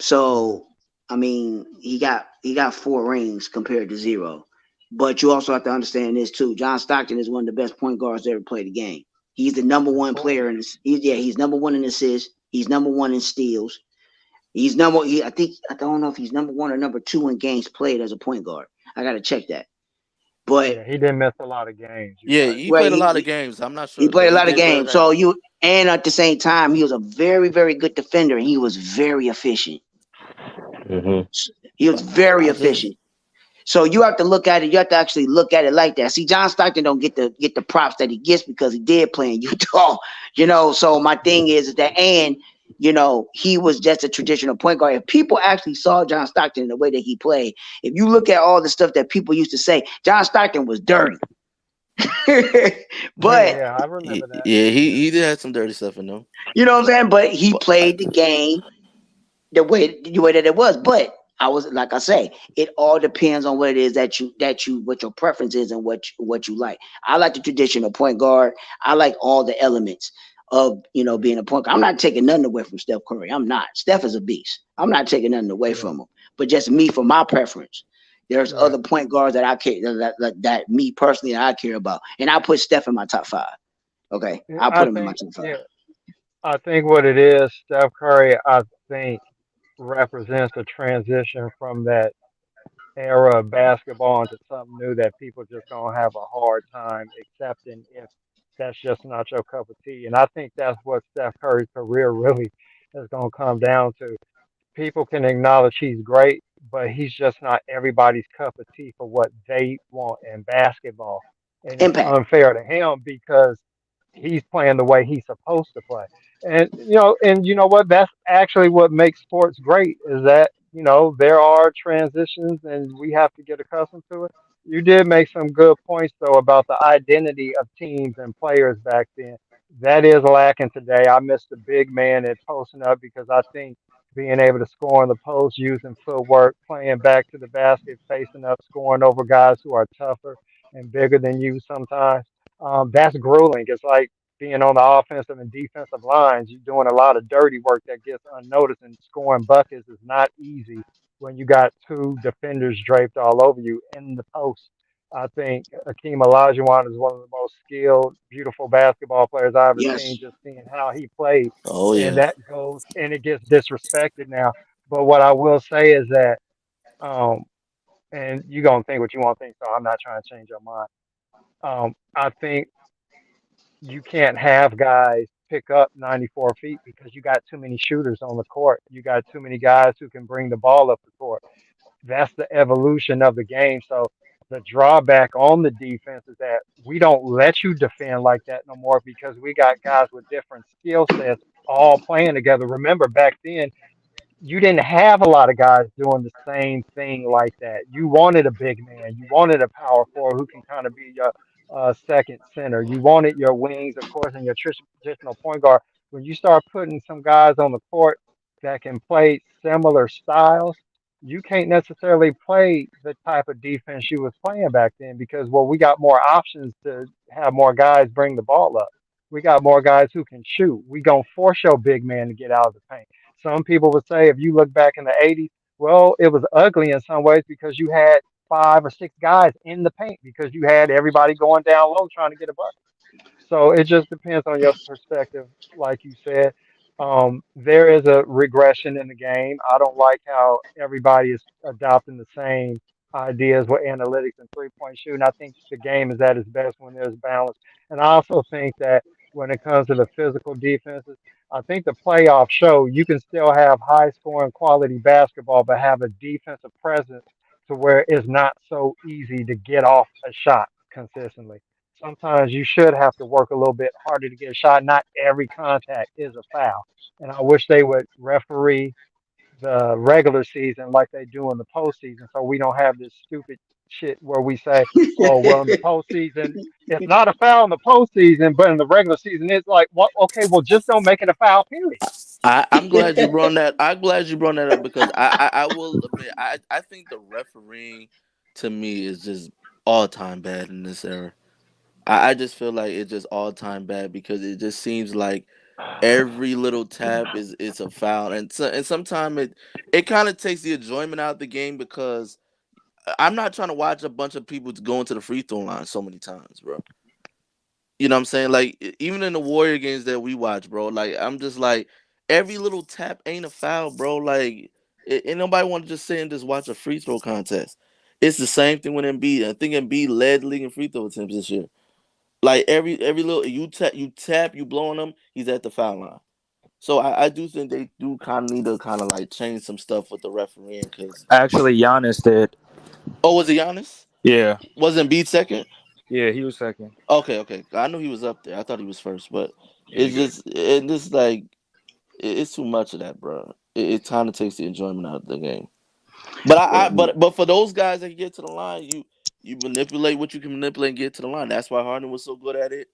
so I mean he got 4 rings compared to 0. But you also have to understand this too. John Stockton is one of the best point guards to ever play the game. He's the number Of one course. player in this. He's number 1 in assists. He's number 1 in steals. He's number. I don't know if he's number 1 or number 2 in games played as a point guard. I got to check that. But Yeah, he didn't miss a lot of games. You're Yeah, right. he well, played a lot of games. I'm not he sure, but played a he lot of did play a games. lot of So games. and at the same time, he was a very, very good defender, and he was very efficient. Mm-hmm. He was very I just efficient. So you have to look at it. You have to actually look at it like that. See, John Stockton don't get the props that he gets because he did play in Utah. So my thing is that, and he was just a traditional point guard. If people actually saw John Stockton in the way that he played, if you look at all the stuff that people used to say, John Stockton was dirty. But Yeah, I remember that. Yeah. he did have some dirty stuff in him. you know what I'm saying? But he But played the game the way that it was. But I was like I say, it all depends on what it is what your preference is and what you like. I like the traditional point guard. I like all the elements of being a point guard. I'm not taking nothing away from Steph Curry. I'm not. Steph is a beast. I'm not taking nothing away Yeah. from him. But just me for my preference. There's Right. other point guards that I care that me personally I care about, and I put Steph in my top 5. Okay, Yeah, I'll put him in my top 5. I think what it is, Steph Curry, I think represents a transition from that era of basketball into something new that people just gonna have a hard time accepting if that's just not your cup of tea. And I think that's what Steph Curry's career really is gonna come down to. People can acknowledge he's great, but he's just not everybody's cup of tea for what they want in basketball. And it's Impact. unfair to him because he's playing the way he's supposed to play. And you know what? That's actually what makes sports great is that, there are transitions and we have to get accustomed to it. You did make some good points though about the identity of teams and players back then. that is lacking today. I miss the big man at posting up because I think being able to score in the post, using footwork, playing back to the basket, facing up, scoring over guys who are tougher and bigger than you sometimes, that's grueling. It's like being on the offensive and defensive lines. You're doing a lot of dirty work that gets unnoticed, and scoring buckets is not easy when you got two defenders draped all over you in the post. I think Akeem Olajuwon is one of the most skilled, beautiful basketball players I've ever seen. Yes. Just seeing how he plays, Oh and yeah. that goes and it gets disrespected now. But what I will say is that, um, and you're gonna think what you want to think, so I'm not trying to change your mind. I think you can't have guys pick up 94 feet because you got too many shooters on the court. You got too many guys who can bring the ball up the court. That's the evolution of the game. So the drawback on the defense is that we don't let you defend like that no more because we got guys with different skill sets all playing together. Remember back then, you didn't have a lot of guys doing the same thing like that. You wanted a big man. You wanted a power forward who can kind of be your second center. You wanted your wings, of course, and your traditional point guard. When you start putting some guys on the court that can play similar styles, you can't necessarily play the type of defense you was playing back then because, well, we got more options to have more guys bring the ball up. We got more guys who can shoot. We gonna force your big man to get out of the paint. Some people would say if you look back in the 80s, well, it was ugly in some ways because you had 5 or 6 guys in the paint because you had everybody going down low trying to get a bucket. So it just depends on your perspective, like you said. There is a regression in the game. I don't like how everybody is adopting the same ideas with analytics and 3 point shooting. I think the game is at its best when there's balance. And I also think that when it comes to the physical defenses, I think the playoffs show you can still have high scoring quality basketball, but have a defensive presence to where it's not so easy to get off a shot consistently. Sometimes you should have to work a little bit harder to get a shot. Not every contact is a foul. And I wish they would referee the regular season like they do in the postseason so we don't have this stupid shit where we say, oh, well, in the postseason, it's not a foul in the postseason, but in the regular season, it's like, well, okay, well, just don't make it a foul, period. I'm glad you brought that. I'm glad you brought that up because I will admit I think the refereeing to me is just all time bad in this era. I just feel like it's just all time bad because it just seems like every little tap is a foul, and sometimes it kind of takes the enjoyment out of the game because I'm not trying to watch a bunch of people going to the free throw line so many times, bro. You know what I'm saying? Like even in the Warrior games that we watch, bro. Like I'm just like every little tap ain't a foul, bro. Like ain't nobody want to just sit and just watch a free throw contest. It's the same thing with Embiid. I think Embiid led the league in free throw attempts this year. Like every little you tap, you blowing him, he's at the foul line. So I do think they do kind of need to kind of like change some stuff with the refereeing because Actually, Giannis did. was it Giannis? Yeah, Wasn't Embiid second? yeah, he was second. Okay, okay. I knew he was up there. I thought he was first, but Yeah, he it's good. just like it's too much of that, bro. It kind of takes the enjoyment out of the game. But Well, but for those guys that can get to the line, you manipulate what you can manipulate and get to the line. That's why Harden was so good at it.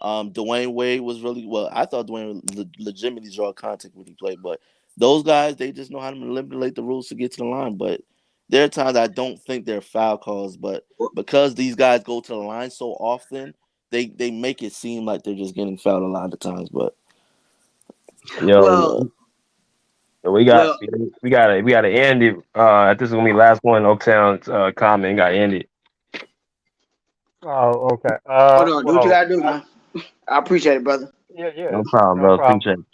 Dwayne Wade was really well. I thought Dwayne legitimately draw contact when he played, but those guys they just know how to manipulate the rules to get to the line. But there are times I don't think they're foul calls, but because these guys go to the line so often, they make it seem like they're just getting fouled a lot of times. But Yo, well, we got well. we gotta end it. This is gonna be the last one. Oaktown's comment got ended. Oh, okay. Hold on. Do what you Well, gotta do, man. I appreciate it, brother. yeah, yeah, No problem, no bro. problem. Appreciate it.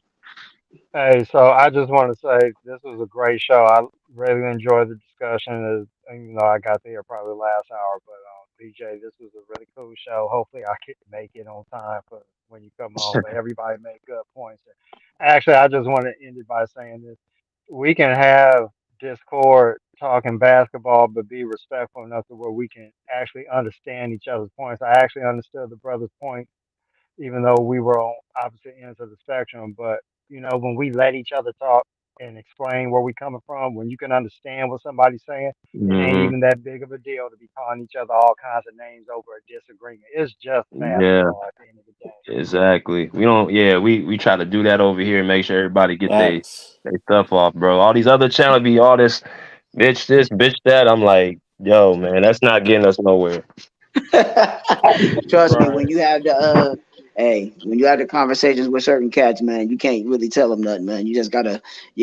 Hey, so I just want to say this was a great show. I really enjoyed the discussion. You know, I got there probably last hour, but BJ, this was a really cool show. Hopefully, I can make it on time for when you come on. But everybody made good points. Actually, I just want to end it by saying this: we can have Discord talking basketball, but be respectful enough to where we can actually understand each other's points. I actually understood the brother's point even though we were on opposite ends of the spectrum. But you know, when we let each other talk, and explain where we coming from, when you can understand what somebody's saying, it ain't Mm-hmm. even that big of a deal to be calling each other all kinds of names over a disagreement. It's just Yeah, basketball at the end of the day. exactly. We don't. Yeah, we try to do that over here and make sure everybody get their Facts. stuff off, bro. All these other channels be all this, bitch that. I'm like, yo, man, that's not getting us nowhere. Trust me, Right. when you have the when you have the conversations with certain cats, man, you can't really tell them nothing, man. You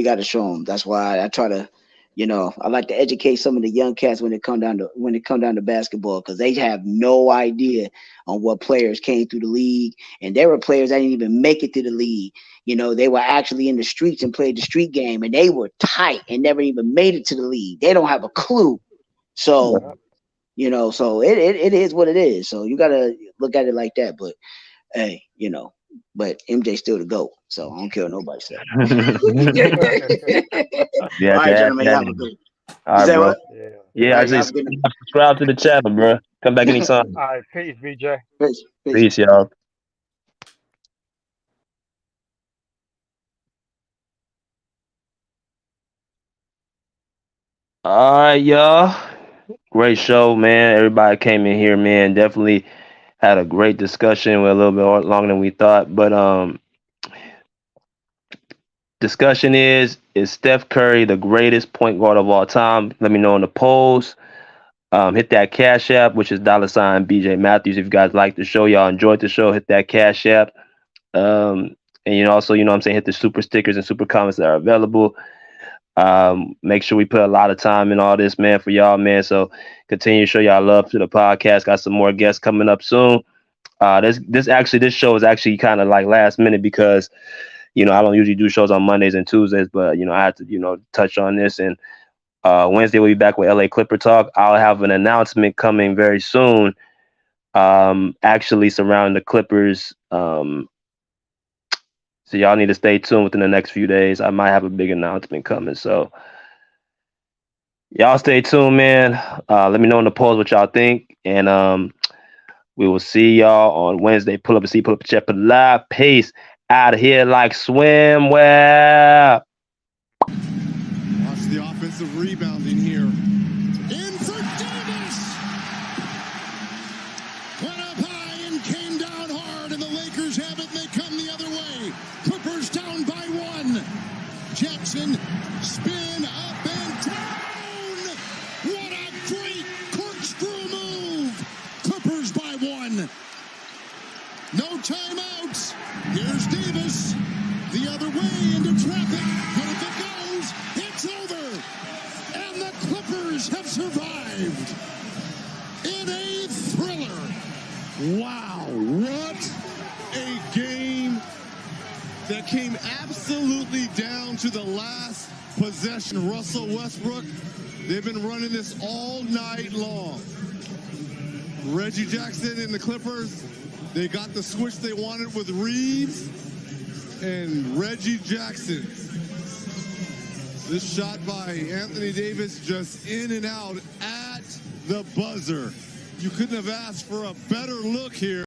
gotta show them. That's why I try to, I like to educate some of the young cats when it come down to basketball, because they have no idea on what players came through the league, and there were players that didn't even make it to the league. They were actually in the streets and played the street game, and they were tight and never even made it to the league. They don't have a clue. So. Yep. So it is what it is. So you gotta look at it like that. But hey, but MJ's still the GOAT. So I don't care what nobody say. Yeah, All right, that. gentlemen, you have a good. All You right, say bro. what? Yeah. Yeah, All I right, have a just good night. subscribe to the channel, bro. Come back anytime. All right, peace, BJ. Peace. Peace. Peace, y'all. All right, y'all. Great show, man. Everybody came in here, man. Definitely had a great discussion. We're a little bit longer than we thought, but discussion is Steph Curry the greatest point guard of all time? Let me know in the polls. Hit that Cash App, which is $BJ Matthews. If you guys like the show, y'all enjoyed the show, hit that Cash App. And also, what I'm saying, hit the super stickers and super comments that are available. Make sure we put a lot of time in all this, man, for y'all, man. So continue to show y'all love to the podcast. Got some more guests coming up soon. This show is actually kind of like last minute because I don't usually do shows on Mondays and Tuesdays, but I had to touch on this. And Wednesday we'll be back with LA Clipper Talk. I'll have an announcement coming very soon, actually surrounding the Clippers. So y'all need to stay tuned within the next few days. I might have a big announcement coming. So y'all stay tuned, man. Let me know in the polls what y'all think. And we will see y'all on Wednesday. Pull up a seat, pull up a chair, put live. Peace. Out of here like swimwear. Watch the offensive rebounding here. In for Davis. Went up high and came down hard, and the Lakers have it, and they come the other way. Clippers down by one. Jackson, spin up and down. What a great corkscrew move. Clippers by one. No timeouts. Here's Davis. The other way into traffic. But if it goes, it's over. And the Clippers have survived in a thriller. Wow, what a game that came absolutely down to the last possession. Russell Westbrook, they've been running this all night long. Reggie Jackson and the Clippers, they got the switch they wanted with Reeves and Reggie Jackson. This shot by Anthony Davis just in and out at the buzzer. You couldn't have asked for a better look here.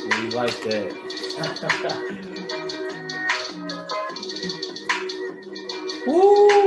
We like that. Woo!